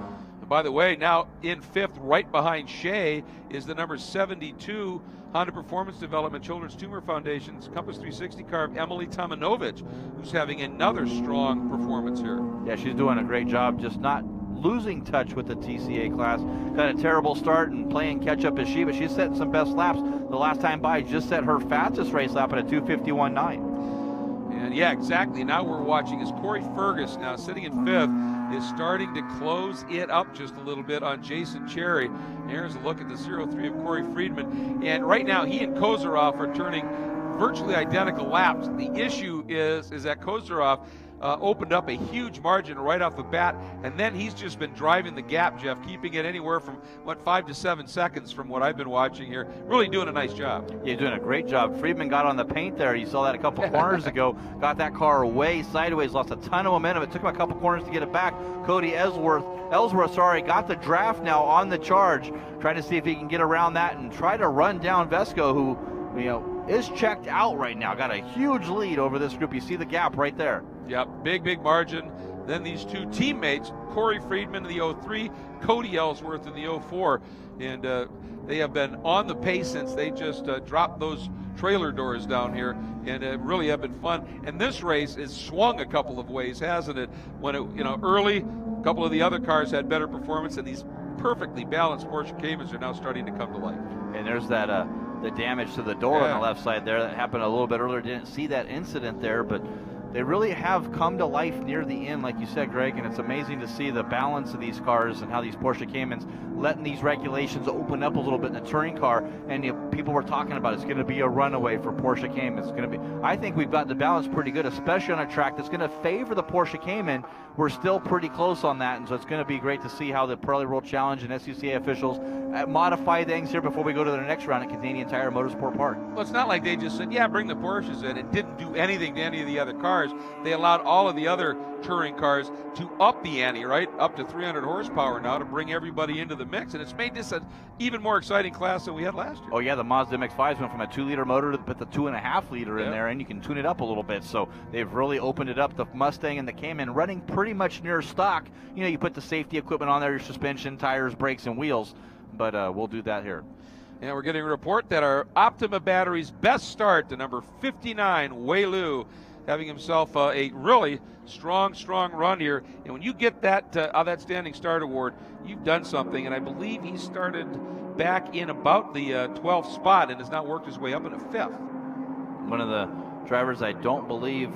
By the way, now in fifth, right behind Shea, is the number 72 Honda Performance Development Children's Tumor Foundation's Compass 360 car of Emily Tomanovich, who's having another strong performance here. Yeah, she's doing a great job, just not losing touch with the TCA class. Got a terrible start and playing catch up as but she's setting some best laps. The last time by, just set her fastest race lap at a 2:51.9. And yeah, exactly. Now we're watching as Corey Fergus, now sitting in fifth, is starting to close it up just a little bit on Jason Cherry. Here's a look at the 03 of Corey Friedman. And right now, he and Kozarov are turning virtually identical laps. The issue is that Kozarov opened up a huge margin right off the bat, and then he's just been driving the gap, Jeff, keeping it anywhere from, 5 to 7 seconds from what I've been watching here. Really doing a nice job. Yeah, doing a great job. Friedman got on the paint there. You saw that a couple corners ago. Got that car way sideways, lost a ton of momentum. It took him a couple corners to get it back. Cody Ellsworth, got the draft now on the charge, trying to see if he can get around that and try to run down Vesco, who, is checked out right now. Got a huge lead over this group. You see the gap right there. Yep, big margin. Then these two teammates, Corey Friedman in the 03, Cody Ellsworth in the 04, and they have been on the pace since they just dropped those trailer doors down here, and really have been fun. And this race has swung a couple of ways, hasn't it? When it, early, a couple of the other cars had better performance, and these perfectly balanced Porsche Caymans are now starting to come to life. And there's that the damage to the door on the left side there that happened a little bit earlier. Didn't see that incident there, but they really have come to life near the end, like you said, Greg, and it's amazing to see the balance of these cars and how these Porsche Caymans letting these regulations open up a little bit in the touring car. And people were talking about it's going to be a runaway for Porsche Cayman. It's going to be. I think we've got the balance pretty good, especially on a track that's going to favor the Porsche Cayman. We're still pretty close on that, and so it's going to be great to see how the Pirreli World Challenge and SCCA officials modify things here before we go to the next round at Canadian Tire Motorsport Park. Well, it's not like they just said, yeah, bring the Porsches in. It didn't do anything to any of the other cars. They allowed all of the other touring cars to up the ante, right, up to 300 horsepower now to bring everybody into the mix, and it's made this an even more exciting class than we had last year. Oh yeah, the Mazda MX-5s went from a 2-liter motor to put the 2.5 liter in there, and you can tune it up a little bit. So they've really opened it up. The Mustang and the Cayman running pretty much near stock. You put the safety equipment on there, your suspension, tires, brakes, and wheels, but we'll do that here. And we're getting a report that our Optima battery's best start, the number 59, Wei Lu, having himself a really strong run here. And when you get that outstanding start award, you've done something. And I believe he started back in about the 12th spot and has now worked his way up into 5th. One of the drivers I don't believe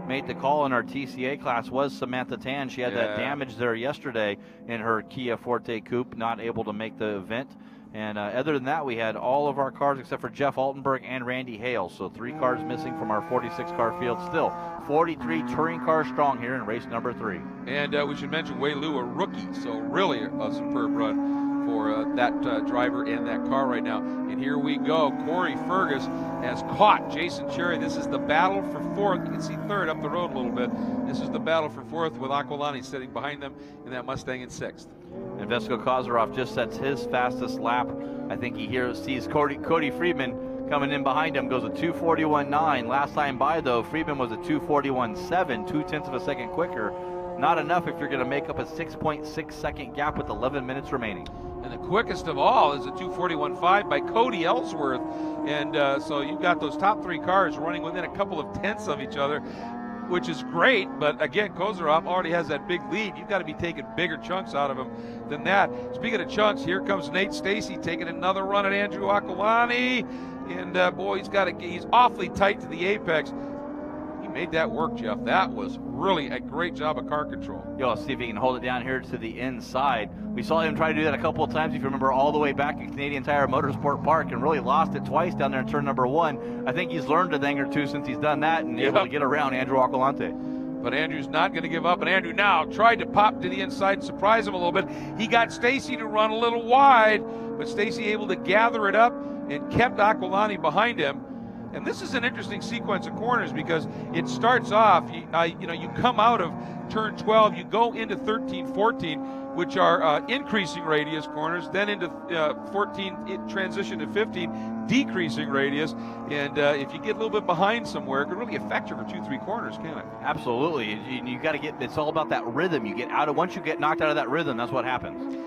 made the call in our TCA class was Samantha Tan. She had that damage there yesterday in her Kia Forte Coupe, not able to make the event. And other than that, we had all of our cars except for Jeff Altenberg and Randy Hale. So 3 cars missing from our 46-car field. Still 43 touring cars strong here in race number 3. And we should mention Wei Lu, a rookie. So really a superb run for that driver and that car right now. And here we go. Corey Fergus has caught Jason Cherry. This is the battle for 4th. You can see 3rd up the road a little bit. This is the battle for 4th with Aquilani sitting behind them in that Mustang in 6th. And Vesco Kozarov just sets his fastest lap. I think he sees Cody Friedman coming in behind him, goes a 2:41.9. Last time by, though, Friedman was a 2:41.7, 0.2 of a second quicker. Not enough if you're going to make up a 6.6 second gap with 11 minutes remaining. And the quickest of all is a 2:41.5 by Cody Ellsworth. And so you've got those top 3 cars running within a couple of tenths of each other, which is great. But again, Kozarov already has that big lead. You've got to be taking bigger chunks out of him than that. Speaking of chunks, here comes Nate Stacy taking another run at Andrew Aquilani. And boy, he's awfully tight to the apex. He made that work, Jeff. That was really a great job of car control. Let's see if he can hold it down here to the inside. We saw him try to do that a couple of times, if you remember, all the way back at Canadian Tire Motorsport Park, and really lost it twice down there in turn number 1. I think he's learned a thing or two since he's done that and able to get around Andrew Aquilante. But Andrew's not going to give up, and Andrew now tried to pop to the inside and surprise him a little bit. He got Stacy to run a little wide, but Stacy able to gather it up and kept Aquilani behind him. And this is an interesting sequence of corners because it starts off, you come out of turn 12, you go into 13, 14, which are increasing radius corners, then into 14, transition to 15, decreasing radius. And if you get a little bit behind somewhere, it could really affect you for 2-3 corners, can't it? Absolutely. You got to it's all about that rhythm. Once you get knocked out of that rhythm, that's what happens.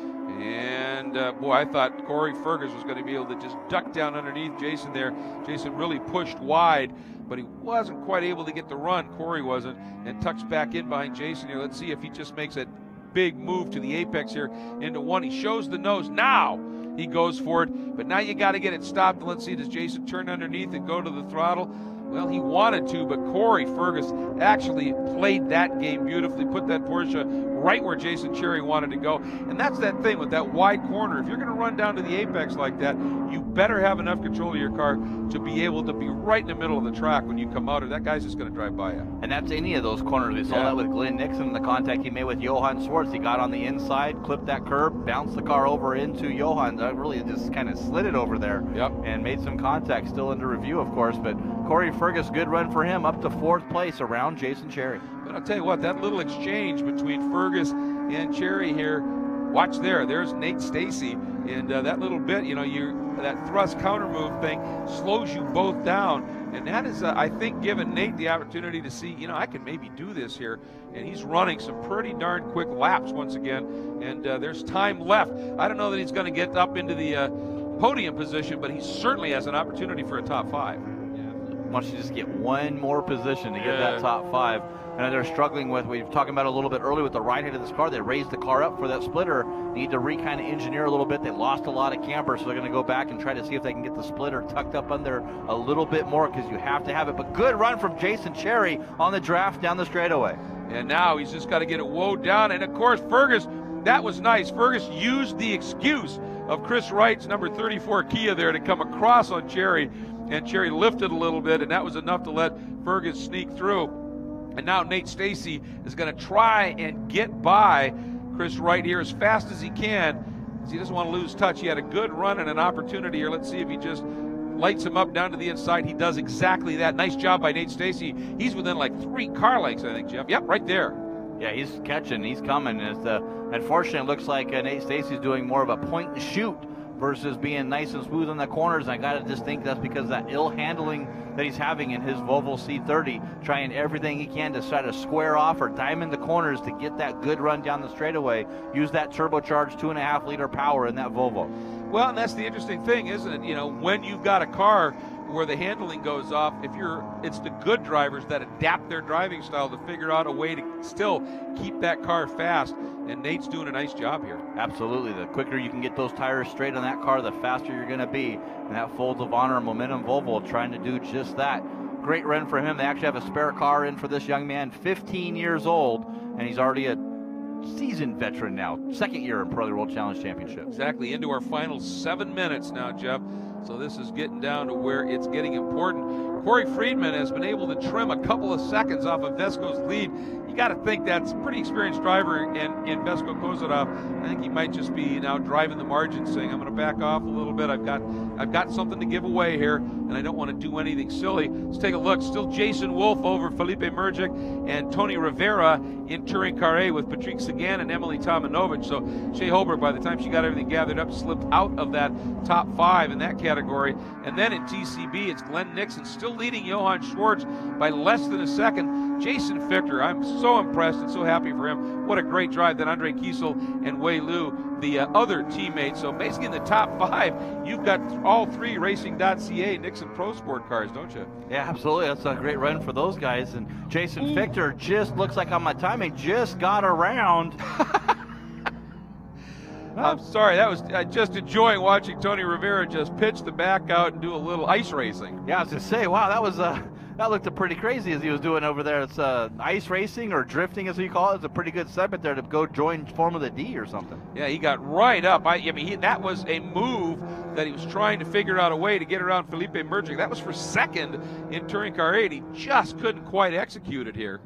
And boy, I thought Corey Fergus was going to be able to just duck down underneath Jason there. Jason really pushed wide, but he wasn't quite able to get the run. Corey wasn't, and tucks back in behind Jason here. Let's see if he just makes a big move to the apex here into 1. He shows the nose. Now he goes for it, but now you got to get it stopped. And let's see, does Jason turn underneath and go to the throttle? Well, he wanted to, but Corey Fergus actually played that game beautifully, put that Porsche right where Jason Cherry wanted to go. And that's that thing with that wide corner. If you're going to run down to the apex like that, you better have enough control of your car to be able to be right in the middle of the track when you come out, or that guy's just going to drive by you. And that's any of those corners. We saw that with Glenn Nixon, the contact he made with Johan Schwartz. He got on the inside, clipped that curb, bounced the car over into Johan. That really just kind of slid it over there and made some contact. Still under review, of course, but Corey Fergus, good run for him, up to 4th place around Jason Cherry. But I'll tell you what, that little exchange between Fergus and Cherry here, watch there's Nate Stacy, and that little bit, that thrust counter move thing slows you both down, and that is, I think, given Nate the opportunity to see, I can maybe do this here, and he's running some pretty darn quick laps once again, and there's time left. I don't know that he's going to get up into the podium position, but he certainly has an opportunity for a top 5. Wants to just get one more position to get that top 5. And they're struggling with, we were talking about a little bit earlier with the right hand of this car. They raised the car up for that splitter. Need to kind of engineer a little bit. They lost a lot of camber, so they're going to go back and try to see if they can get the splitter tucked up under a little bit more, because you have to have it. But good run from Jason Cherry on the draft down the straightaway. And now he's just got to get it woed down. And of course, Fergus, that was nice. Fergus used the excuse of Chris Wright's number 34 Kia there to come across on Cherry, and Cherry lifted a little bit, and that was enough to let Fergus sneak through. And now Nate Stacy is going to try and get by Chris Wright here as fast as he can, because he doesn't want to lose touch. He had a good run and an opportunity here. Let's see if he just lights him up down to the inside. He does exactly that. Nice job by Nate Stacy. He's within like 3 car lengths, I think, Jeff. Yep, right there. Yeah, he's catching. He's coming. Unfortunately, it looks like Nate Stacy's doing more of a point and shoot versus being nice and smooth on the corners. And I got to just think that's because of that ill handling that he's having in his Volvo C30, trying everything he can to try to square off or diamond the corners to get that good run down the straightaway. Use that turbocharged 2.5 liter power in that Volvo. Well, and that's the interesting thing, isn't it? When you've got a car where the handling goes off, it's the good drivers that adapt their driving style to figure out a way to still keep that car fast, and Nate's doing a nice job here. Absolutely. The quicker you can get those tires straight on that car, the faster you're going to be. And that Folds of Honor Momentum Volvo trying to do just that. Great run for him. They actually have a spare car in for this young man, 15 years old, and he's already a seasoned veteran now. 2nd year in Pirreli World Challenge Championship. Exactly. Into our final 7 minutes now, Jeff. So this is getting down to where it's getting important. Corey Friedman has been able to trim a couple of seconds off of Vesco's lead. You got to think that's a pretty experienced driver in Vesco Kozarov. I think he might just be now driving the margin, saying, I'm going to back off a little bit. I've got something to give away here, and I don't want to do anything silly. Let's take a look. Still Jason Wolf over Felipe Mergic and Tony Rivera in Touring Car A with Patrick Sagan and Emily Tomanovich. So Shea Holbrook, by the time she got everything gathered up, slipped out of that top 5 in that category. And then in TCB, it's Glenn Nixon still leading Johan Schwartz by less than a second. Jason Fichter, I'm so impressed and so happy for him. What a great drive that Andre Kiesel and Wei Lu, the other teammates. So basically in the top 5, you've got all 3 Racing.ca Nixon Pro Sport cars, don't you? Yeah, absolutely. That's a great run for those guys. And Jason Fichter just looks like on my timing, just got around. I'm sorry, that was just enjoying watching Tony Rivera just pitch the back out and do a little ice racing. Yeah, I was going to say, wow, that looked pretty crazy as he was doing over there. It's ice racing or drifting, as we call it. It's a pretty good segment there to go join Formula D or something. Yeah, he got right up. I mean, that was a move that he was trying to figure out a way to get around Felipe Mergic. That was for 2nd in Touring Car 8. He just couldn't quite execute it here.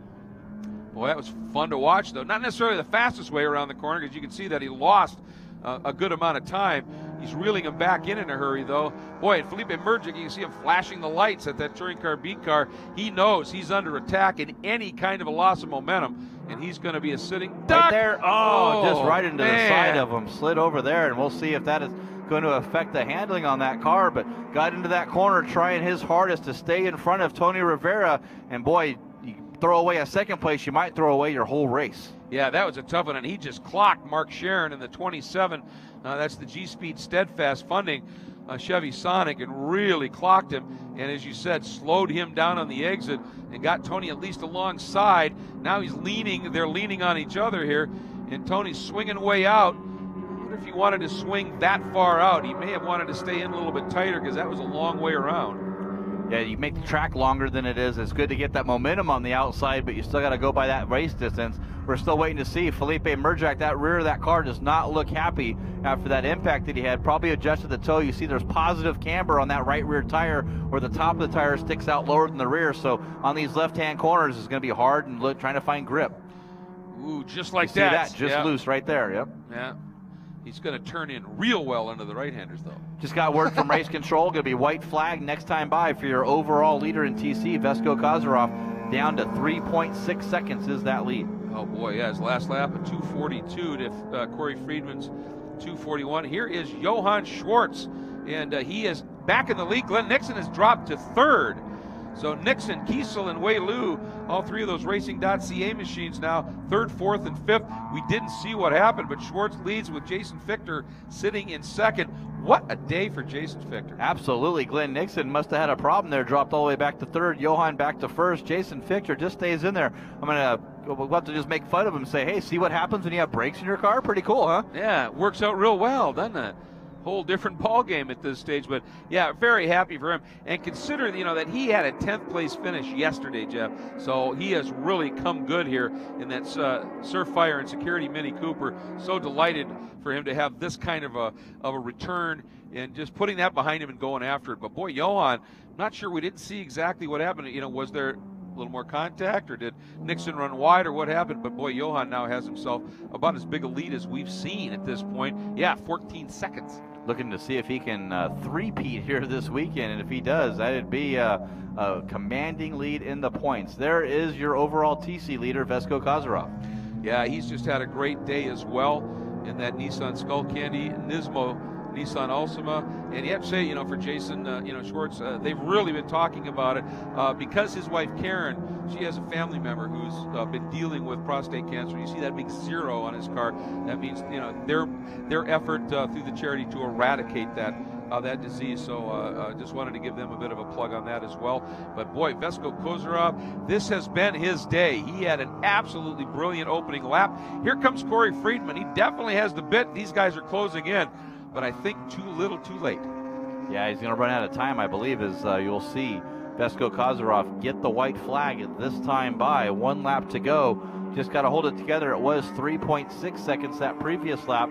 Boy, that was fun to watch, though. Not necessarily the fastest way around the corner, because you can see that he lost a good amount of time. He's reeling him back in a hurry, though. Boy, and Felipe Mergic, you can see him flashing the lights at that Touring Car B car. He knows he's under attack in any kind of a loss of momentum, and he's going to be a sitting duck. Right there. Oh, just right into the side of him. Slid over there, and we'll see if that is going to affect the handling on that car, but got into that corner trying his hardest to stay in front of Tony Rivera, and boy, you throw away a 2nd place, you might throw away your whole race. Yeah, that was a tough one, and he just clocked Mark Sharon in the 27. That's the G-Speed Steadfast Funding Chevy Sonic, and really clocked him, and as you said, slowed him down on the exit and got Tony at least alongside. Now he's leaning, they're leaning on each other here, and Tony's swinging way out. I wonder if he wanted to swing that far out. He may have wanted to stay in a little bit tighter, because that was a long way around. Yeah, you make the track longer than it is. It's good to get that momentum on the outside, but you still got to go by that race distance. We're still waiting to see. Felipe Merjak, that rear of that car does not look happy after that impact that he had. Probably adjusted the toe. You see there's positive camber on that right rear tire where the top of the tire sticks out lower than the rear. So on these left-hand corners, it's going to be hard and trying to find grip. Ooh, just like you see that. Just loose right there, yep. Yeah. He's going to turn in real well into the right-handers, though. Just got word from race control. Going to be white flag next time by for your overall leader in TC, Vesko Kozarov. Down to 3.6 seconds is that lead. Oh, boy, yeah, his last lap at 2:42 to Corey Friedman's 2:41. Here is Johann Schwartz, and he is back in the lead. Glenn Nixon has dropped to third. So Nixon, Kiesel, and Wei Lu, all three of those Racing.ca machines now, third, fourth, and fifth. We didn't see what happened, but Schwartz leads with Jason Fichter sitting in second. What a day for Jason Fichter. Absolutely. Glenn Nixon must have had a problem there, dropped all the way back to third. Johan back to first. Jason Fichter just stays in there. We'll have to just make fun of him and say, hey, see what happens when you have brakes in your car? Pretty cool, huh? Yeah, it works out real well, doesn't it? Whole different ball game at this stage, but yeah, very happy for him. And consider, that he had a 10th place finish yesterday, Jeff. So he has really come good here in that Surfire and Security Mini Cooper. So delighted for him to have this kind of a return and just putting that behind him and going after it. But boy, Johan, not sure, we didn't see exactly what happened. Was there a little more contact, or did Nixon run wide, or what happened? But boy, Johan now has himself about as big a lead as we've seen at this point. Yeah, 14 seconds. Looking to see if he can three-peat here this weekend, and if he does, that'd be a commanding lead in the points. There is your overall TC leader, Vesko Kozarov. Yeah, he's just had a great day as well in that Nissan Skull Candy Nismo Nissan Altima. And you have to say, for Jason, Schwartz, they've really been talking about it because his wife Karen, she has a family member who's been dealing with prostate cancer. You see that big 0 on his car. That means their effort through the charity to eradicate that disease. So just wanted to give them a bit of a plug on that as well. But boy, Vesko Kozarov, this has been his day. He had an absolutely brilliant opening lap. Here comes Corey Friedman. He definitely has the bit. These guys are closing in, but I think too little too late. Yeah, he's going to run out of time, I believe, as you'll see Vesko Kozarov get the white flag at this time by. 1 lap to go. Just got to hold it together. It was 3.6 seconds that previous lap.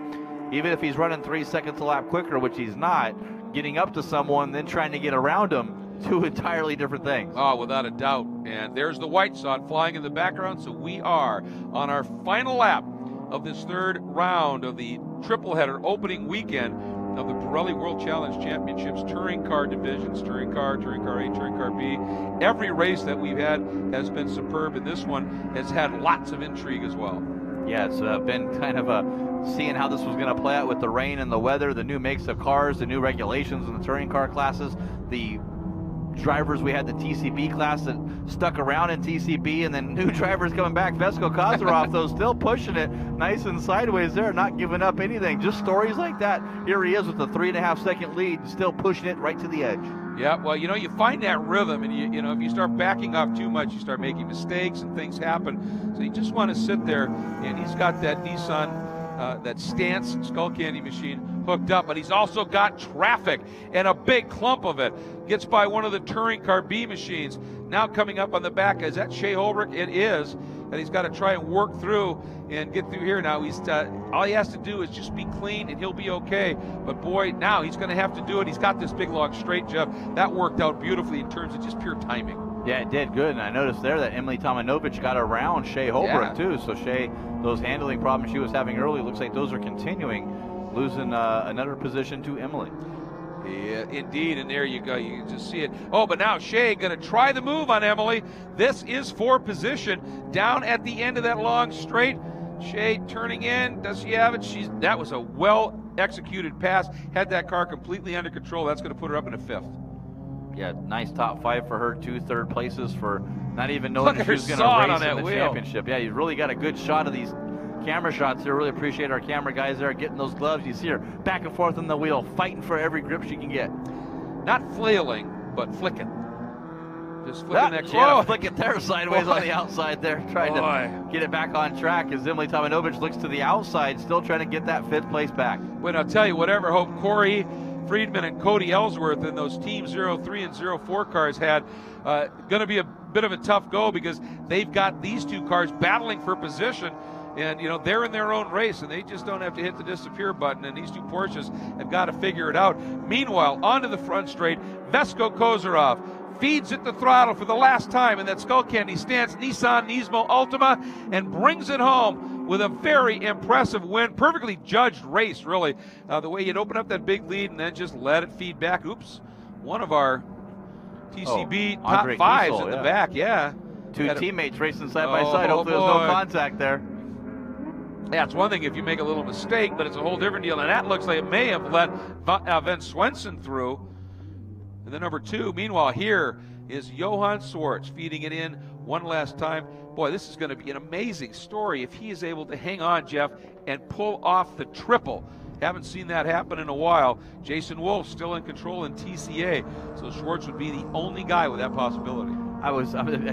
Even if he's running 3 seconds a lap quicker, which he's not, getting up to someone, then trying to get around him, two entirely different things. Oh, without a doubt. And there's the white sod flying in the background. So we are on our final lap of this third round of the triple header opening weekend of the Pirreli World Challenge Championships touring car divisions, touring car A, touring car B. Every race that we've had has been superb, and this one has had lots of intrigue as well. Yeah, it's been kind of seeing how this was going to play out with the rain and the weather, the new makes of cars, the new regulations in the touring car classes, the drivers we had the TCB class that stuck around in TCB, and then new drivers coming back. Vesko Kozarov, though, still pushing it nice and sideways there, not giving up anything. Just stories like that. Here he is with a 3.5 second lead, still pushing it right to the edge. Yeah, well, you find that rhythm, and if you start backing off too much, you start making mistakes and things happen. So you just want to sit there, and he's got that Nissan, that Stance Skull Candy machine hooked up, but he's also got traffic and a big clump of it. Gets by one of the touring car B machines. Now coming up on the back, is that Shea Holbrook? It is. And he's got to try and work through and get through here now. He's all he has to do is just be clean and he'll be okay. But boy, now he's going to have to do it. He's got this big long straight, Jeff. That worked out beautifully in terms of just pure timing. Yeah, it did good, and I noticed there that Emily Tomanovic got around Shea Holbrook too. So Shea, those handling problems she was having early, looks like those are continuing, losing another position to Emily. Yeah, indeed, and there you go. You can just see it. Oh, but now Shea going to try the move on Emily. This is for position down at the end of that long straight. Shea turning in. Does she have it? That was a well-executed pass. Had that car completely under control. That's going to put her up in a 5th. Yeah, nice top 5 for her, 2 third places for not even knowing if she was going to race in the championship. Yeah, you really got a good shot of these camera shots here. Really appreciate our camera guys there getting those gloves. You see her back and forth on the wheel, fighting for every grip she can get. Not flailing, but flicking. Just flicking that. Yeah, flick it there sideways on the outside there, trying to get it back on track as Emily Tomanovic looks to the outside, still trying to get that 5th place back. But I'll tell you, whatever hope Corey Friedman and Cody Ellsworth and those Team 03 and 04 cars had going to be a bit of a tough go, because they've got these two cars battling for position. And, you know, they're in their own race, and they just don't have to hit the disappear button, and these two Porsches have got to figure it out. Meanwhile, onto the front straight, Vesko Kozarov feeds at the throttle for the last time in that Skull Candy stance, Nissan Nismo Altima, and brings it home with a very impressive win. Perfectly judged race, really. The way he'd open up that big lead and then just let it feed back. Oops, one of our TCB top Andre fives Kiesel, in the back, yeah. Two teammates racing side by side. Hopefully there's no contact there. Yeah, it's one thing if you make a little mistake, but it's a whole different deal. And that looks like it may have let Van Swenson through. And then number 2, meanwhile, here is Johan Swartz feeding it in one last time. Boy, this is going to be an amazing story if he is able to hang on, Jeff, and pull off the triple. Haven't seen that happen in a while. Jason Wolf still in control in TCA, so Swartz would be the only guy with that possibility. I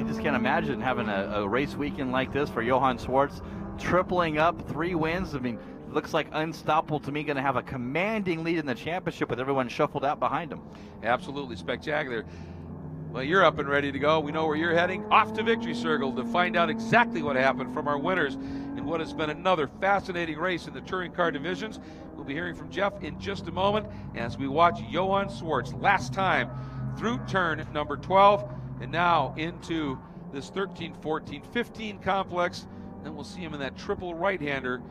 just can't imagine having a race weekend like this for Johan Swartz. Tripling up 3 wins. I mean, looks like unstoppable to me. Going to have a commanding lead in the championship with everyone shuffled out behind him. Absolutely spectacular. Well, you're up and ready to go. We know where you're heading. Off to Victory Circle to find out exactly what happened from our winners in what has been another fascinating race in the touring car divisions. We'll be hearing from Jeff in just a moment as we watch Johan Swartz last time through turn number 12 and now into this 13, 14, 15 complex. Then we'll see him in that triple right-hander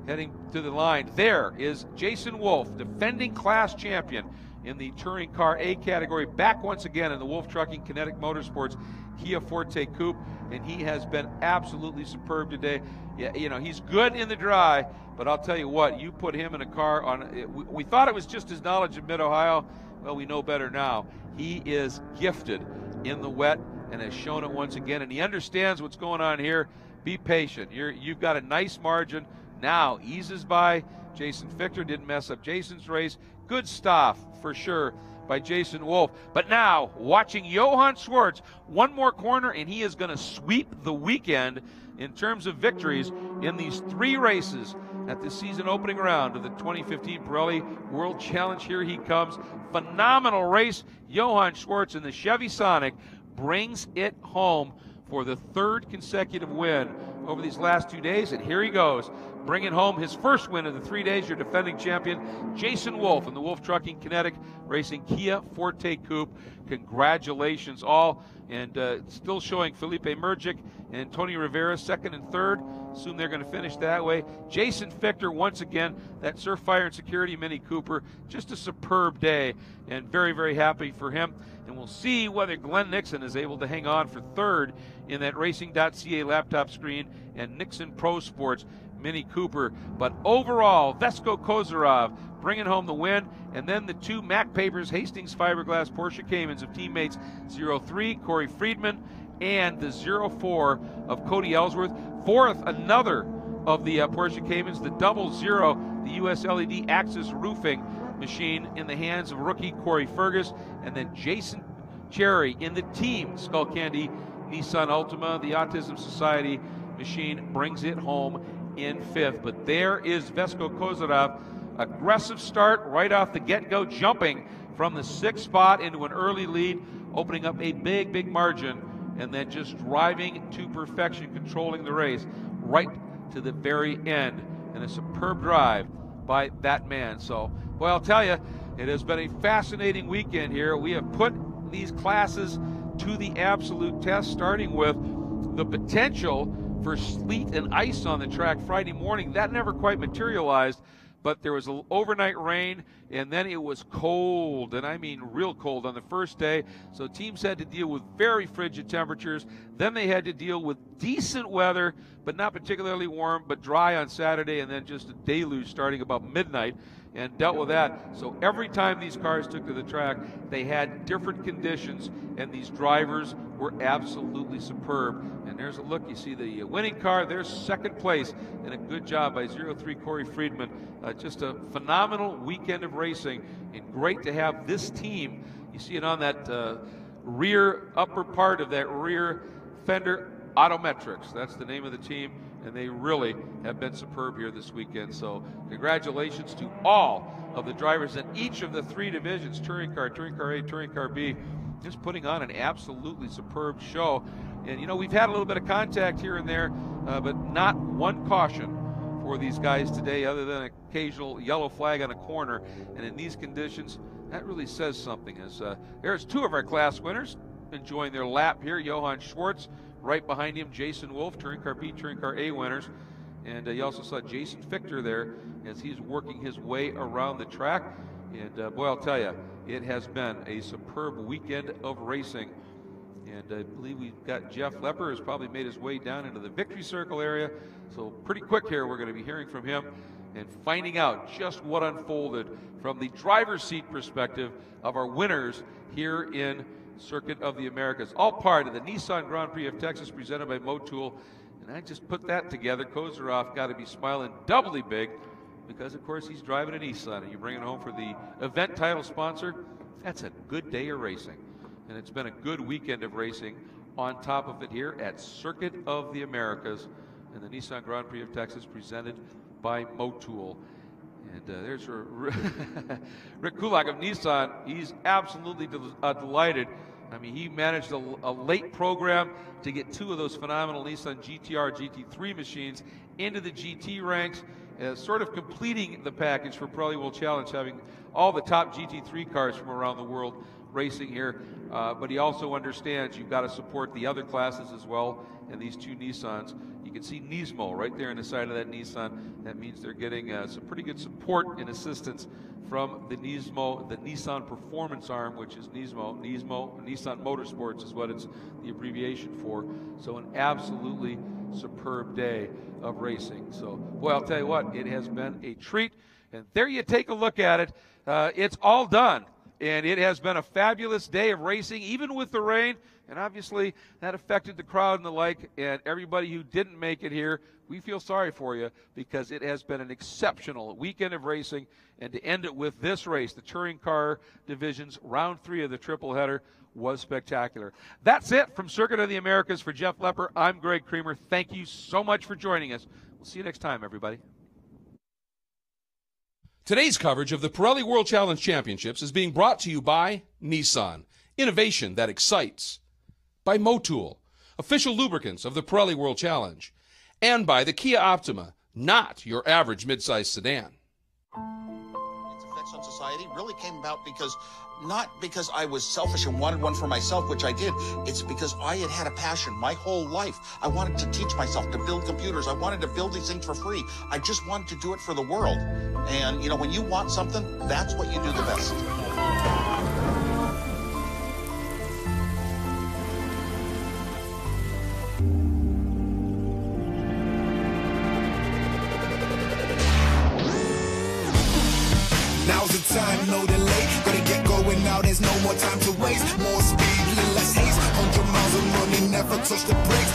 heading to the line. There is Jason Wolf, defending class champion in the Touring Car A category, back once again in the Wolf Trucking Kinetic Motorsports Kia Forte Coupe, and he has been absolutely superb today. Yeah, you know, he's good in the dry, but I'll tell you what, you put him in a car on, we thought it was just his knowledge of Mid-Ohio. Well, we know better now. He is gifted in the wet and has shown it once again, and he understands what's going on here. Be patient. You've got a nice margin. Now eases by Jason Fichter. Didn't mess up Jason's race. Good stuff for sure by Jason Wolf. But now watching Johan Swartz, one more corner, and he is going to sweep the weekend in terms of victories in these 3 races at the season opening round of the 2015 Pirelli World Challenge. Here he comes. Phenomenal race. Johan Swartz in the Chevy Sonic brings it home for the 3rd consecutive win over these last 2 days, and here he goes, bringing home his first win of the 3 days. Your defending champion, Jason Wolf, in the Wolf Trucking Kinetic Racing Kia Forte Coupe. Congratulations all, and still showing Felipe Mergic and Tony Rivera 2nd and 3rd. Assume they're going to finish that way. Jason Fichter, once again, that Surf Fire and Security Mini Cooper, just a superb day, and very, very happy for him. And we'll see whether Glenn Nixon is able to hang on for 3rd in that Racing.ca laptop screen and Nixon Pro Sports Mini Cooper. But overall, Vesko Kozarov bringing home the win, and then the 2 Mac Papers Hastings Fiberglass Porsche Caymans of teammates 03 Corey Friedman and the 04 of Cody Ellsworth. 4th, another of the Porsche Caymans, the 00, the US LED Axis Roofing machine in the hands of rookie Corey Fergus, and then Jason Cherry in the team Skull Candy Nissan Altima. The Autism Society machine brings it home in 5th. But there is Vesko Kozarov, aggressive start right off the get-go, jumping from the 6th spot into an early lead, opening up a big, big margin, and then just driving to perfection, controlling the race right to the very end. And a superb drive by that man. So, well, I'll tell you, it has been a fascinating weekend here. We have put these classes to the absolute test, starting with the potential for sleet and ice on the track Friday morning. That never quite materialized, but there was an overnight rain, and then it was cold, and I mean real cold on the first day. So teams had to deal with very frigid temperatures. Then they had to deal with decent weather, but not particularly warm, but dry on Saturday, and then just a deluge starting about midnight, and dealt with that. So every time these cars took to the track, they had different conditions, and these drivers were absolutely superb. And there's a look. You see the winning car. There's 2nd place, and a good job by 03 Corey Friedman. Just a phenomenal weekend of racing, and great to have this team. You see it on that rear upper part of that rear fender, Autometrics. That's the name of the team. and they really have been superb here this weekend. So congratulations to all of the drivers in each of the 3 divisions, Touring Car, Touring Car A, Touring Car B, just putting on an absolutely superb show. And, you know, we've had a little bit of contact here and there, but not one caution for these guys today other than an occasional yellow flag on a corner. And in these conditions, that really says something. As there's 2 of our class winners enjoying their lap here. Johann Schwartz, right behind him, Jason Wolf, Touring Car B, Touring Car A winners. And you also saw Jason Fichter there as he's working his way around the track. And boy, I'll tell you, it has been a superb weekend of racing. And I believe we've got Jeff Lepper has probably made his way down into the victory circle area. So pretty quick here, we're going to be hearing from him and finding out just what unfolded from the driver's seat perspective of our winners here in Circuit of the Americas. All part of the Nissan Grand Prix of Texas presented by Motul. And I just put that together. Kozeroff got to be smiling doubly big because, of course, he's driving a Nissan. And you bring it home for the event title sponsor. That's a good day of racing. And it's been a good weekend of racing on top of it here at Circuit of the Americas and the Nissan Grand Prix of Texas presented by Motul. And there's Rick Kulak of Nissan. He's absolutely delighted. I mean, he managed a late program to get 2 of those phenomenal Nissan GTR, GT3 machines into the GT ranks, sort of completing the package for Pirreli World Challenge, having all the top GT3 cars from around the world racing here. But he also understands you've got to support the other classes as well, and these 2 Nissans. You can see Nismo right there on the side of that Nissan. That means they're getting some pretty good support and assistance from the Nismo, the Nissan Performance Arm, which is Nismo, Nissan Motorsports is what it's the abbreviation for. So an absolutely superb day of racing. So, boy, I'll tell you what, it has been a treat. And there you take a look at it. It's all done. And it has been a fabulous day of racing, even with the rain. And obviously, that affected the crowd and the like. And everybody who didn't make it here, we feel sorry for you because it has been an exceptional weekend of racing. And to end it with this race, the Touring Car Division's round 3 of the triple header, was spectacular. That's it from Circuit of the Americas. For Jeff Lepper, I'm Greg Creamer. Thank you so much for joining us. We'll see you next time, everybody. Today's coverage of the Pirreli World Challenge Championships is being brought to you by Nissan, innovation that excites, by Motul, official lubricants of the Pirreli World Challenge, and by the Kia Optima, not your average midsize sedan. Its effects on society really came about because, not because I was selfish and wanted one for myself, which I did. It's because I had a passion my whole life. I wanted to teach myself to build computers. I wanted to build these things for free. I just wanted to do it for the world. And, you know, when you want something, that's what you do the best. Now's the time, no delay. Gotta get going now, there's no more time to waste. More speed, less haste. 100 miles of running, never touch the brakes.